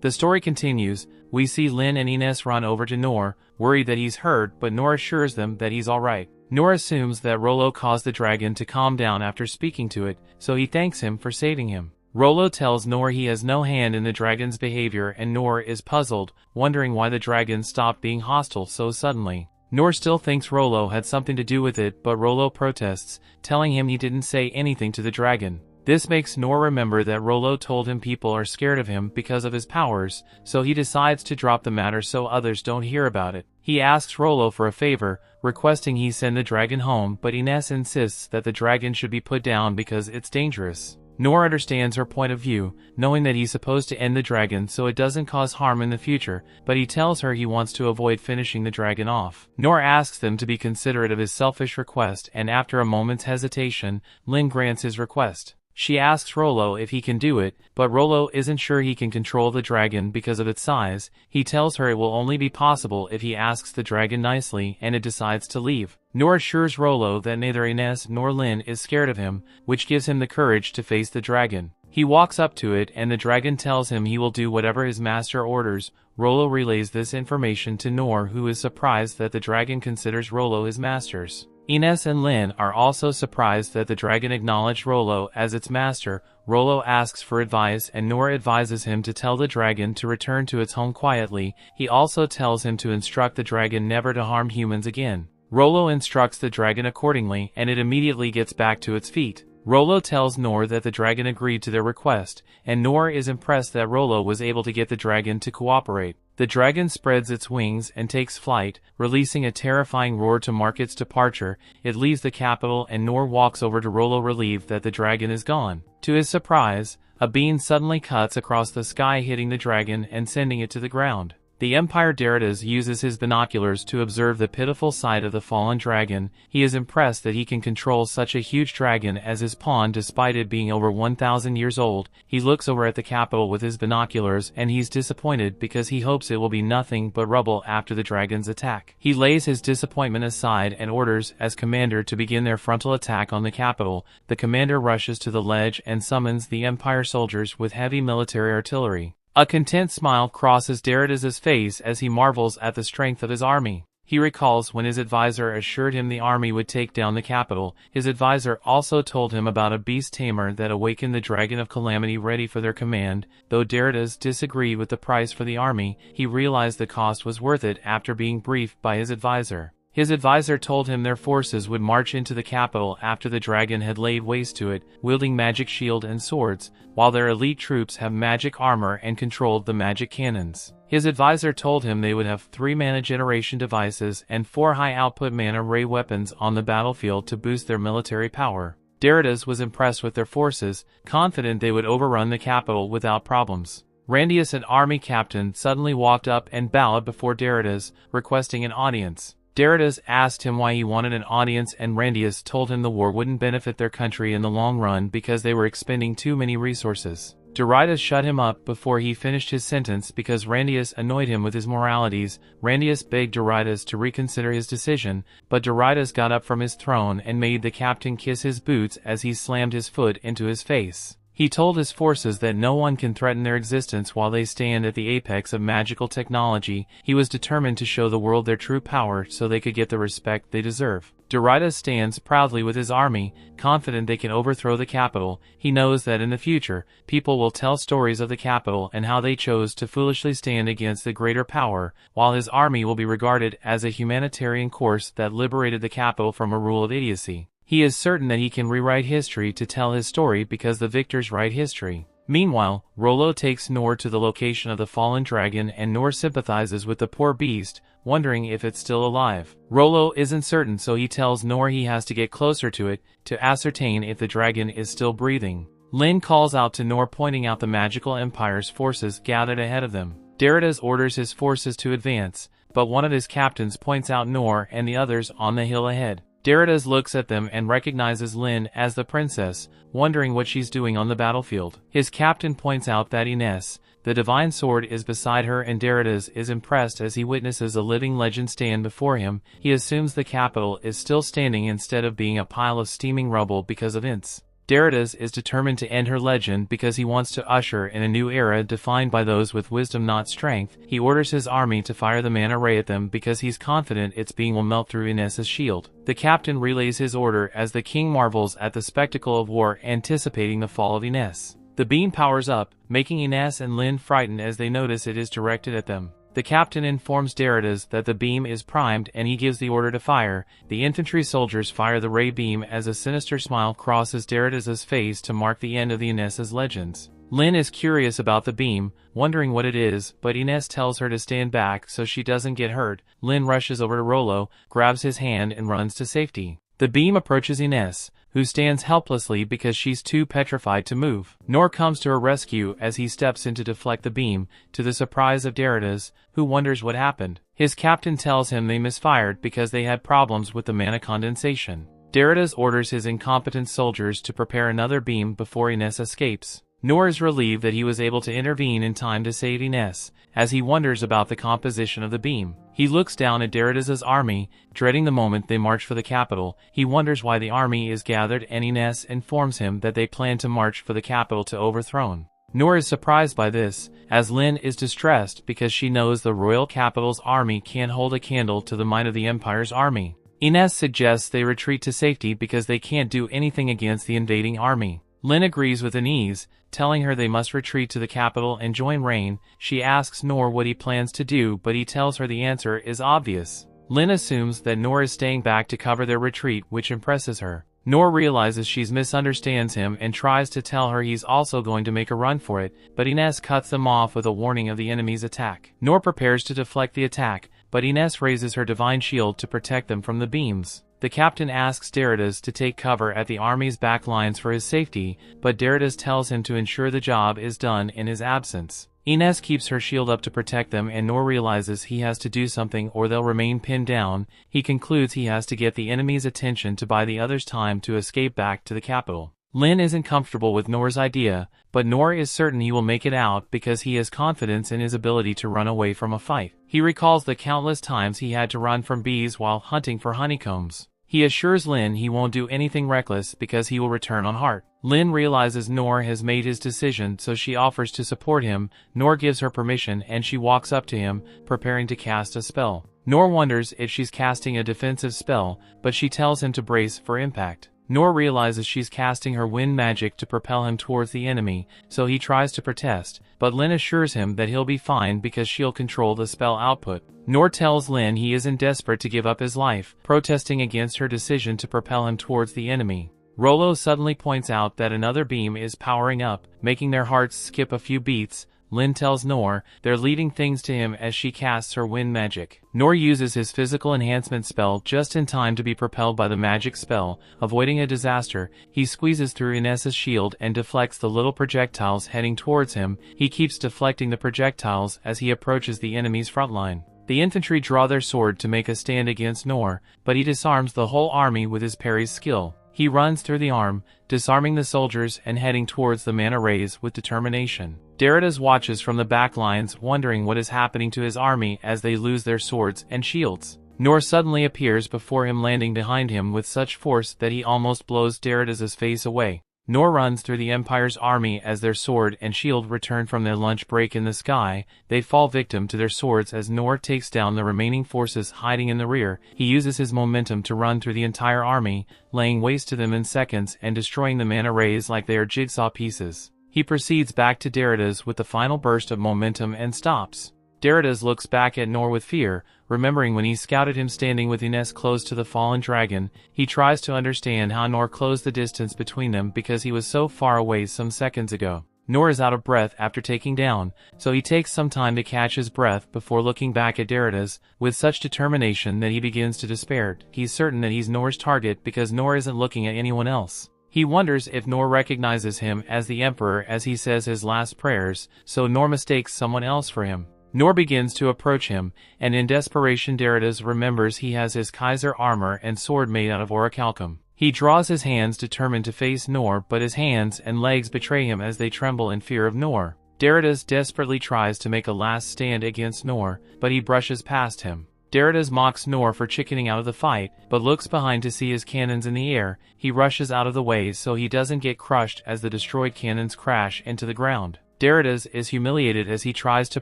The story continues. We see Lynne and Ines run over to Noor, worried that he's hurt, but Noor assures them that he's alright. Noor assumes that Rollo caused the dragon to calm down after speaking to it, so he thanks him for saving him. Rollo tells Noor he has no hand in the dragon's behavior, and Noor is puzzled, wondering why the dragon stopped being hostile so suddenly. Noor still thinks Rollo had something to do with it, but Rollo protests, telling him he didn't say anything to the dragon. This makes Noor remember that Rollo told him people are scared of him because of his powers, so he decides to drop the matter so others don't hear about it. He asks Rollo for a favor, requesting he send the dragon home, but Ines insists that the dragon should be put down because it's dangerous. Noor understands her point of view, knowing that he's supposed to end the dragon so it doesn't cause harm in the future, but he tells her he wants to avoid finishing the dragon off. Noor asks them to be considerate of his selfish request, and after a moment's hesitation, Lynne grants his request. She asks Rollo if he can do it, but Rollo isn't sure he can control the dragon because of its size. He tells her it will only be possible if he asks the dragon nicely, and it decides to leave. Noor assures Rollo that neither Ines nor Lynne is scared of him, which gives him the courage to face the dragon. He walks up to it, and the dragon tells him he will do whatever his master orders. Rollo relays this information to Noor, who is surprised that the dragon considers Rollo his masters. Ines and Lynne are also surprised that the dragon acknowledged Rollo as its master. Rollo asks for advice, and Noor advises him to tell the dragon to return to its home quietly. He also tells him to instruct the dragon never to harm humans again. Rollo instructs the dragon accordingly, and it immediately gets back to its feet. Rollo tells Noor that the dragon agreed to their request, and Noor is impressed that Rollo was able to get the dragon to cooperate. The dragon spreads its wings and takes flight, releasing a terrifying roar to mark its departure. It leaves the capital, and Noor walks over to Rollo, relieved that the dragon is gone. To his surprise, a beam suddenly cuts across the sky, hitting the dragon and sending it to the ground. The Empire Derides uses his binoculars to observe the pitiful sight of the fallen dragon. He is impressed that he can control such a huge dragon as his pawn despite it being over 1,000 years old. He looks over at the capital with his binoculars, and he's disappointed because he hopes it will be nothing but rubble after the dragon's attack. He lays his disappointment aside and orders as commander to begin their frontal attack on the capital. The commander rushes to the ledge and summons the Empire soldiers with heavy military artillery. A content smile crosses Derides' face as he marvels at the strength of his army. He recalls when his advisor assured him the army would take down the capital. His advisor also told him about a beast tamer that awakened the Dragon of Calamity ready for their command. Though Derides disagreed with the price for the army, he realized the cost was worth it after being briefed by his advisor. His advisor told him their forces would march into the capital after the dragon had laid waste to it, wielding magic shield and swords, while their elite troops have magic armor and controlled the magic cannons. His advisor told him they would have 3 mana generation devices and 4 high-output mana ray weapons on the battlefield to boost their military power. Derides was impressed with their forces, confident they would overrun the capital without problems. Randius, an army captain, suddenly walked up and bowed before Derides, requesting an audience. Derides asked him why he wanted an audience, and Randius told him the war wouldn't benefit their country in the long run because they were expending too many resources. Derides shut him up before he finished his sentence because Randius annoyed him with his moralities. Randius begged Derides to reconsider his decision, but Derides got up from his throne and made the captain kiss his boots as he slammed his foot into his face. He told his forces that no one can threaten their existence while they stand at the apex of magical technology. He was determined to show the world their true power so they could get the respect they deserve. Darius stands proudly with his army, confident they can overthrow the capital. He knows that in the future, people will tell stories of the capital and how they chose to foolishly stand against the greater power, while his army will be regarded as a humanitarian course that liberated the capital from a rule of idiocy. He is certain that he can rewrite history to tell his story because the victors write history. Meanwhile, Rollo takes Noor to the location of the fallen dragon and Noor sympathizes with the poor beast, wondering if it's still alive. Rollo isn't certain, so he tells Noor he has to get closer to it to ascertain if the dragon is still breathing. Lynne calls out to Noor, pointing out the magical empire's forces gathered ahead of them. Darius orders his forces to advance, but one of his captains points out Noor and the others on the hill ahead. Darius looks at them and recognizes Lynne as the princess, wondering what she's doing on the battlefield. His captain points out that Ines, the divine sword, is beside her, and Darius is impressed as he witnesses a living legend stand before him. He assumes the capital is still standing instead of being a pile of steaming rubble because of Ines. Darius is determined to end her legend because he wants to usher in a new era defined by those with wisdom, not strength. He orders his army to fire the mana ray at them because he's confident its beam will melt through Ines's shield. The captain relays his order as the king marvels at the spectacle of war, anticipating the fall of Ines. The beam powers up, making Ines and Lynne frightened as they notice it is directed at them. The captain informs Darius that the beam is primed and he gives the order to fire. The infantry soldiers fire the ray beam as a sinister smile crosses Darius's face to mark the end of the Ines's legends. Lynne is curious about the beam, wondering what it is, but Ines tells her to stand back so she doesn't get hurt. Lynne rushes over to Rollo, grabs his hand and runs to safety. The beam approaches Ines, who stands helplessly because she's too petrified to move. Noor comes to her rescue as he steps in to deflect the beam, to the surprise of Darius, who wonders what happened. His captain tells him they misfired because they had problems with the mana condensation. Darius orders his incompetent soldiers to prepare another beam before Ines escapes. Noor is relieved that he was able to intervene in time to save Ines, as he wonders about the composition of the beam. He looks down at Darius's army, dreading the moment they march for the capital. He wonders why the army is gathered, and Ines informs him that they plan to march for the capital to overthrow. Noor is surprised by this, as Lynne is distressed because she knows the royal capital's army can't hold a candle to the might of the Empire's army. Ines suggests they retreat to safety because they can't do anything against the invading army. Lynne agrees with Ines, telling her they must retreat to the capital and join Rain. She asks Noor what he plans to do, but he tells her the answer is obvious. Lynne assumes that Noor is staying back to cover their retreat, which impresses her. Noor realizes she misunderstands him and tries to tell her he's also going to make a run for it, but Ines cuts them off with a warning of the enemy's attack. Noor prepares to deflect the attack, but Ines raises her divine shield to protect them from the beams. The captain asks Darius to take cover at the army's back lines for his safety, but Darius tells him to ensure the job is done in his absence. Ines keeps her shield up to protect them, and Noor realizes he has to do something or they'll remain pinned down. He concludes he has to get the enemy's attention to buy the others time to escape back to the capital. Lynne isn't comfortable with Noor's idea, but Noor is certain he will make it out because he has confidence in his ability to run away from a fight. He recalls the countless times he had to run from bees while hunting for honeycombs. He assures Lynne he won't do anything reckless because he will return unhurt. Lynne realizes Noor has made his decision, so she offers to support him. Noor gives her permission and she walks up to him, preparing to cast a spell. Noor wonders if she's casting a defensive spell, but she tells him to brace for impact. Noor realizes she's casting her wind magic to propel him towards the enemy, so he tries to protest, but Lynne assures him that he'll be fine because she'll control the spell output. Noor tells Lynne he isn't desperate to give up his life, protesting against her decision to propel him towards the enemy. Rollo suddenly points out that another beam is powering up, making their hearts skip a few beats. Lynne tells Noor they're leading things to him as she casts her wind magic. Noor uses his physical enhancement spell just in time to be propelled by the magic spell. Avoiding a disaster, he squeezes through Ines's shield and deflects the little projectiles heading towards him. He keeps deflecting the projectiles as he approaches the enemy's front line. The infantry draw their sword to make a stand against Noor, but he disarms the whole army with his parry skill. He runs through the arm, disarming the soldiers and heading towards the mana rays with determination. Darius watches from the back lines, wondering what is happening to his army as they lose their swords and shields. Noor suddenly appears before him, landing behind him with such force that he almost blows Darius's face away. Noor runs through the Empire's army as their sword and shield return from their lunch break in the sky. They fall victim to their swords as Noor takes down the remaining forces hiding in the rear. He uses his momentum to run through the entire army, laying waste to them in seconds and destroying the mana rays like they are jigsaw pieces. He proceeds back to Daridas with the final burst of momentum and stops. Daridas looks back at Noor with fear, remembering when he scouted him standing with Ines close to the fallen dragon. He tries to understand how Noor closed the distance between them because he was so far away some seconds ago. Noor is out of breath after taking down, so he takes some time to catch his breath before looking back at Daridas, with such determination that he begins to despair. He's certain that he's Noor's target because Noor isn't looking at anyone else. He wonders if Noor recognizes him as the Emperor as he says his last prayers, so Noor mistakes someone else for him. Noor begins to approach him, and in desperation Daridas remembers he has his Kaiser armor and sword made out of orichalcum. He draws his hands determined to face Noor, but his hands and legs betray him as they tremble in fear of Noor. Daridas desperately tries to make a last stand against Noor, but he brushes past him. Daridas mocks Noor for chickening out of the fight, but looks behind to see his cannons in the air. He rushes out of the way so he doesn't get crushed as the destroyed cannons crash into the ground. Daridas is humiliated as he tries to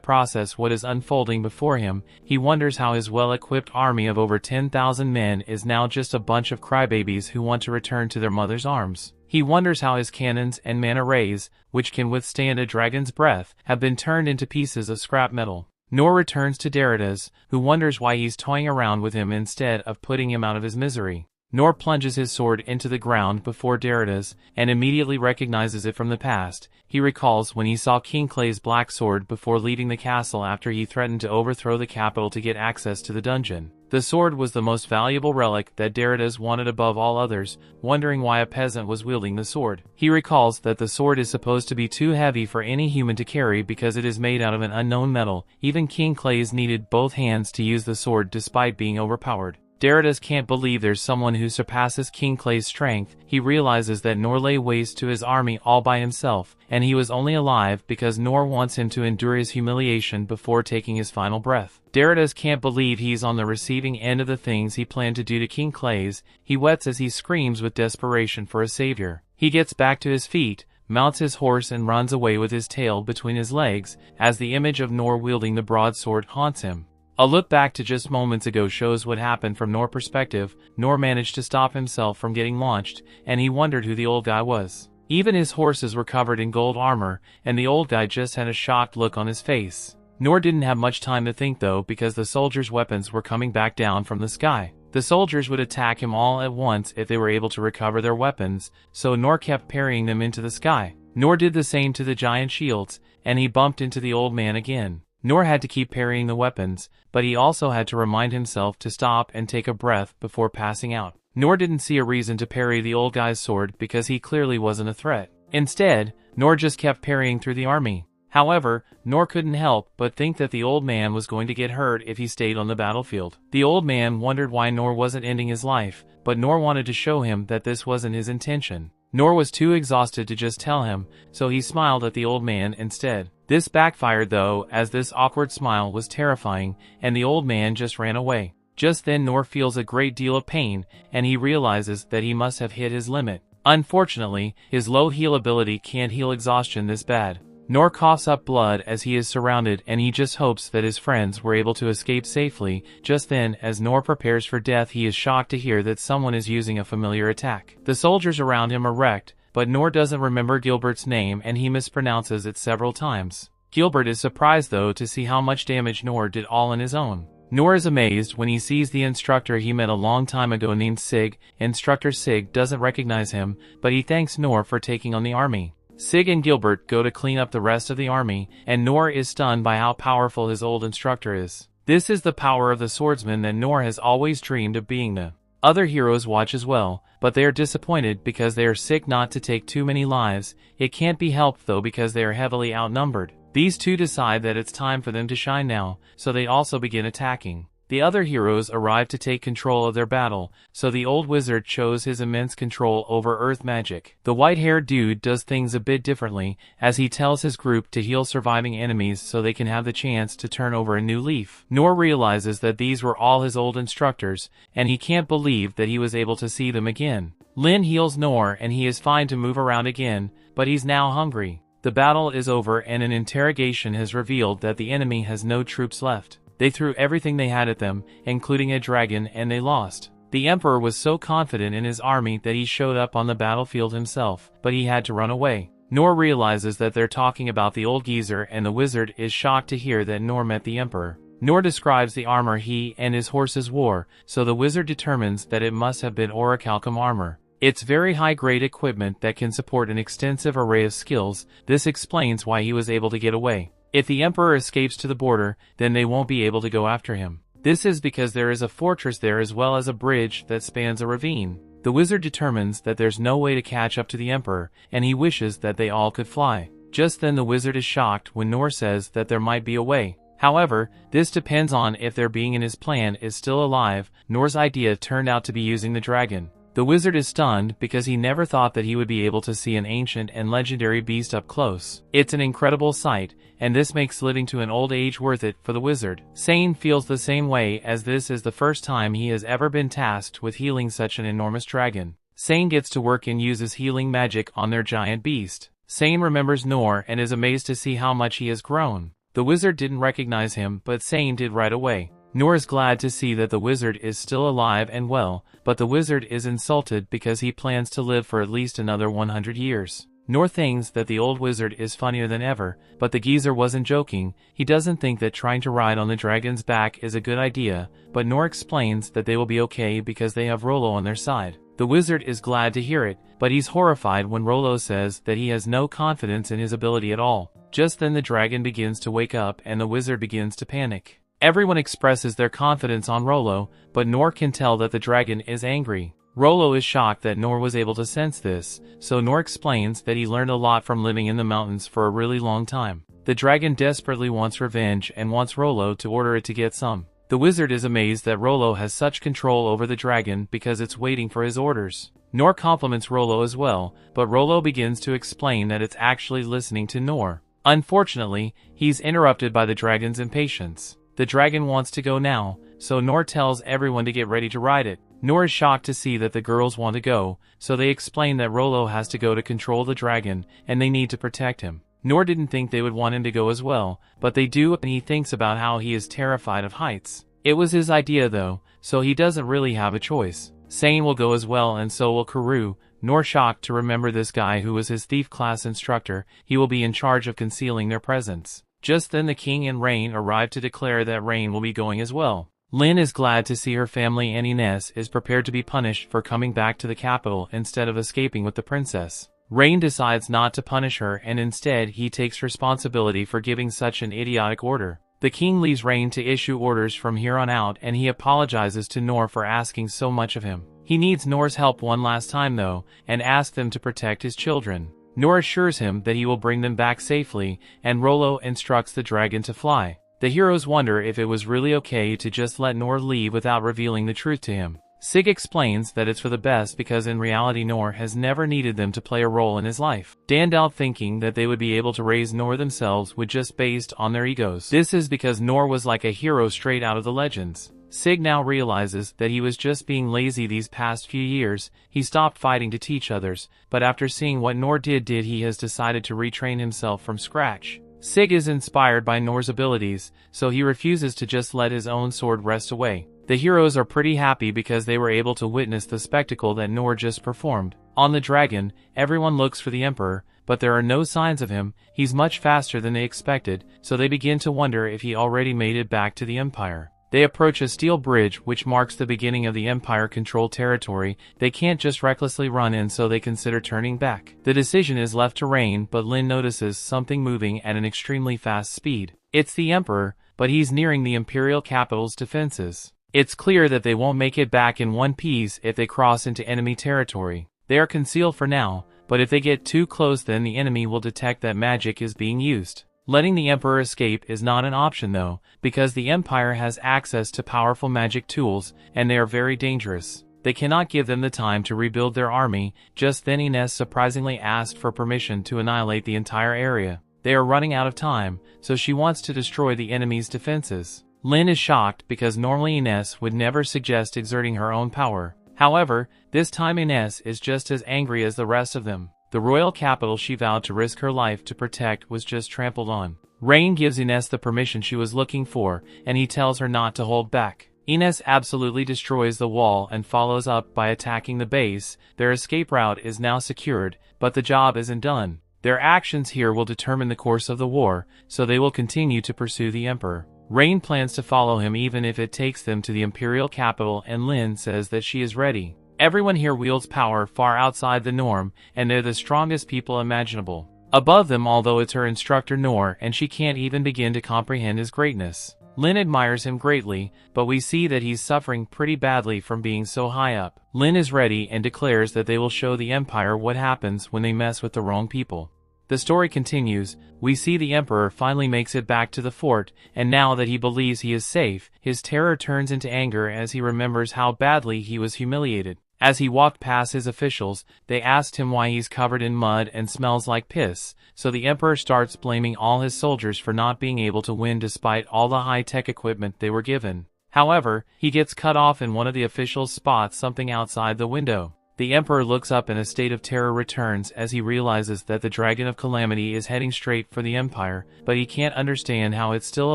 process what is unfolding before him. He wonders how his well-equipped army of over 10,000 men is now just a bunch of crybabies who want to return to their mother's arms. He wonders how his cannons and mana rays, which can withstand a dragon's breath, have been turned into pieces of scrap metal. Noor returns to Daridas, who wonders why he's toying around with him instead of putting him out of his misery. Noor plunges his sword into the ground before Daridas, and immediately recognizes it from the past. He recalls when he saw King Clay's black sword before leaving the castle after he threatened to overthrow the capital to get access to the dungeon. The sword was the most valuable relic that Daridas wanted above all others, wondering why a peasant was wielding the sword. He recalls that the sword is supposed to be too heavy for any human to carry because it is made out of an unknown metal. Even King Clay's needed both hands to use the sword despite being overpowered. Daridas can't believe there's someone who surpasses King Clay's strength. He realizes that Noor lay waste to his army all by himself, and he was only alive because Noor wants him to endure his humiliation before taking his final breath. Daridas can't believe he's on the receiving end of the things he planned to do to King Clay's. He weeps as he screams with desperation for a savior. He gets back to his feet, mounts his horse and runs away with his tail between his legs, as the image of Noor wielding the broadsword haunts him. A look back to just moments ago shows what happened from Noor's perspective. Noor managed to stop himself from getting launched, and he wondered who the old guy was. Even his horses were covered in gold armor, and the old guy just had a shocked look on his face. Noor didn't have much time to think though, because the soldiers' weapons were coming back down from the sky. The soldiers would attack him all at once if they were able to recover their weapons, so Noor kept parrying them into the sky. Noor did the same to the giant shields, and he bumped into the old man again. Noor had to keep parrying the weapons, but he also had to remind himself to stop and take a breath before passing out. Noor didn't see a reason to parry the old guy's sword because he clearly wasn't a threat. Instead, Noor just kept parrying through the army. However, Noor couldn't help but think that the old man was going to get hurt if he stayed on the battlefield. The old man wondered why Noor wasn't ending his life, but Noor wanted to show him that this wasn't his intention. Noor was too exhausted to just tell him, so he smiled at the old man instead. This backfired though, as this awkward smile was terrifying, and the old man just ran away. Just then Noor feels a great deal of pain, and he realizes that he must have hit his limit. Unfortunately, his low heal ability can't heal exhaustion this bad. Noor coughs up blood as he is surrounded, and he just hopes that his friends were able to escape safely. Just then, as Noor prepares for death, he is shocked to hear that someone is using a familiar attack. The soldiers around him are wrecked, but Noor doesn't remember Gilbert's name and he mispronounces it several times. Gilbert is surprised though to see how much damage Noor did all on his own. Noor is amazed when he sees the instructor he met a long time ago named Sig. Instructor Sig doesn't recognize him, but he thanks Noor for taking on the army. Sig and Gilbert go to clean up the rest of the army, and Noor is stunned by how powerful his old instructor is. This is the power of the swordsman that Noor has always dreamed of being. The other heroes watch as well, but they are disappointed because they are sick not to take too many lives. It can't be helped though because they are heavily outnumbered. These two decide that it's time for them to shine now, so they also begin attacking. The other heroes arrive to take control of their battle, so the old wizard shows his immense control over earth magic. The white-haired dude does things a bit differently, as he tells his group to heal surviving enemies so they can have the chance to turn over a new leaf. Noor realizes that these were all his old instructors, and he can't believe that he was able to see them again. Lynne heals Noor and he is fine to move around again, but he's now hungry. The battle is over and an interrogation has revealed that the enemy has no troops left. They threw everything they had at them, including a dragon, and they lost. The Emperor was so confident in his army that he showed up on the battlefield himself, but he had to run away. Noor realizes that they're talking about the old geezer and the wizard is shocked to hear that Noor met the Emperor. Noor describes the armor he and his horses wore, so the wizard determines that it must have been orichalcum armor. It's very high-grade equipment that can support an extensive array of skills. This explains why he was able to get away. If the Emperor escapes to the border, then they won't be able to go after him. This is because there is a fortress there as well as a bridge that spans a ravine. The wizard determines that there's no way to catch up to the Emperor, and he wishes that they all could fly. Just then the wizard is shocked when Noor says that there might be a way. However, this depends on if their being in his plan is still alive. Noor's idea turned out to be using the dragon. The wizard is stunned because he never thought that he would be able to see an ancient and legendary beast up close. It's an incredible sight, and this makes living to an old age worth it for the wizard. Sane feels the same way, as this is the first time he has ever been tasked with healing such an enormous dragon. Sane gets to work and uses healing magic on their giant beast. Sane remembers Noor and is amazed to see how much he has grown. The wizard didn't recognize him, but Sane did right away. Noor is glad to see that the wizard is still alive and well, but the wizard is insulted because he plans to live for at least another 100 years. Noor thinks that the old wizard is funnier than ever, but the geezer wasn't joking. He doesn't think that trying to ride on the dragon's back is a good idea, but Noor explains that they will be okay because they have Rollo on their side. The wizard is glad to hear it, but he's horrified when Rollo says that he has no confidence in his ability at all. Just then the dragon begins to wake up and the wizard begins to panic. Everyone expresses their confidence on Rollo, but Noor can tell that the dragon is angry. Rollo is shocked that Noor was able to sense this, so Noor explains that he learned a lot from living in the mountains for a really long time. The dragon desperately wants revenge and wants Rollo to order it to get some. The wizard is amazed that Rollo has such control over the dragon because it's waiting for his orders. Noor compliments Rollo as well, but Rollo begins to explain that it's actually listening to Noor. Unfortunately, he's interrupted by the dragon's impatience. The dragon wants to go now, so Noor tells everyone to get ready to ride it. Noor is shocked to see that the girls want to go, so they explain that Rollo has to go to control the dragon, and they need to protect him. Noor didn't think they would want him to go as well, but they do, and he thinks about how he is terrified of heights. It was his idea though, so he doesn't really have a choice. Sane will go as well and so will Karoo. Noor shocked to remember this guy who was his thief class instructor. He will be in charge of concealing their presence. Just then the king and Rain arrive to declare that Rain will be going as well. Lynne is glad to see her family and Ines is prepared to be punished for coming back to the capital instead of escaping with the princess. Rain decides not to punish her and instead he takes responsibility for giving such an idiotic order. The king leaves Rain to issue orders from here on out and he apologizes to Noor for asking so much of him. He needs Noor's help one last time though, and asks them to protect his children. Noor assures him that he will bring them back safely, and Rollo instructs the dragon to fly. The heroes wonder if it was really okay to just let Noor leave without revealing the truth to him. Sig explains that it's for the best because in reality Noor has never needed them to play a role in his life. Dandel thinking that they would be able to raise Noor themselves would just based on their egos. This is because Noor was like a hero straight out of the legends. Sig now realizes that he was just being lazy these past few years. He stopped fighting to teach others, but after seeing what Noor did he has decided to retrain himself from scratch. Sig is inspired by Noor's abilities, so he refuses to just let his own sword rest away. The heroes are pretty happy because they were able to witness the spectacle that Noor just performed. On the dragon, everyone looks for the Emperor, but there are no signs of him. He's much faster than they expected, so they begin to wonder if he already made it back to the Empire. They approach a steel bridge which marks the beginning of the Empire-controlled territory. They can't just recklessly run in, so they consider turning back. The decision is left to Rain, but Lynne notices something moving at an extremely fast speed. It's the Emperor, but he's nearing the Imperial capital's defenses. It's clear that they won't make it back in one piece if they cross into enemy territory. They are concealed for now, but if they get too close then the enemy will detect that magic is being used. Letting the Emperor escape is not an option though, because the Empire has access to powerful magic tools, and they are very dangerous. They cannot give them the time to rebuild their army. Just then Ines surprisingly asked for permission to annihilate the entire area. They are running out of time, so she wants to destroy the enemy's defenses. Lynne is shocked because normally Ines would never suggest exerting her own power. However, this time Ines is just as angry as the rest of them. The royal capital she vowed to risk her life to protect was just trampled on. Rain gives Ines the permission she was looking for, and he tells her not to hold back. Ines absolutely destroys the wall and follows up by attacking the base. Their escape route is now secured, but the job isn't done. Their actions here will determine the course of the war, so they will continue to pursue the Emperor. Rain plans to follow him even if it takes them to the imperial capital, and Lynne says that she is ready. Everyone here wields power far outside the norm, and they're the strongest people imaginable. Above them, although, it's her instructor Noor, and she can't even begin to comprehend his greatness. Lynne admires him greatly, but we see that he's suffering pretty badly from being so high up. Lynne is ready and declares that they will show the Empire what happens when they mess with the wrong people. The story continues. We see the Emperor finally makes it back to the fort, and now that he believes he is safe, his terror turns into anger as he remembers how badly he was humiliated. As he walked past his officials, they asked him why he's covered in mud and smells like piss, so the Emperor starts blaming all his soldiers for not being able to win despite all the high-tech equipment they were given. However, he gets cut off and one of the officials spots something outside the window. The Emperor looks up and a state of terror returns as he realizes that the Dragon of Calamity is heading straight for the Empire, but he can't understand how it's still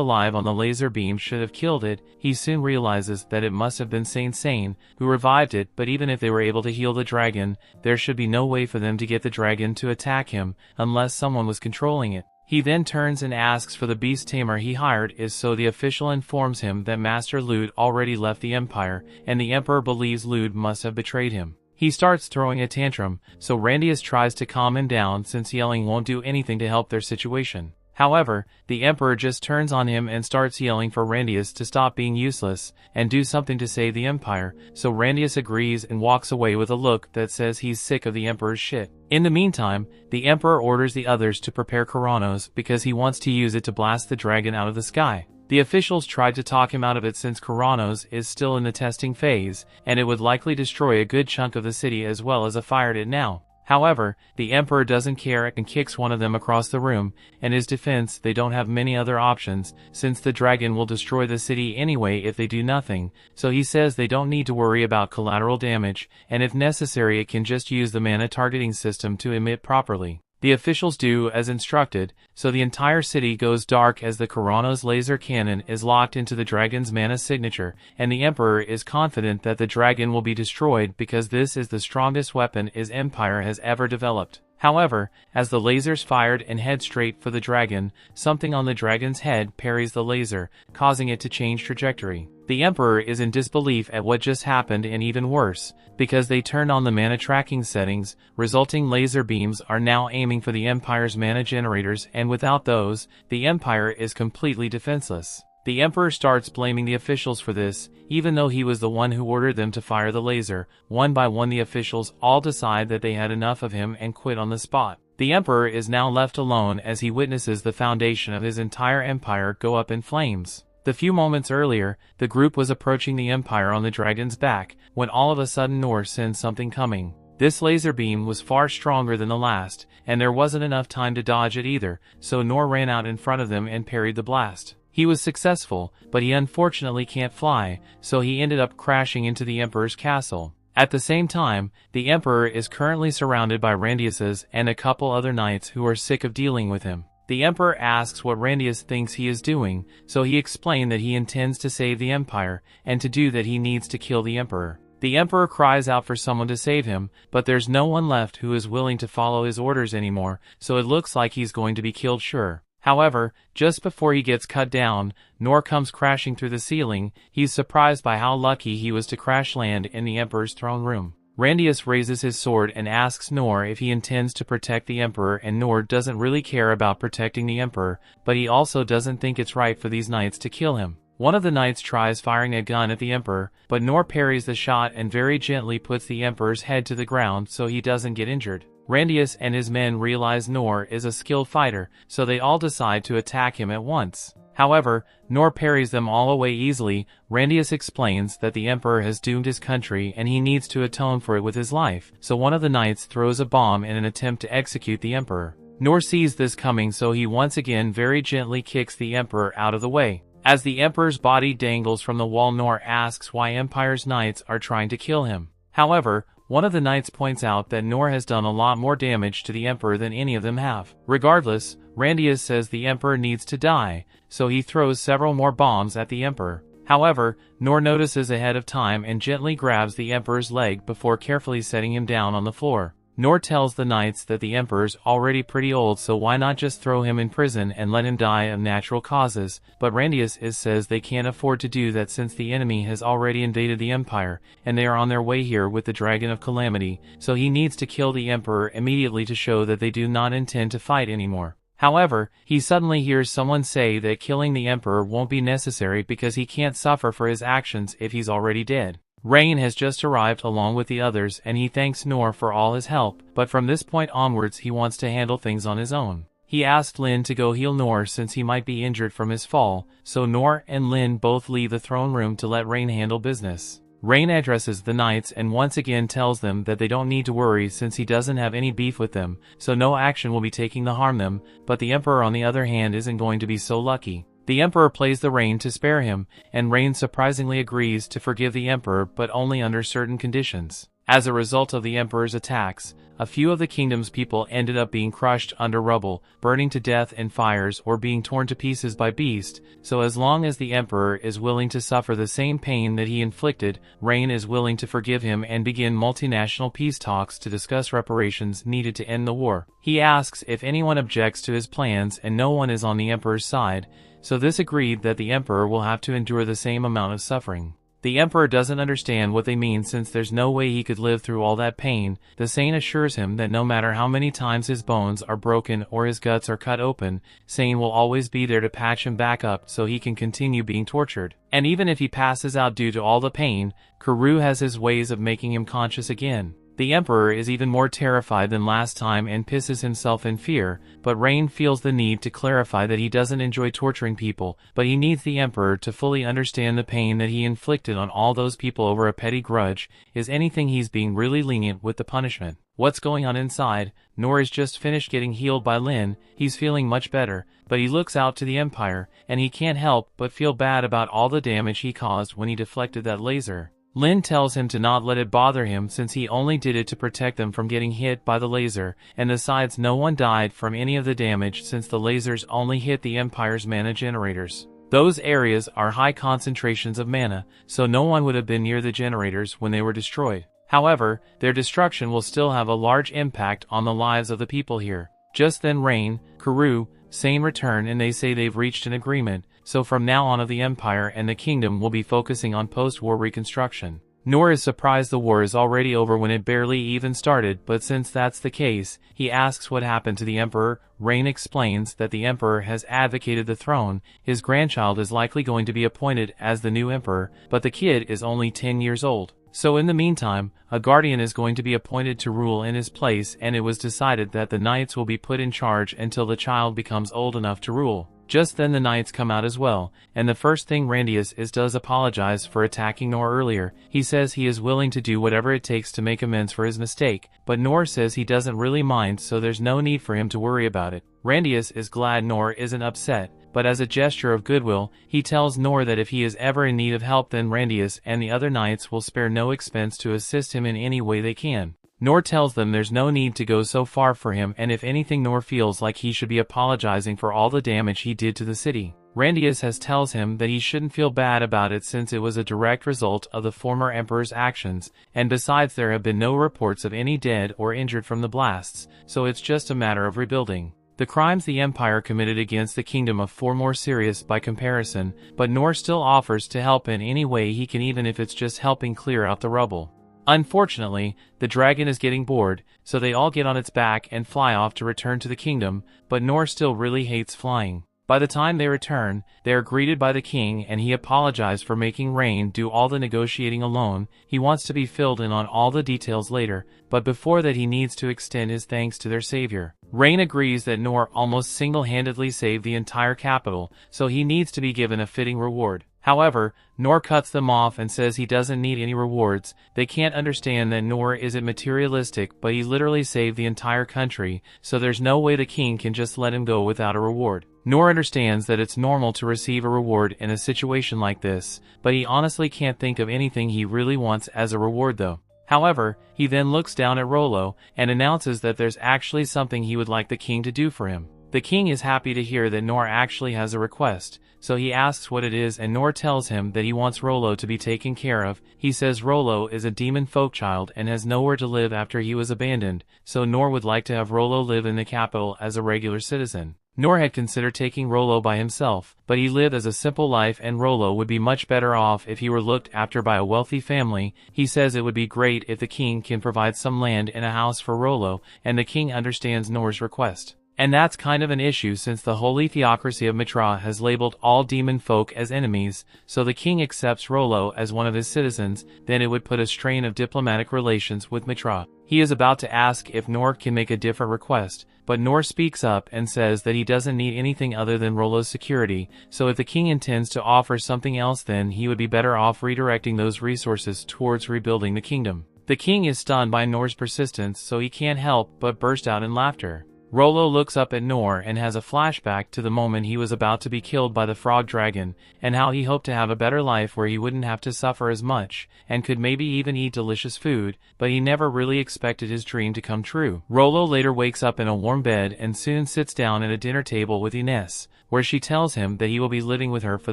alive on the laser beam should have killed it. He soon realizes that it must have been Saint Sane who revived it, but even if they were able to heal the dragon, there should be no way for them to get the dragon to attack him unless someone was controlling it. He then turns and asks for the beast tamer he hired so the official informs him that Master Lude already left the Empire, and the Emperor believes Lude must have betrayed him. He starts throwing a tantrum, so Randius tries to calm him down since yelling won't do anything to help their situation. However, the Emperor just turns on him and starts yelling for Randius to stop being useless and do something to save the Empire, so Randius agrees and walks away with a look that says he's sick of the Emperor's shit. In the meantime, the Emperor orders the others to prepare Kuranos because he wants to use it to blast the dragon out of the sky. The officials tried to talk him out of it since Kuranos is still in the testing phase, and it would likely destroy a good chunk of the city as well as fired it now. However, the Emperor doesn't care and kicks one of them across the room. In his defense, they don't have many other options, since the dragon will destroy the city anyway if they do nothing, so he says they don't need to worry about collateral damage, and if necessary it can just use the mana targeting system to emit properly. The officials do as instructed, so the entire city goes dark as the Kuranos laser cannon is locked into the dragon's mana signature, and the Emperor is confident that the dragon will be destroyed because this is the strongest weapon his empire has ever developed. However, as the lasers fired and head straight for the dragon, something on the dragon's head parries the laser, causing it to change trajectory. The Emperor is in disbelief at what just happened, and even worse, because they turned on the mana tracking settings, resulting laser beams are now aiming for the Empire's mana generators, and without those, the Empire is completely defenseless. The Emperor starts blaming the officials for this, even though he was the one who ordered them to fire the laser. One by one the officials all decide that they had enough of him and quit on the spot. The Emperor is now left alone as he witnesses the foundation of his entire empire go up in flames. The few moments earlier, the group was approaching the Empire on the dragon's back, when all of a sudden Noor sends something coming. This laser beam was far stronger than the last, and there wasn't enough time to dodge it either, so Noor ran out in front of them and parried the blast. He was successful, but he unfortunately can't fly, so he ended up crashing into the Emperor's castle. At the same time, the Emperor is currently surrounded by Randiuses and a couple other knights who are sick of dealing with him. The Emperor asks what Randius thinks he is doing, so he explained that he intends to save the Empire, and to do that he needs to kill the Emperor. The Emperor cries out for someone to save him, but there's no one left who is willing to follow his orders anymore, so it looks like he's going to be killed sure. However, just before he gets cut down, Noor comes crashing through the ceiling. He's surprised by how lucky he was to crash land in the Emperor's throne room. Randius raises his sword and asks Noor if he intends to protect the Emperor, and Noor doesn't really care about protecting the Emperor, but he also doesn't think it's right for these knights to kill him. One of the knights tries firing a gun at the Emperor, but Noor parries the shot and very gently puts the Emperor's head to the ground so he doesn't get injured. Randius and his men realize Noor is a skilled fighter, so they all decide to attack him at once. However, Noor parries them all away easily. Randius explains that the Emperor has doomed his country and he needs to atone for it with his life, so one of the knights throws a bomb in an attempt to execute the Emperor. Noor sees this coming, so he once again very gently kicks the Emperor out of the way. As the Emperor's body dangles from the wall, Noor asks why Empire's knights are trying to kill him. However, one of the knights points out that Noor has done a lot more damage to the Emperor than any of them have. Regardless, Randius says the Emperor needs to die, so he throws several more bombs at the Emperor. However, Noor notices ahead of time and gently grabs the Emperor's leg before carefully setting him down on the floor. Noor tells the knights that the Emperor's already pretty old, so why not just throw him in prison and let him die of natural causes, but Randius says they can't afford to do that since the enemy has already invaded the Empire, and they are on their way here with the Dragon of Calamity, so he needs to kill the Emperor immediately to show that they do not intend to fight anymore. However, he suddenly hears someone say that killing the Emperor won't be necessary because he can't suffer for his actions if he's already dead. Rain has just arrived along with the others and he thanks Noor for all his help, but from this point onwards he wants to handle things on his own. He asked Lynne to go heal Noor since he might be injured from his fall, so Noor and Lynne both leave the throne room to let Rain handle business. Rain addresses the knights and once again tells them that they don't need to worry since he doesn't have any beef with them, so no action will be taken to harm them, but the Emperor on the other hand isn't going to be so lucky. The Emperor plays the Rain to spare him, and Rain surprisingly agrees to forgive the Emperor but only under certain conditions. As a result of the Emperor's attacks, a few of the kingdom's people ended up being crushed under rubble, burning to death in fires or being torn to pieces by beasts, so as long as the Emperor is willing to suffer the same pain that he inflicted, Rain is willing to forgive him and begin multinational peace talks to discuss reparations needed to end the war. He asks if anyone objects to his plans and no one is on the Emperor's side, so this agreed that the Emperor will have to endure the same amount of suffering. The Emperor doesn't understand what they mean since there's no way he could live through all that pain. The Saint assures him that no matter how many times his bones are broken or his guts are cut open, Saint will always be there to patch him back up so he can continue being tortured. And even if he passes out due to all the pain, Karoo has his ways of making him conscious again. The Emperor is even more terrified than last time and pisses himself in fear, but Rain feels the need to clarify that he doesn't enjoy torturing people, but he needs the Emperor to fully understand the pain that he inflicted on all those people over a petty grudge. Is anything he's being really lenient with the punishment? What's going on inside? Noor is just finished getting healed by Lynne. He's feeling much better, but he looks out to the Empire, and he can't help but feel bad about all the damage he caused when he deflected that laser. Lynne tells him to not let it bother him since he only did it to protect them from getting hit by the laser, and besides no one died from any of the damage since the lasers only hit the Empire's mana generators. Those areas are high concentrations of mana, so no one would have been near the generators when they were destroyed. However, their destruction will still have a large impact on the lives of the people here. Just then Rain, Karoo, Saint return and they say they've reached an agreement, so from now on the Empire and the Kingdom will be focusing on post-war reconstruction. Noor is surprised the war is already over when it barely even started, but since that's the case, he asks what happened to the Emperor. Rain explains that the Emperor has advocated the throne, his grandchild is likely going to be appointed as the new Emperor, but the kid is only 10 years old. So in the meantime, a guardian is going to be appointed to rule in his place, and it was decided that the knights will be put in charge until the child becomes old enough to rule. Just then the knights come out as well, and the first thing Randius does apologize for attacking Noor earlier. He says he is willing to do whatever it takes to make amends for his mistake, but Noor says he doesn't really mind, so there's no need for him to worry about it. Randius is glad Noor isn't upset, but as a gesture of goodwill, he tells Noor that if he is ever in need of help then Randius and the other knights will spare no expense to assist him in any way they can. Noor tells them there's no need to go so far for him, and if anything Noor feels like he should be apologizing for all the damage he did to the city. Randius tells him that he shouldn't feel bad about it since it was a direct result of the former Emperor's actions, and besides there have been no reports of any dead or injured from the blasts, so it's just a matter of rebuilding. The crimes the Empire committed against the Kingdom are far more serious by comparison, but Noor still offers to help in any way he can, even if it's just helping clear out the rubble. Unfortunately, the dragon is getting bored, so they all get on its back and fly off to return to the kingdom, but Noor still really hates flying. By the time they return, they are greeted by the king and he apologizes for making Rain do all the negotiating alone. He wants to be filled in on all the details later, but before that he needs to extend his thanks to their savior. Rain agrees that Noor almost single-handedly saved the entire capital, so he needs to be given a fitting reward. However, Noor cuts them off and says he doesn't need any rewards. They can't understand that Noor isn't materialistic, but he literally saved the entire country, so there's no way the king can just let him go without a reward. Noor understands that it's normal to receive a reward in a situation like this, but he honestly can't think of anything he really wants as a reward though. However, he then looks down at Rollo and announces that there's actually something he would like the king to do for him. The king is happy to hear that Noor actually has a request, so he asks what it is and Noor tells him that he wants Rollo to be taken care of. He says Rollo is a demon folk child and has nowhere to live after he was abandoned, so Noor would like to have Rollo live in the capital as a regular citizen. Noor had considered taking Rollo by himself, but he lived as a simple life and Rollo would be much better off if he were looked after by a wealthy family. He says it would be great if the king can provide some land and a house for Rollo, and the king understands Noor's request. And that's kind of an issue since the holy theocracy of Mitra has labeled all demon folk as enemies, so the king accepts Rollo as one of his citizens, then it would put a strain of diplomatic relations with Mitra. He is about to ask if Noor can make a different request, but Noor speaks up and says that he doesn't need anything other than Rollo's security, so if the king intends to offer something else then he would be better off redirecting those resources towards rebuilding the kingdom. The king is stunned by Noor's persistence, so he can't help but burst out in laughter. Rollo looks up at Noor and has a flashback to the moment he was about to be killed by the frog dragon, and how he hoped to have a better life where he wouldn't have to suffer as much, and could maybe even eat delicious food, but he never really expected his dream to come true. Rollo later wakes up in a warm bed and soon sits down at a dinner table with Ines, where she tells him that he will be living with her for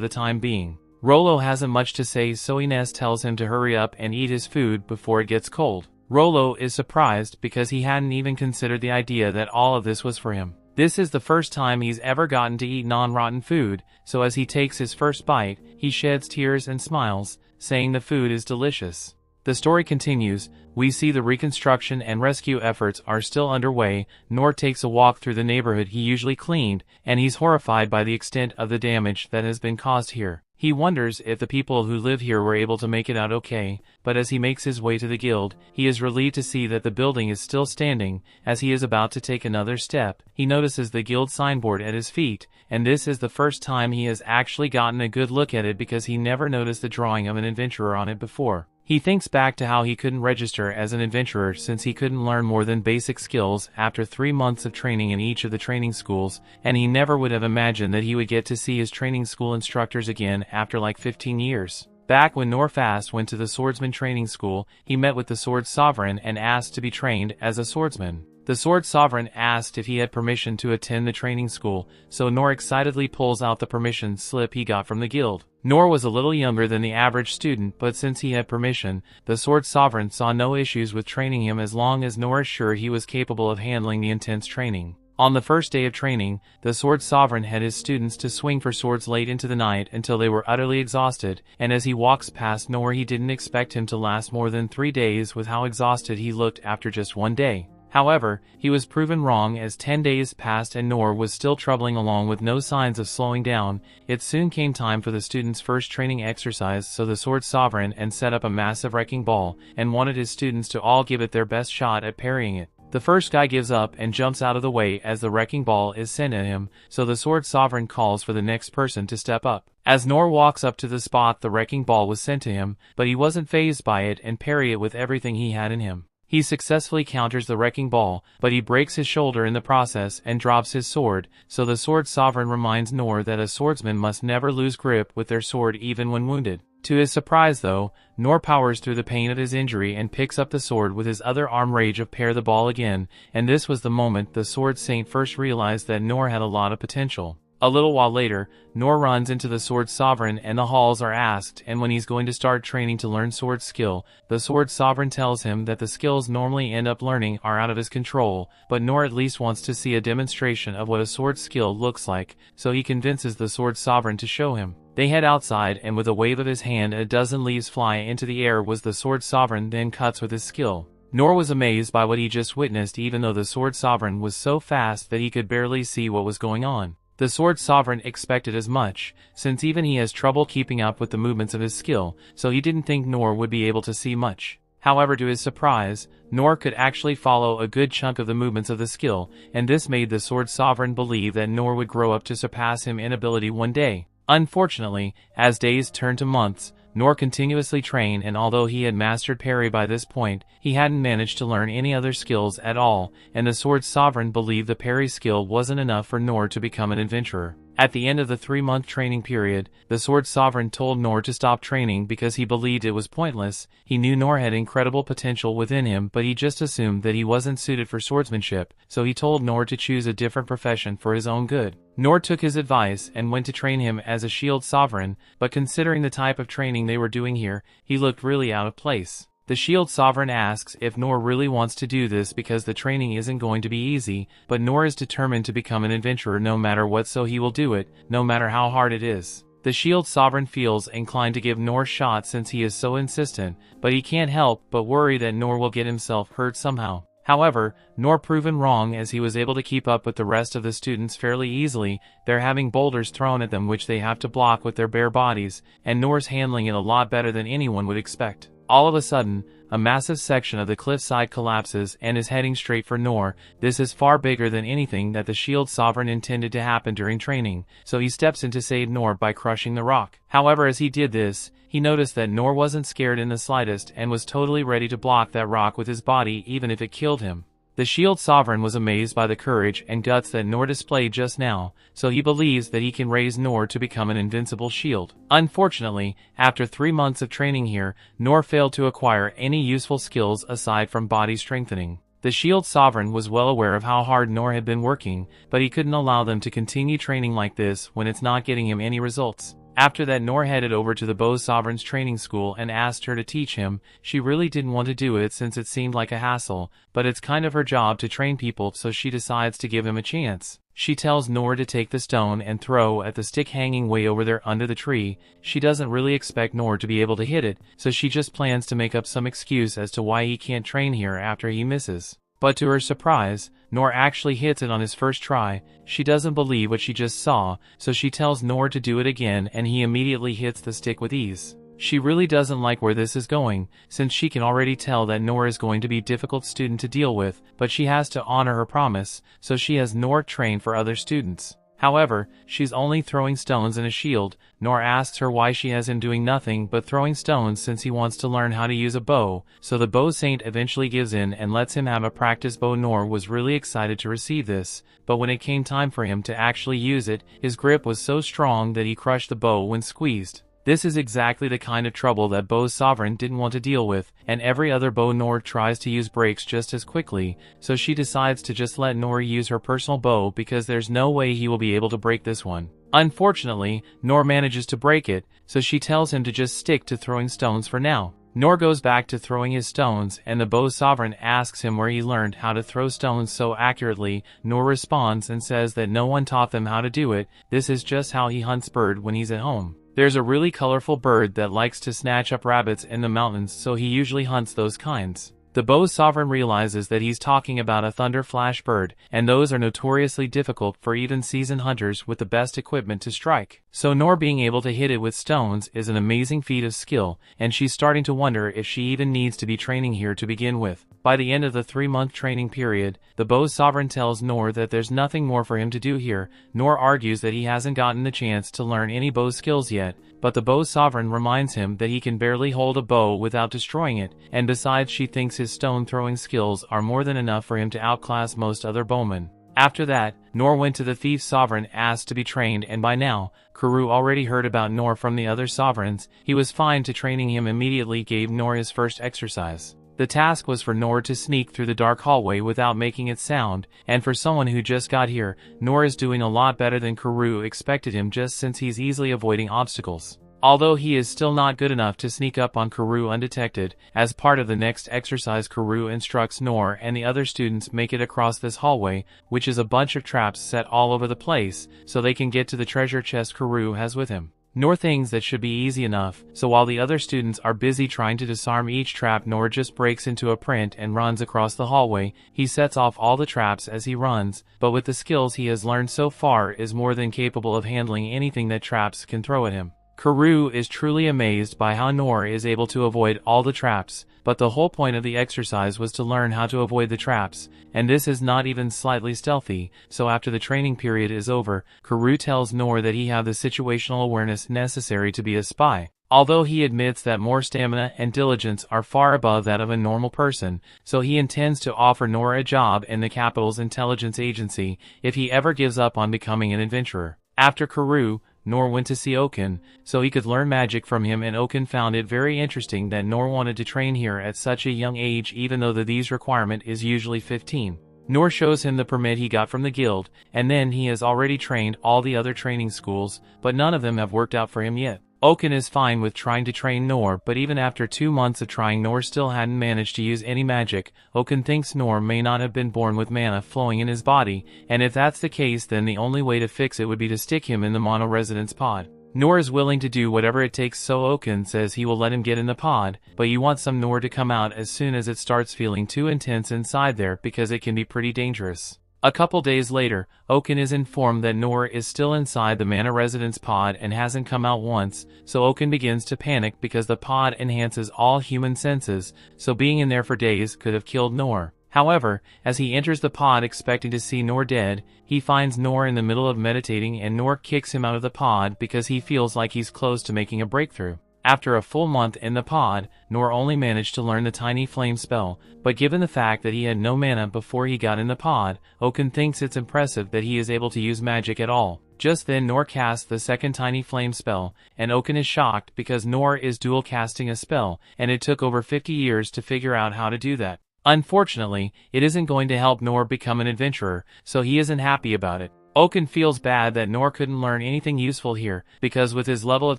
the time being. Rollo hasn't much to say, so Ines tells him to hurry up and eat his food before it gets cold. Rollo is surprised because he hadn't even considered the idea that all of this was for him. This is the first time he's ever gotten to eat non-rotten food, so as he takes his first bite, he sheds tears and smiles, saying the food is delicious. The story continues. We see the reconstruction and rescue efforts are still underway. Noor takes a walk through the neighborhood he usually cleaned, and he's horrified by the extent of the damage that has been caused here. He wonders if the people who live here were able to make it out okay, but as he makes his way to the guild, he is relieved to see that the building is still standing. As he is about to take another step, he notices the guild signboard at his feet, and this is the first time he has actually gotten a good look at it because he never noticed the drawing of an adventurer on it before. He thinks back to how he couldn't register as an adventurer since he couldn't learn more than basic skills after 3 months of training in each of the training schools, and he never would have imagined that he would get to see his training school instructors again after like 15 years. Back when Noor Fast went to the swordsman training school, he met with the Sword Sovereign and asked to be trained as a swordsman. The Sword Sovereign asked if he had permission to attend the training school, so Noor excitedly pulls out the permission slip he got from the guild. Noor was a little younger than the average student, but since he had permission, the Sword Sovereign saw no issues with training him as long as Noor is sure he was capable of handling the intense training. On the first day of training, the Sword Sovereign had his students to swing for swords late into the night until they were utterly exhausted, and as he walks past Noor he didn't expect him to last more than 3 days with how exhausted he looked after just 1 day. However, he was proven wrong as 10 days passed and Noor was still troubling along with no signs of slowing down. It soon came time for the students' first training exercise, so the Sword Sovereign and set up a massive wrecking ball and wanted his students to all give it their best shot at parrying it. The first guy gives up and jumps out of the way as the wrecking ball is sent at him, so the Sword Sovereign calls for the next person to step up. As Noor walks up to the spot the wrecking ball was sent to him, but he wasn't fazed by it and parry it with everything he had in him. He successfully counters the wrecking ball, but he breaks his shoulder in the process and drops his sword, so the Sword Sovereign reminds Noor that a swordsman must never lose grip with their sword even when wounded. To his surprise though, Noor powers through the pain of his injury and picks up the sword with his other arm rage of parry the ball again, and this was the moment the Sword Saint first realized that Noor had a lot of potential. A little while later, Noor runs into the Sword Sovereign and the halls are asked, and when he's going to start training to learn sword skill, the Sword Sovereign tells him that the skills normally end up learning are out of his control, but Noor at least wants to see a demonstration of what a sword skill looks like, so he convinces the Sword Sovereign to show him. They head outside and with a wave of his hand a dozen leaves fly into the air was the Sword Sovereign then cuts with his skill. Noor was amazed by what he just witnessed even though the Sword Sovereign was so fast that he could barely see what was going on. The Sword Sovereign expected as much, since even he has trouble keeping up with the movements of his skill, so he didn't think Noor would be able to see much. However, to his surprise, Noor could actually follow a good chunk of the movements of the skill, and this made the Sword Sovereign believe that Noor would grow up to surpass him in ability one day. Unfortunately, as days turned to months, Noor continuously trained, and although he had mastered parry by this point, he hadn't managed to learn any other skills at all, and the Sword Sovereign believed the parry skill wasn't enough for Noor to become an adventurer. At the end of the 3-month training period, the Sword Sovereign told Noor to stop training because he believed it was pointless. He knew Noor had incredible potential within him, but he just assumed that he wasn't suited for swordsmanship, so he told Noor to choose a different profession for his own good. Noor took his advice and went to train him as a Shield Sovereign, but considering the type of training they were doing here, he looked really out of place. The Shield Sovereign asks if Noor really wants to do this because the training isn't going to be easy, but Noor is determined to become an adventurer no matter what, so he will do it, no matter how hard it is. The Shield Sovereign feels inclined to give Noor a shot since he is so insistent, but he can't help but worry that Noor will get himself hurt somehow. However, Noor proven wrong as he was able to keep up with the rest of the students fairly easily. They're having boulders thrown at them which they have to block with their bare bodies, and Noor's handling it a lot better than anyone would expect. All of a sudden, a massive section of the cliffside collapses and is heading straight for Noor. This is far bigger than anything that the Shield Sovereign intended to happen during training, so he steps in to save Noor by crushing the rock. However, as he did this, he noticed that Noor wasn't scared in the slightest and was totally ready to block that rock with his body even if it killed him. The Shield Sovereign was amazed by the courage and guts that Noor displayed just now, so he believes that he can raise Noor to become an invincible shield. Unfortunately, after 3 months of training here, Noor failed to acquire any useful skills aside from body strengthening. The Shield Sovereign was well aware of how hard Noor had been working, but he couldn't allow them to continue training like this when it's not getting him any results. After that, Noor headed over to the Bow Sovereign's training school and asked her to teach him. She really didn't want to do it since it seemed like a hassle, but it's kind of her job to train people, so she decides to give him a chance. She tells Noor to take the stone and throw at the stick hanging way over there under the tree. She doesn't really expect Noor to be able to hit it, so she just plans to make up some excuse as to why he can't train here after he misses. But to her surprise, Noor actually hits it on his first try. She doesn't believe what she just saw, so she tells Noor to do it again and he immediately hits the stick with ease. She really doesn't like where this is going, since she can already tell that Noor is going to be a difficult student to deal with, but she has to honor her promise, so she has Noor train for other students. However, she's only throwing stones and a shield. Noor asks her why she has him doing nothing but throwing stones since he wants to learn how to use a bow, so the bow saint eventually gives in and lets him have a practice bow. Noor was really excited to receive this, but when it came time for him to actually use it, his grip was so strong that he crushed the bow when squeezed. This is exactly the kind of trouble that Bow Sovereign didn't want to deal with, and every other bow Noor tries to use breaks just as quickly, so she decides to just let Noor use her personal bow because there's no way he will be able to break this one. Unfortunately, Noor manages to break it, so she tells him to just stick to throwing stones for now. Noor goes back to throwing his stones, and the Bow Sovereign asks him where he learned how to throw stones so accurately. Noor responds and says that no one taught them how to do it. This is just how he hunts bird when he's at home. There's a really colorful bird that likes to snatch up rabbits in the mountains, so he usually hunts those kinds. The Bow Sovereign realizes that he's talking about a thunder flash bird, and those are notoriously difficult for even seasoned hunters with the best equipment to strike. So Noor being able to hit it with stones is an amazing feat of skill, and she's starting to wonder if she even needs to be training here to begin with. By the end of the 3-month training period, the Bow Sovereign tells Noor that there's nothing more for him to do here. Noor argues that he hasn't gotten the chance to learn any bow skills yet, but the Bow Sovereign reminds him that he can barely hold a bow without destroying it, and besides she thinks his stone throwing skills are more than enough for him to outclass most other bowmen. After that, Noor went to the Thief Sovereign, asked to be trained, and by now, Karoo already heard about Noor from the other sovereigns. He was fine to training him, immediately gave Noor his first exercise. The task was for Noor to sneak through the dark hallway without making it sound, and for someone who just got here, Noor is doing a lot better than Karoo expected him, just since he's easily avoiding obstacles. Although he is still not good enough to sneak up on Karoo undetected, as part of the next exercise Karoo instructs Noor and the other students make it across this hallway, which is a bunch of traps set all over the place, so they can get to the treasure chest Karoo has with him. Noor thinks that should be easy enough, so while the other students are busy trying to disarm each trap, Noor just breaks into a sprint and runs across the hallway. He sets off all the traps as he runs, but with the skills he has learned so far is more than capable of handling anything that traps can throw at him. Karoo is truly amazed by how Noor is able to avoid all the traps, but the whole point of the exercise was to learn how to avoid the traps, and this is not even slightly stealthy, so after the training period is over, Karoo tells Noor that he has the situational awareness necessary to be a spy. Although he admits that more stamina and diligence are far above that of a normal person, so he intends to offer Noor a job in the capital's intelligence agency if he ever gives up on becoming an adventurer. After Karoo, Noor went to see Oaken, so he could learn magic from him, and Oaken found it very interesting that Noor wanted to train here at such a young age, even though the requirement is usually 15. Noor shows him the permit he got from the guild, and then he has already trained all the other training schools, but none of them have worked out for him yet. Oaken is fine with trying to train Noor, but even after 2 months of trying, Noor still hadn't managed to use any magic. Oaken thinks Noor may not have been born with mana flowing in his body, and if that's the case, then the only way to fix it would be to stick him in the mono resonance pod. Noor is willing to do whatever it takes, so Oaken says he will let him get in the pod, but you want some Noor to come out as soon as it starts feeling too intense inside there, because it can be pretty dangerous. A couple days later, Oaken is informed that Noor is still inside the mana residence pod and hasn't come out once, so Oaken begins to panic because the pod enhances all human senses, so being in there for days could have killed Noor. However, as he enters the pod expecting to see Noor dead, he finds Noor in the middle of meditating, and Noor kicks him out of the pod because he feels like he's close to making a breakthrough. After a full month in the pod, Noor only managed to learn the tiny flame spell, but given the fact that he had no mana before he got in the pod, Oaken thinks it's impressive that he is able to use magic at all. Just then Noor casts the second tiny flame spell, and Oaken is shocked because Noor is dual casting a spell, and it took over 50 years to figure out how to do that. Unfortunately, it isn't going to help Noor become an adventurer, so he isn't happy about it. Oaken feels bad that Noor couldn't learn anything useful here, because with his level of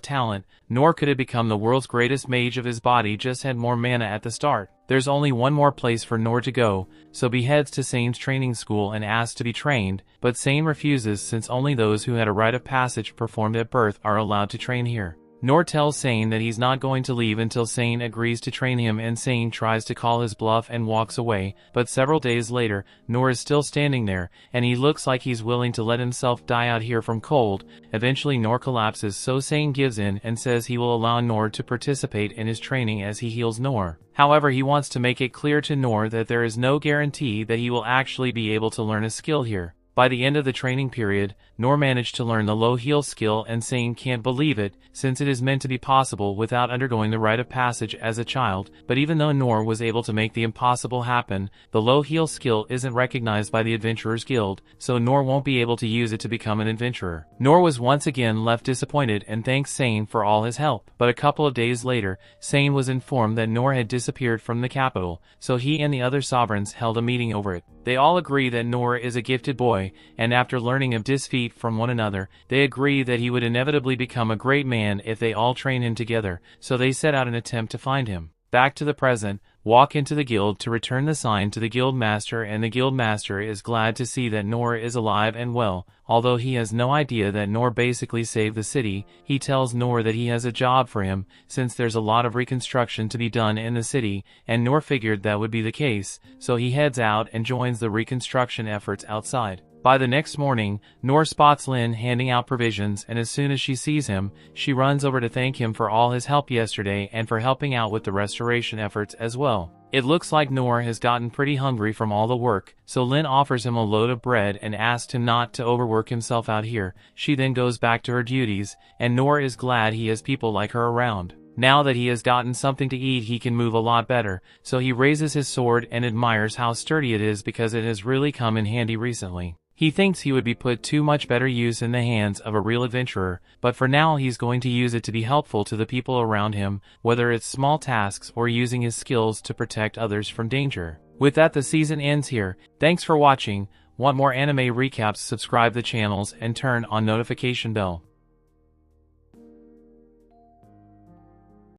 talent, Noor could have become the world's greatest mage if his body just had more mana at the start. There's only one more place for Noor to go, so he heads to Sane's training school and asks to be trained, but Sane refuses since only those who had a rite of passage performed at birth are allowed to train here. Noor tells Sane that he's not going to leave until Sane agrees to train him, and Sane tries to call his bluff and walks away, but several days later, Noor is still standing there, and he looks like he's willing to let himself die out here from cold. Eventually Noor collapses, so Sane gives in and says he will allow Noor to participate in his training as he heals Noor. However, he wants to make it clear to Noor that there is no guarantee that he will actually be able to learn a skill here. By the end of the training period, Noor managed to learn the low heal skill, and Sane can't believe it, since it is meant to be possible without undergoing the rite of passage as a child. But even though Noor was able to make the impossible happen, the low heal skill isn't recognized by the Adventurers Guild, so Noor won't be able to use it to become an adventurer. Noor was once again left disappointed and thanks Sane for all his help. But a couple of days later, Sane was informed that Noor had disappeared from the capital, so he and the other sovereigns held a meeting over it. They all agree that Noor is a gifted boy, and after learning of defeat from one another, they agree that he would inevitably become a great man if they all train him together, so they set out an attempt to find him. Back to the present, walk into the guild to return the sign to the guild master, and the guild master is glad to see that Noor is alive and well. Although he has no idea that Noor basically saved the city, he tells Noor that he has a job for him, since there's a lot of reconstruction to be done in the city, and Noor figured that would be the case, so he heads out and joins the reconstruction efforts outside. By the next morning, Noor spots Lynne handing out provisions, and as soon as she sees him, she runs over to thank him for all his help yesterday and for helping out with the restoration efforts as well. It looks like Noor has gotten pretty hungry from all the work, so Lynne offers him a load of bread and asks him not to overwork himself out here. She then goes back to her duties, and Noor is glad he has people like her around. Now that he has gotten something to eat, he can move a lot better, so he raises his sword and admires how sturdy it is because it has really come in handy recently. He thinks he would be put to much better use in the hands of a real adventurer, but for now he's going to use it to be helpful to the people around him, whether it's small tasks or using his skills to protect others from danger. With that, the season ends here. Thanks for watching. Want more anime recaps? Subscribe the channels and turn on notification bell.